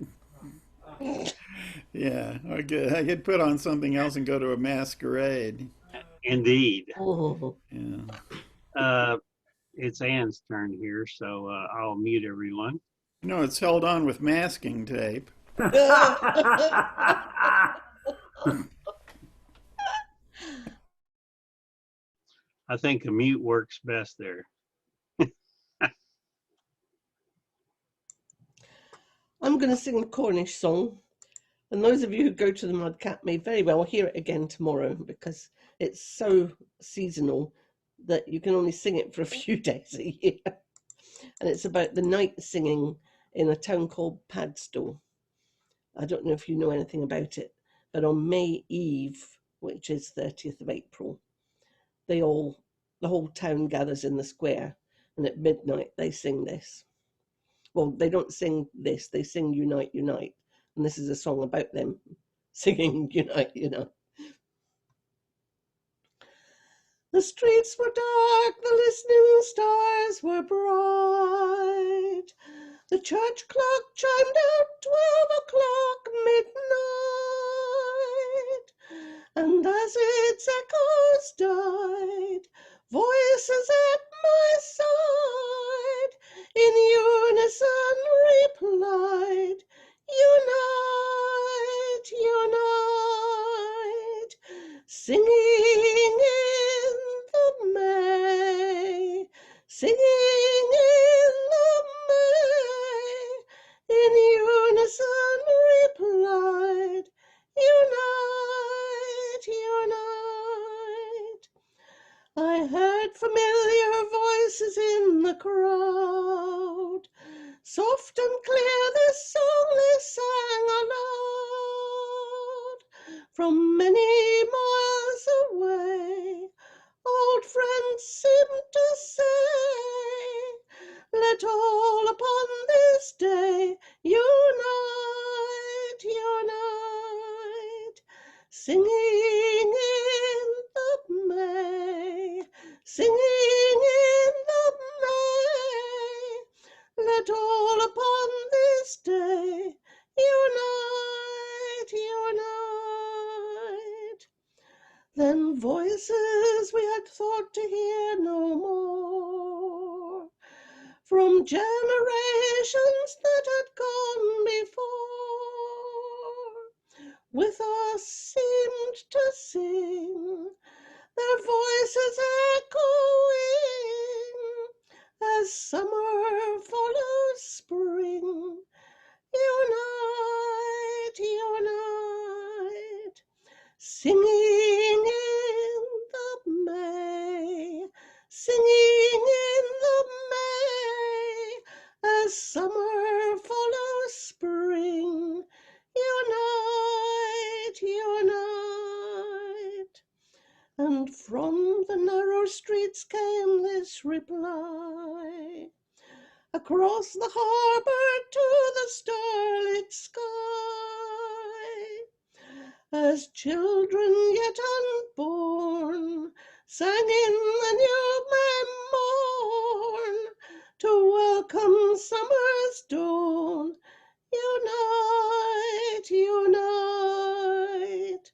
C: Yeah, I could put on something else and go to a masquerade.
A: Indeed.
K: Oh.
C: Yeah.
A: It's Ann's turn here, so I'll mute everyone.
C: No, it's held on with masking tape.
A: I think a mute works best there.
K: I'm going to sing a Cornish song, and those of you who go to the Mudcat may very well hear it again tomorrow because it's so seasonal that you can only sing it for a few days a year. And it's about the night singing in a town called Padstow. I don't know if you know anything about it, but on May Eve, which is 30th of April, the whole town gathers in the square, and at midnight they sing this. Well, they don't sing this, they sing Unite, Unite. And this is a song about them singing Unite, Unite. The streets were dark, the listening stars were bright. The church clock chimed out 12 o'clock midnight. And as its echoes died, voices at my side in unison replied, Unite, unite, singing in the May, singing in the May, in unison replied, Unite, unite. I heard familiar voices in the crowd. Soft and clear this song they sang aloud. From many miles away, old friends seemed to say, let all upon this day unite, unite, singing in the May, singing in the May, let all upon this day unite, unite. Then voices we had thought to hear no more, from generations that had gone before, with us seemed to sing, their voices echoing, as summer follows spring. Unite, unite, singing in the May, singing in the May, as summer follows spring. Unite, unite. And from the narrow streets came this reply, across the harbour to the starlit sky, as children yet unborn sang in the new May morn to welcome summer's dawn. Unite, unite,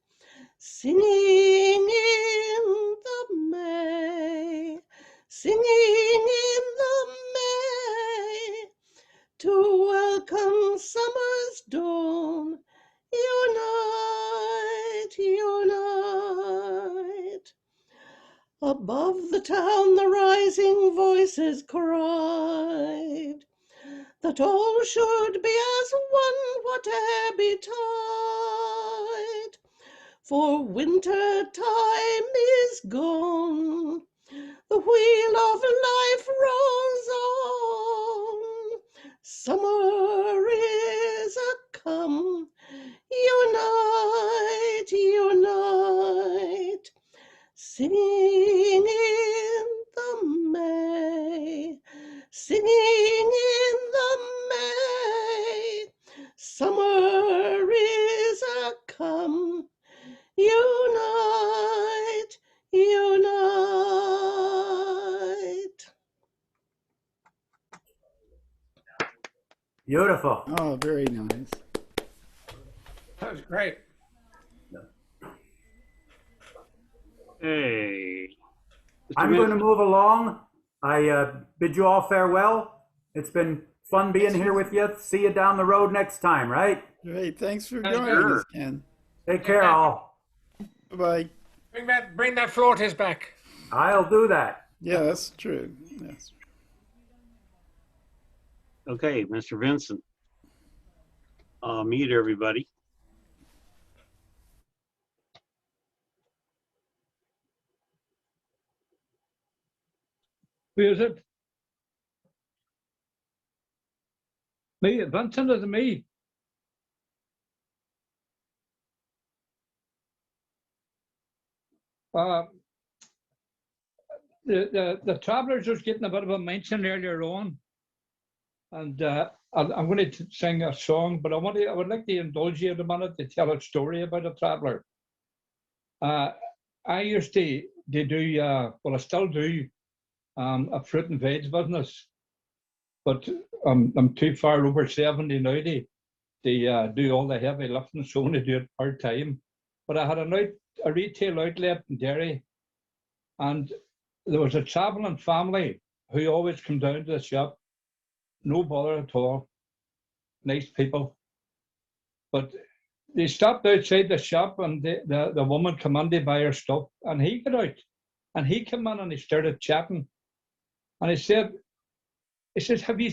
K: singing in the May, singing in the May, to welcome summer's dawn. Unite, unite. Above the town the rising voices cried, that all should be as one whate'er betide. For winter time is gone, the wheel of life rolls on, summer is a come. Unite, unite, Singing in the May, singing in the May, summer is a come. Unite, unite.
F: Beautiful.
C: Oh, very nice.
B: That was great.
A: Hey,
F: I'm going to move along. I bid you all farewell. It's been fun being here with you. See you down the road next time, right?
C: Great. Thanks for
B: Thank
C: joining
A: you.
C: us, Ken.
F: Take care, all.
C: Bye-bye.
B: Bring that flautist back.
F: I'll do that.
C: Yeah, that's true. Yes.
A: Okay, Mr. Vincent. Mute everybody.
I: Who is it? Me, Vincent, is it me? Uh, the Travelers was getting a bit of a mention earlier on, and I'm going to sing a song, but I would like to indulge you in a minute to tell a story about a traveler. I used to do well, I still do a fruit and veg business, but I'm too far over 70 now to do all the heavy lifting, so I only do it part time. But I had a retail outlet in Derry, and there was a travelling family who always come down to the shop. No bother at all, nice people. But they stopped outside the shop, and the woman came in to buy her stuff, and he got out, and he came in and he started chatting, and he says, have you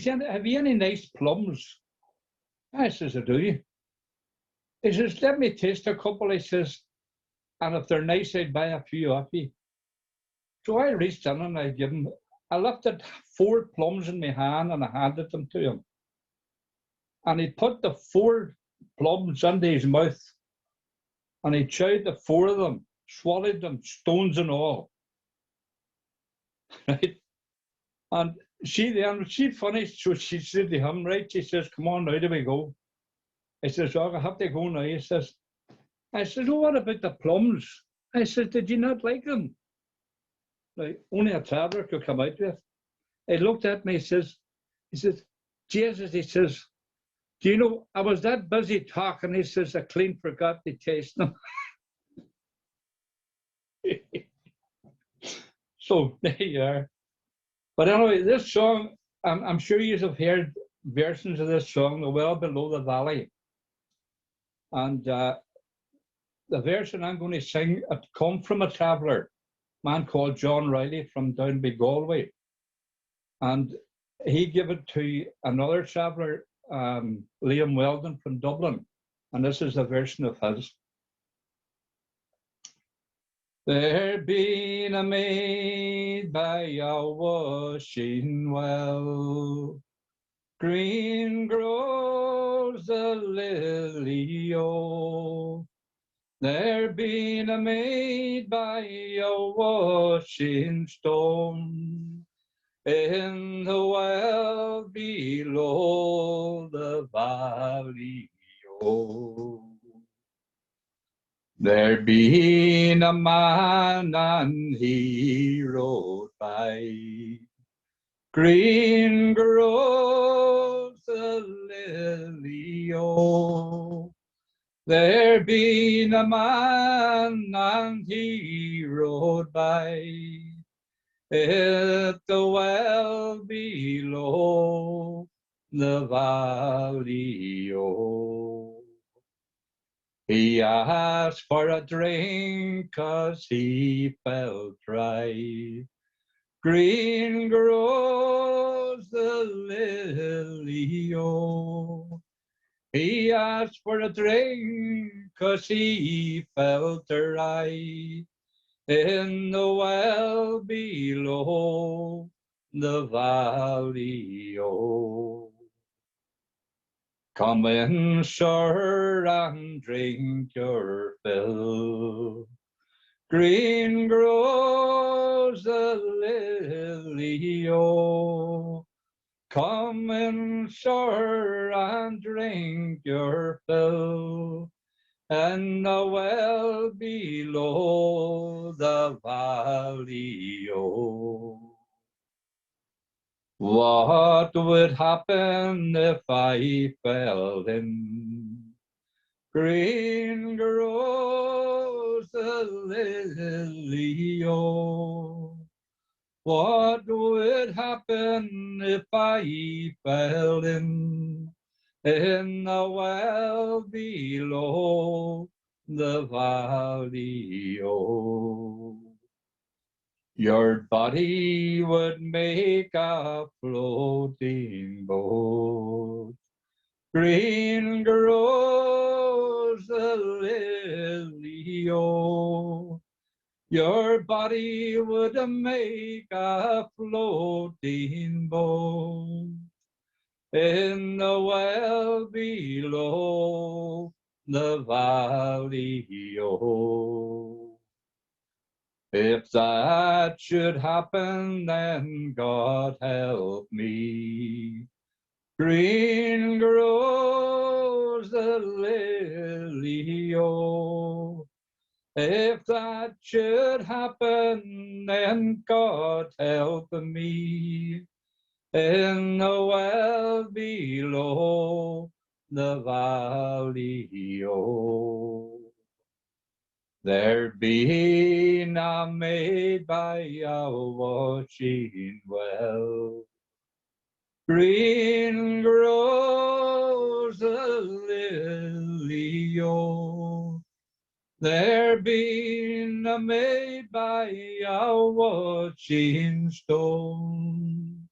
I: any nice plums? I says, I do. He says, let me taste a couple. He says, and if they're nice, I'd buy a few off you. So I reached in and I lifted 4 plums in my hand and I handed them to him. And he put the 4 plums into his mouth and he chewed the 4 of them, swallowed them, stones and all. Right? And she finished, so she said to him, right, she says, come on, now do we go? I says, oh, I have to go now. He says, I said, oh, what about the plums? I said, did you not like them? Like, only a traveller could come out with. He looked at me, he says, Jesus, he says, do you know, I was that busy talking, he says, I clean forgot to taste them. So there you are. But anyway, this song, I'm sure you have heard versions of this song, The Well Below the Valley. And the version I'm going to sing, it come from a traveller, a man called John Riley from down by Galway. And he gave it to another traveller, Liam Weldon from Dublin. And this is a version of his. There been a maid by a washing well, green grows the lily o. There been a maid by a washing stone, in the well below the valley o. There been a man and he rode by, green grows the lily o. There been a man and he rode by, at the well below the valley o. He asked for a drink 'cause he felt dry. Green grows the lily o. He asked for a drink 'cause he felt dry. In the well below the valley o. Come in, sir, and drink your fill. Green grows Leo. Come in, sir, and drink your fill, and the well below the valley, oh. What would happen if I fell in green grows the lily, oh? What would happen if I fell in the well below the valley, oh? Your body would make a floating boat. Green grows the lily, oh. Your body would make a floating boat in the well below the valley, oh. If that should happen, then God help me. Green grows the lily, oh. If that should happen, then God help me. In the well below the valley, oh. There be a maid by a watching well. Green grows the lily, oh. There be a maid by a watching stone.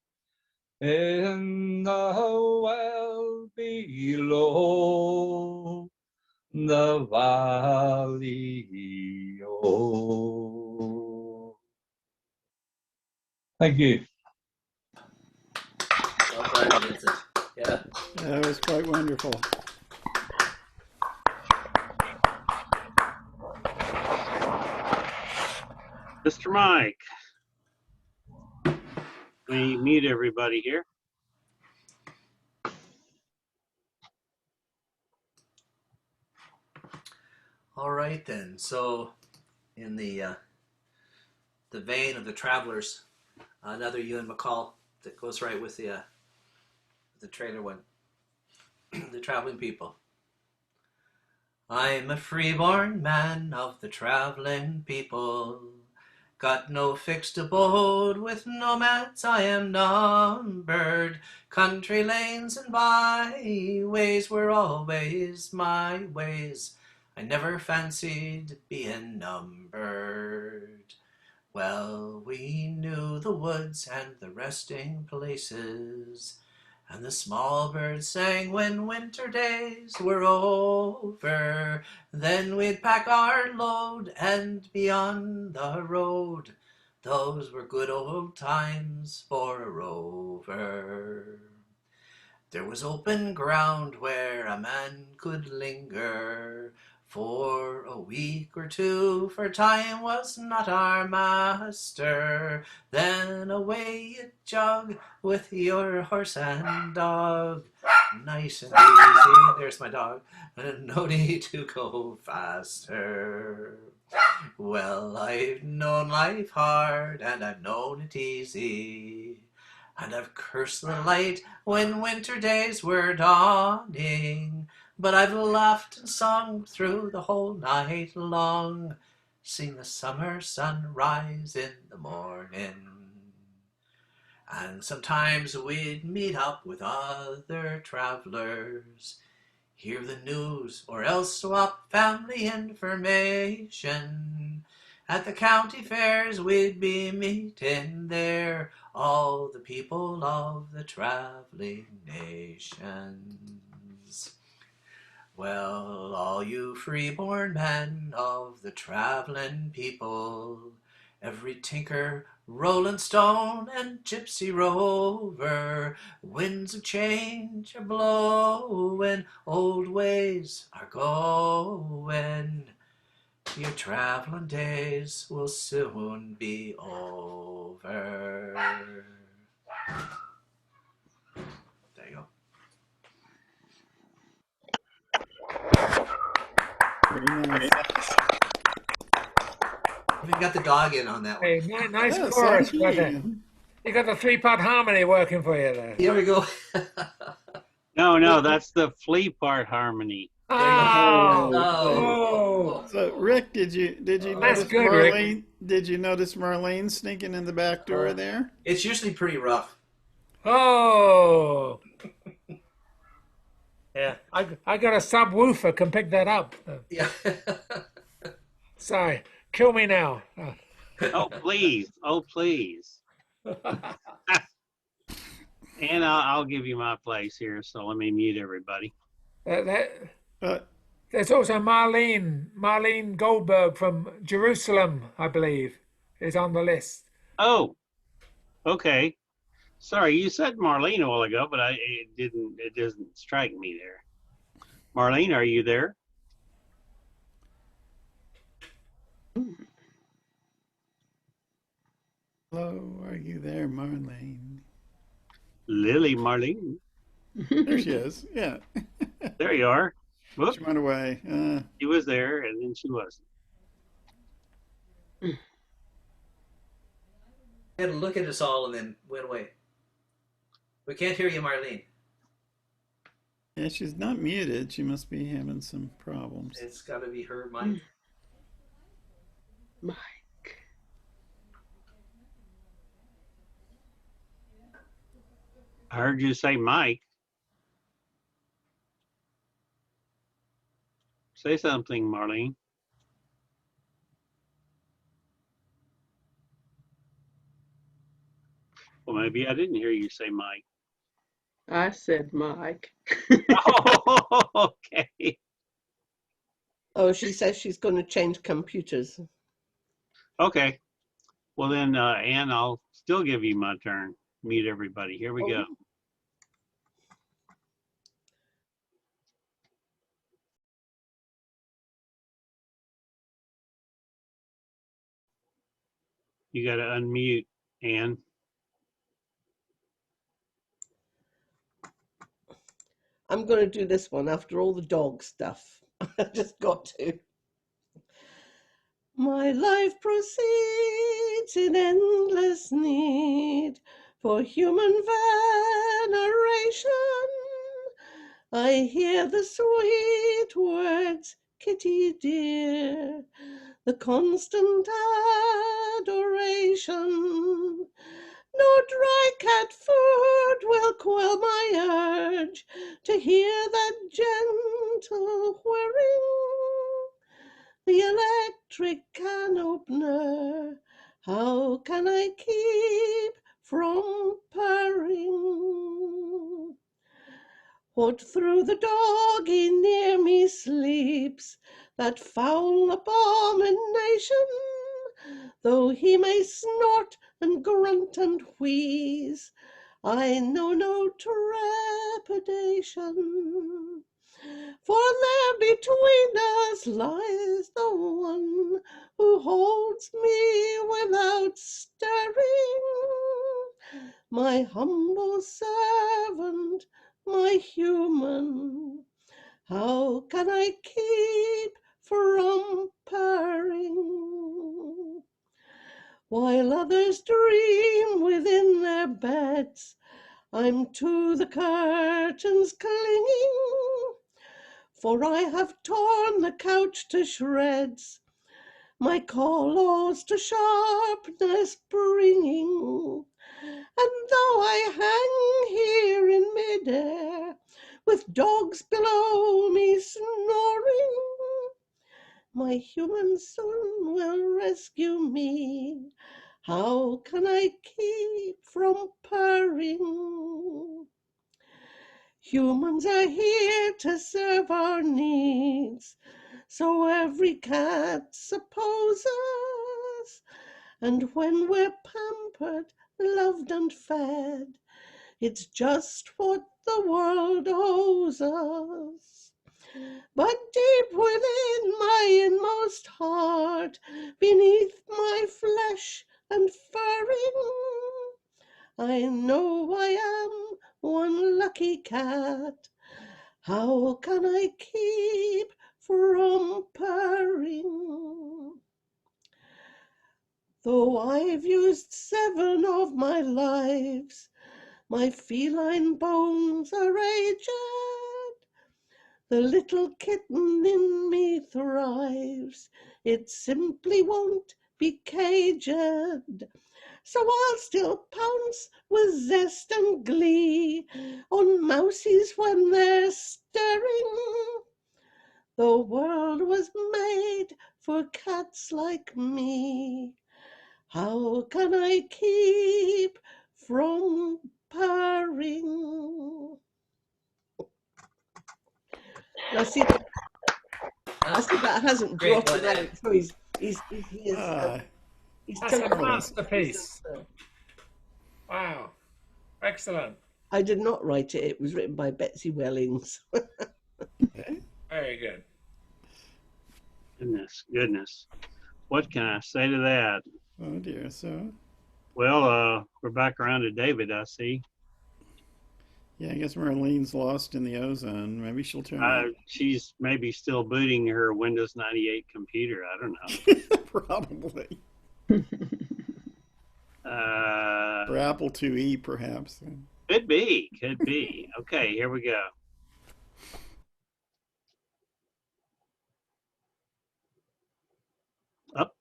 I: In the well below the valley, oh. Thank you.
J: Well done, Vincent. Yeah.
C: That was quite wonderful.
A: Mr. Mike, we mute everybody here.
J: All right then. So, in the vein of the Travelers, another Ewan McCall that goes right with the trailer one. The Traveling People. I'm a freeborn man of the traveling people. Got no fixed abode, with nomads I am numbered. Country lanes and byways were always my ways. I never fancied being numbered. Well, we knew the woods and the resting places, and the small birds sang when winter days were over. Then we'd pack our load and be on the road. Those were good old times for a rover. There was open ground where a man could linger for a week or two, for time was not our master. Then away you'd jog with your horse and dog, nice and easy. There's my dog. No need to go faster. Well, I've known life hard and I've known it easy, and I've cursed the light when winter days were dawning, but I've laughed and sung through the whole night long, seen the summer sun rise in the morning. And sometimes we'd meet up with other travelers, hear the news or else swap family information. At the county fairs we'd be meeting there, all the people of the traveling nations. Well, all you freeborn men of the traveling people, every tinker, rolling stone, and gypsy rover, winds of change are blowing, old ways are going. Your traveling days will soon be over. There you go.
C: Very nice.
J: We got the dog in on that one.
B: Hey, nice
C: Yeah,
B: chorus,
C: Sam
B: brother.
C: Keegan.
B: You got the three-part harmony working for you there.
J: Here we go.
A: No, that's the flea part harmony.
J: There you go.
B: Oh,
C: So Rick, did you
B: That's
C: notice
B: good, Rick.
C: Marlene? Did you notice Marlene sneaking in the back door there?
J: It's usually pretty rough.
B: Oh. Yeah, I got a subwoofer, can pick that up.
J: Yeah.
B: Sorry, kill me now.
A: Oh, please. Oh, please. And I'll give you my place here. So let me mute everybody.
C: Uh,
B: There's also Marlene Goldberg from Jerusalem, I believe, is on the list.
A: Oh, okay. Sorry, you said Marlene a while ago, but it doesn't strike me there. Marlene, are you there?
C: Hello, are you there, Marlene?
A: Lily Marlene.
C: There she is. Yeah.
A: There you are. Whoop.
C: She went away.
A: She was there and then she wasn't.
J: Had to look at us all and then went away. We can't hear you, Marlene.
C: Yeah, she's not muted. She must be having some problems.
J: It's got to be her mic.
K: Mike.
A: I heard you say Mike. Say something, Marlene. Well, maybe I didn't hear you say Mike.
K: I said Mike.
A: Oh, okay.
K: Oh, she says she's going to change computers.
A: Okay. Well, then, Ann, I'll still give you my turn. Mute everybody. Here we go. You got to unmute, Ann.
K: I'm going to do this one after all the dog stuff. I just got to. My life proceeds in endless need for human veneration. I hear the sweet words, Kitty dear, the constant adoration. No dry cat food will quell my urge to hear that gentle whirring. The electric can opener, how can I keep from purring? What through the doggy near me sleeps, that foul abomination, though he may snort and grunt and wheeze, I know no trepidation. For there between us lies the one who holds me without stirring, my humble servant, my human. How can I keep from purring? While others dream within their beds, I'm to the curtains clinging, for I have torn the couch to shreds, my colors to sharpness bringing. And though I hang here in midair, with dogs below me snoring, my human son will rescue me. How can I keep from purring? Humans are here to serve our needs, so every cat supposes, and when we're pampered, loved and fed, it's just what the world owes us. But deep within my inmost heart, beneath my flesh and furring, I know I am one lucky cat. How can I keep from purring? Though I've used 7 of my lives, my feline bones are aged. The little kitten in me thrives, it simply won't be caged. So I'll still pounce with zest and glee on mousies when they're stirring. The world was made for cats like me. How can I keep from purring? I see that hasn't
B: Great
K: brought him
B: one.
K: out, so he's
B: That's a
K: totally
B: masterpiece. Wow. Excellent.
K: I did not write it. It was written by Betsy Wellings.
B: Very good.
A: Goodness. What can I say to that?
C: Oh dear. So
A: Well, we're back around to David, I see.
C: yeah, I guess Marlene's lost in the ozone. Maybe she'll turn on.
A: She's maybe still booting her Windows 98 computer. I don't know.
C: Probably.
A: Or
C: Apple IIe, perhaps.
A: Could be. Okay, here we go. Up.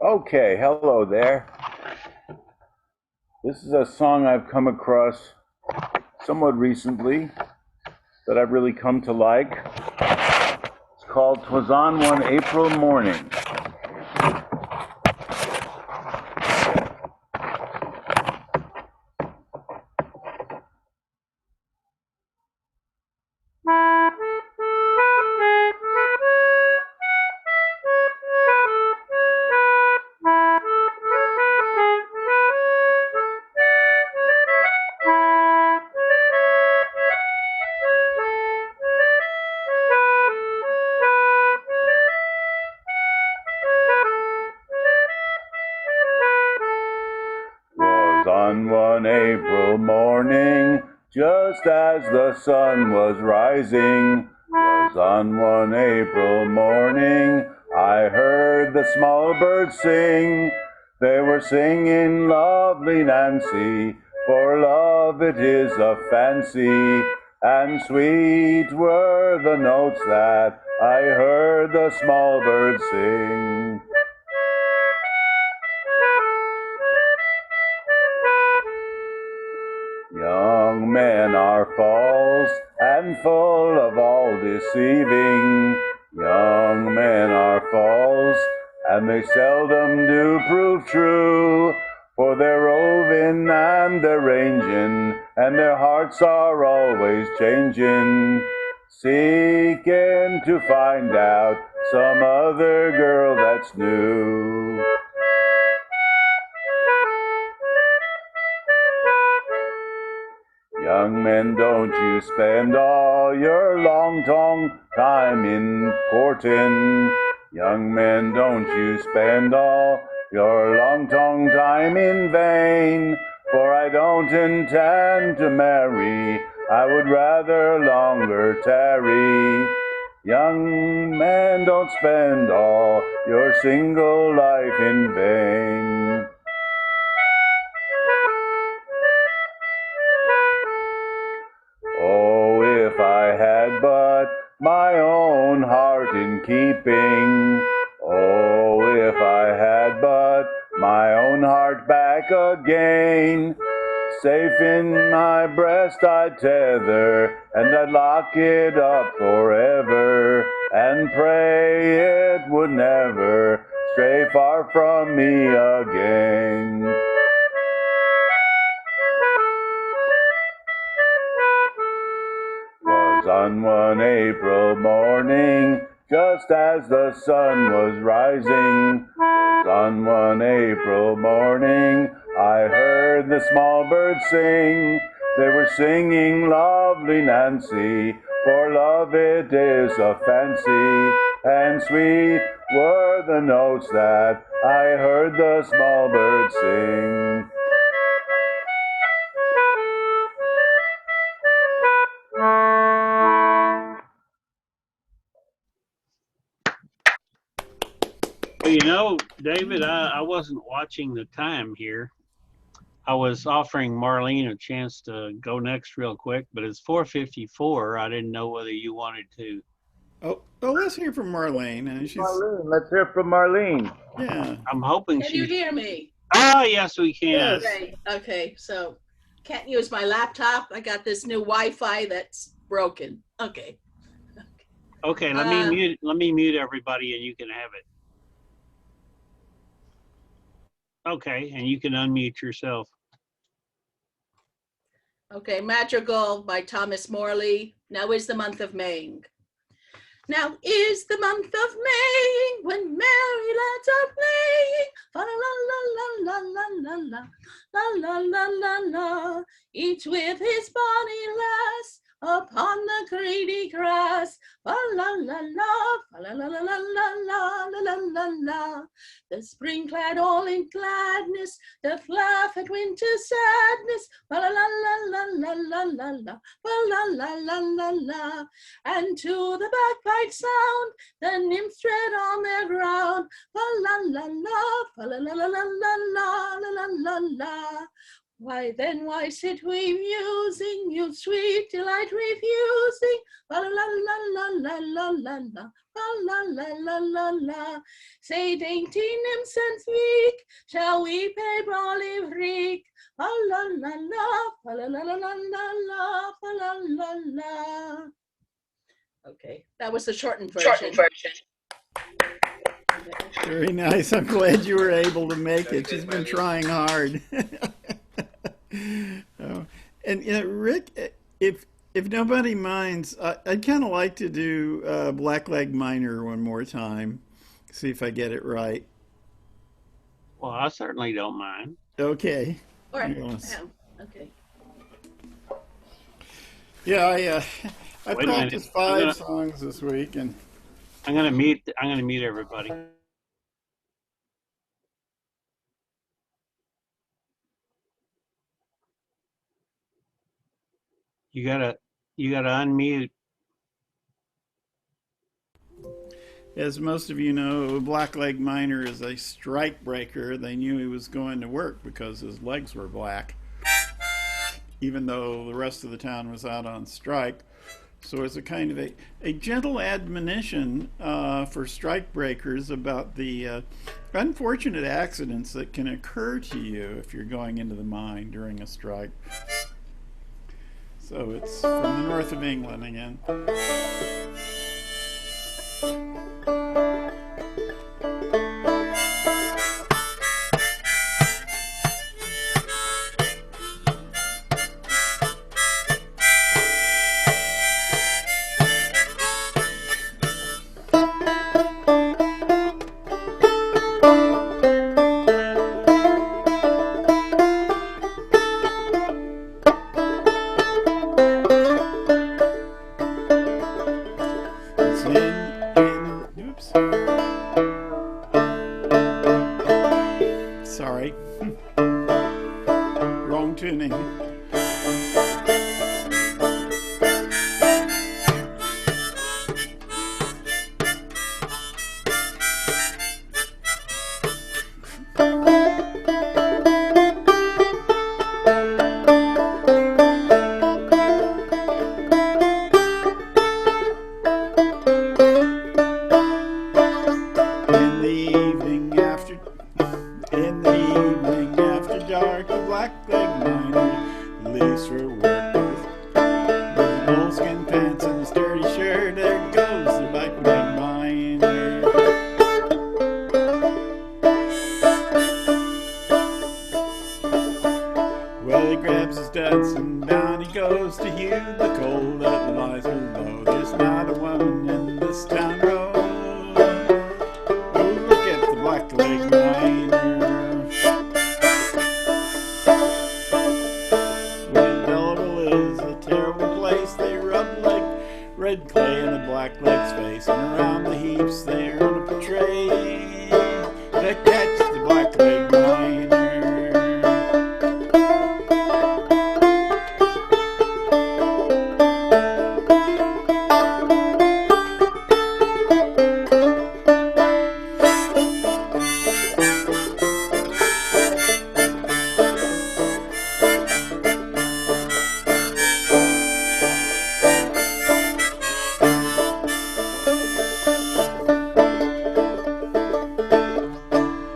D: Okay, hello there. This is a song I've come across somewhat recently that I've really come to like. It's called "'Twas on One April Morning." On one April morning, just as the sun was rising, was on one April morning, I heard the small birds sing. They were singing lovely Nancy, for love it is a fancy, and sweet were the notes that I heard the small birds sing. Young men are false and full of all deceiving. Young men are false, and they seldom do prove true. For they're roving and they're ranging, and their hearts are always changing, seeking to find out some other girl that's new. Young men, don't you spend all your long time in courting. Young men, don't you spend all your long time in vain. For I don't intend to marry, I would rather longer tarry. Young men, don't spend all your single life in vain. Oh, if I had but my own heart in keeping. Oh, if I had but my own heart back again. Safe in my breast I'd tether, and I'd lock it up forever, and pray it would never stray far from me again. On one April morning, just as the sun was rising, on one April morning, I heard the small birds sing. They were singing lovely Nancy, for love it is a fancy, and sweet were the notes that I heard the small birds sing.
A: Well, you know, David, I wasn't watching the time here. I was offering Marlene a chance to go next real quick, but it's 4:54. I didn't know whether you wanted to.
C: Oh, let's hear from Marlene. And she's
D: Marlene, let's hear from Marlene.
C: yeah.
A: I'm hoping
L: Can you
A: she's.
L: hear me?
A: Ah, yes, we can.
C: Yes.
L: Great. Okay, so can't use my laptop. I got this new Wi-Fi that's broken. Okay.
A: Okay, let me mute everybody, and you can have it. Okay, and you can unmute yourself.
L: Okay, Madrigal by Thomas Morley. Now is the month of May. Now is the month of May when merry lads are playing. La la la la la la la la la la la. Each with his bonny lass upon the greedy grass. La la la la la la la la la la la la. The spring clad all in gladness, doth laugh at winter's sadness. La la la la la la la la la la la la la. And to the bagpipe sound, the nymphs tread on their ground. La la la la la la la la la la la la. Why then, why sit we musing, you sweet delight refusing? La la la la la la la la la la la la la. Say, dainty nymphs and meek, shall we pay brawly freak? La la la la la la la la la la la la. Okay, that was the shortened version.
C: Very nice. I'm glad you were able to make it. She's been trying hard. Oh, and you know, Rick, if nobody minds, I'd kind of like to do Blackleg Minor one more time. See if I get it right.
A: Well, I certainly don't mind.
C: Okay.
L: All right.
C: Yes.
L: Okay.
C: Yeah, I
A: Wait a minute.
C: practiced 5 songs this week, and
A: I'm gonna mute everybody. You gotta unmute.
C: as most of you know, Blackleg Minor is a strike breaker. They knew he was going to work because his legs were black, even though the rest of the town was out on strike. So it's a kind of a gentle admonition for strike breakers about the unfortunate accidents that can occur to you if you're going into the mine during a strike. So it's from the north of England again. Sorry. Wrong tuning. face, and around the heaps they run up a tray to catch the black-legged miner.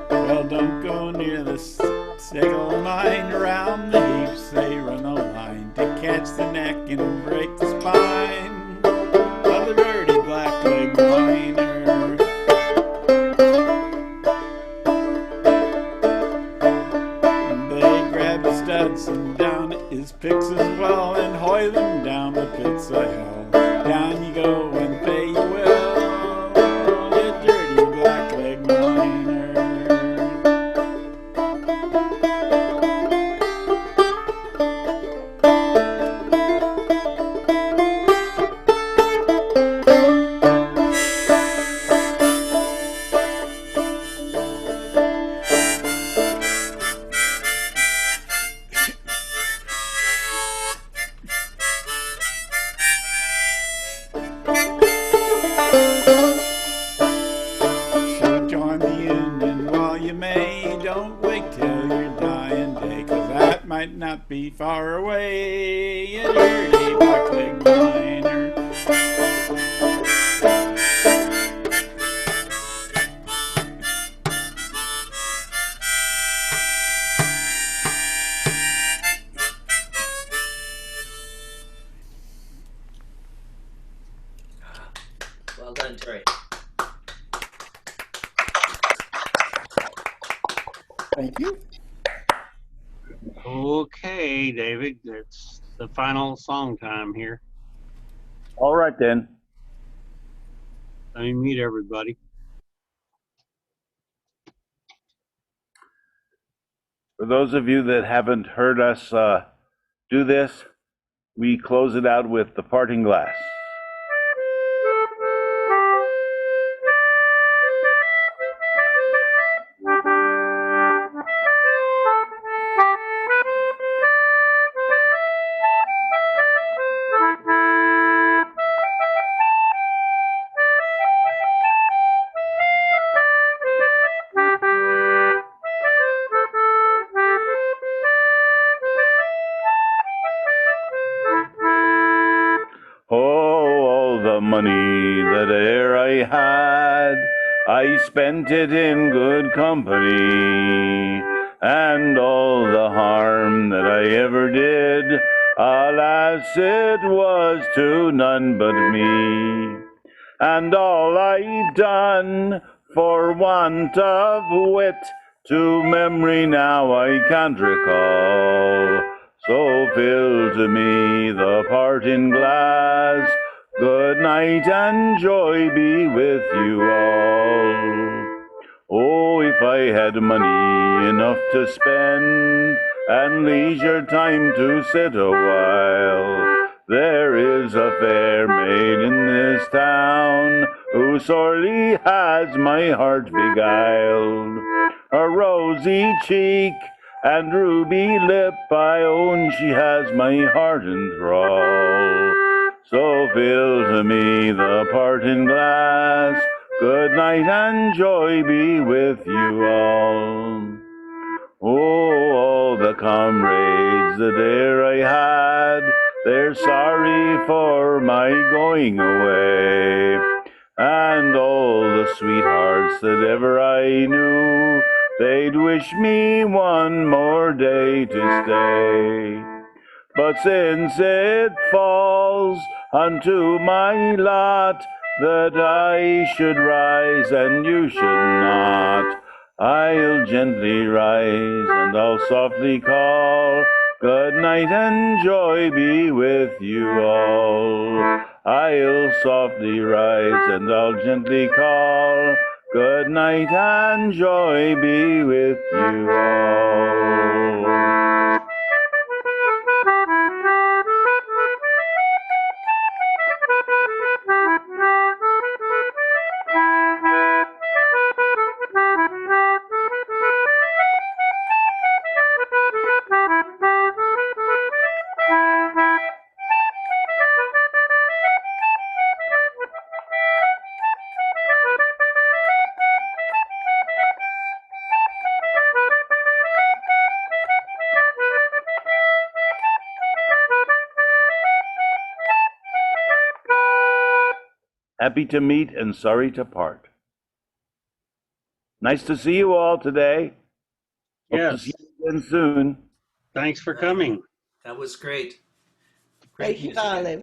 C: Well, don't go near the sickle mine. Around the heaps they run a line to catch the neck and break the spine of the dirty black-legged miner. They grab his studs and down his picks as well, and hoy them down the pits of hell. Down you go and pay you will, you dirty black-legged miner. Should join the union while you may. Don't wait till your dying day, 'cause that might not be far away, you dirty black-legged miner.
J: Well done, Terry.
C: Thank you.
A: Okay, David, it's the final song time here.
D: All right then.
A: Let me meet everybody.
D: For those of you that haven't heard us do this, we close it out with the parting glass. Oh, all the money that e'er I had, I spent it in good company, and all the harm that I ever did, alas, it was to none but me. And all I've done for want of wit, to memory now I can't recall. So fill to me the parting glass. Good night and joy be with you all. Oh, if I had money enough to spend, and leisure time to sit a while, there is a fair maid in this town, who sorely has my heart beguiled. A rosy cheek and ruby lip, I own she has my heart in thrall. So fill to me the parting glass. Good night and joy be with you all. Oh, all the comrades that e'er I had, they're sorry for my going away. And all the sweethearts that ever I knew, they'd wish me one more day to stay. But since it falls unto my lot that I should rise and you should not, I'll gently rise and I'll softly call, good night and joy be with you all. I'll softly rise and I'll gently call, good night and joy be with you all. Happy to meet and sorry to part. Nice to see you all today. Hope to
A: Yes.
D: see you again soon.
A: Thanks for coming.
J: That was great.
K: Thank you,
J: music.
K: darling.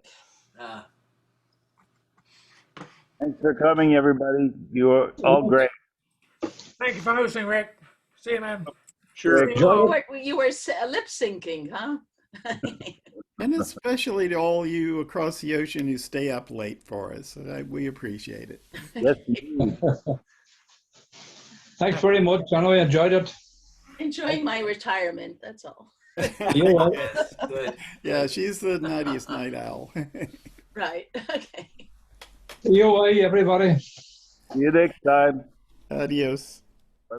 D: Thanks for coming, everybody. You are all great.
B: Thank you for hosting, Rick. See you, man.
A: Sure.
B: See you all.
L: You were lip syncing, huh?
C: And especially to all you across the ocean who stay up late for us. We appreciate it.
D: Yes, indeed.
I: Thanks very much. I know you enjoyed it.
L: Enjoying my retirement, that's all.
I: You will.
C: Yes.
J: Good.
C: Yeah, she's the nightiest night owl.
L: Right. Okay.
I: See you away, everybody.
D: See you next time.
C: Adios.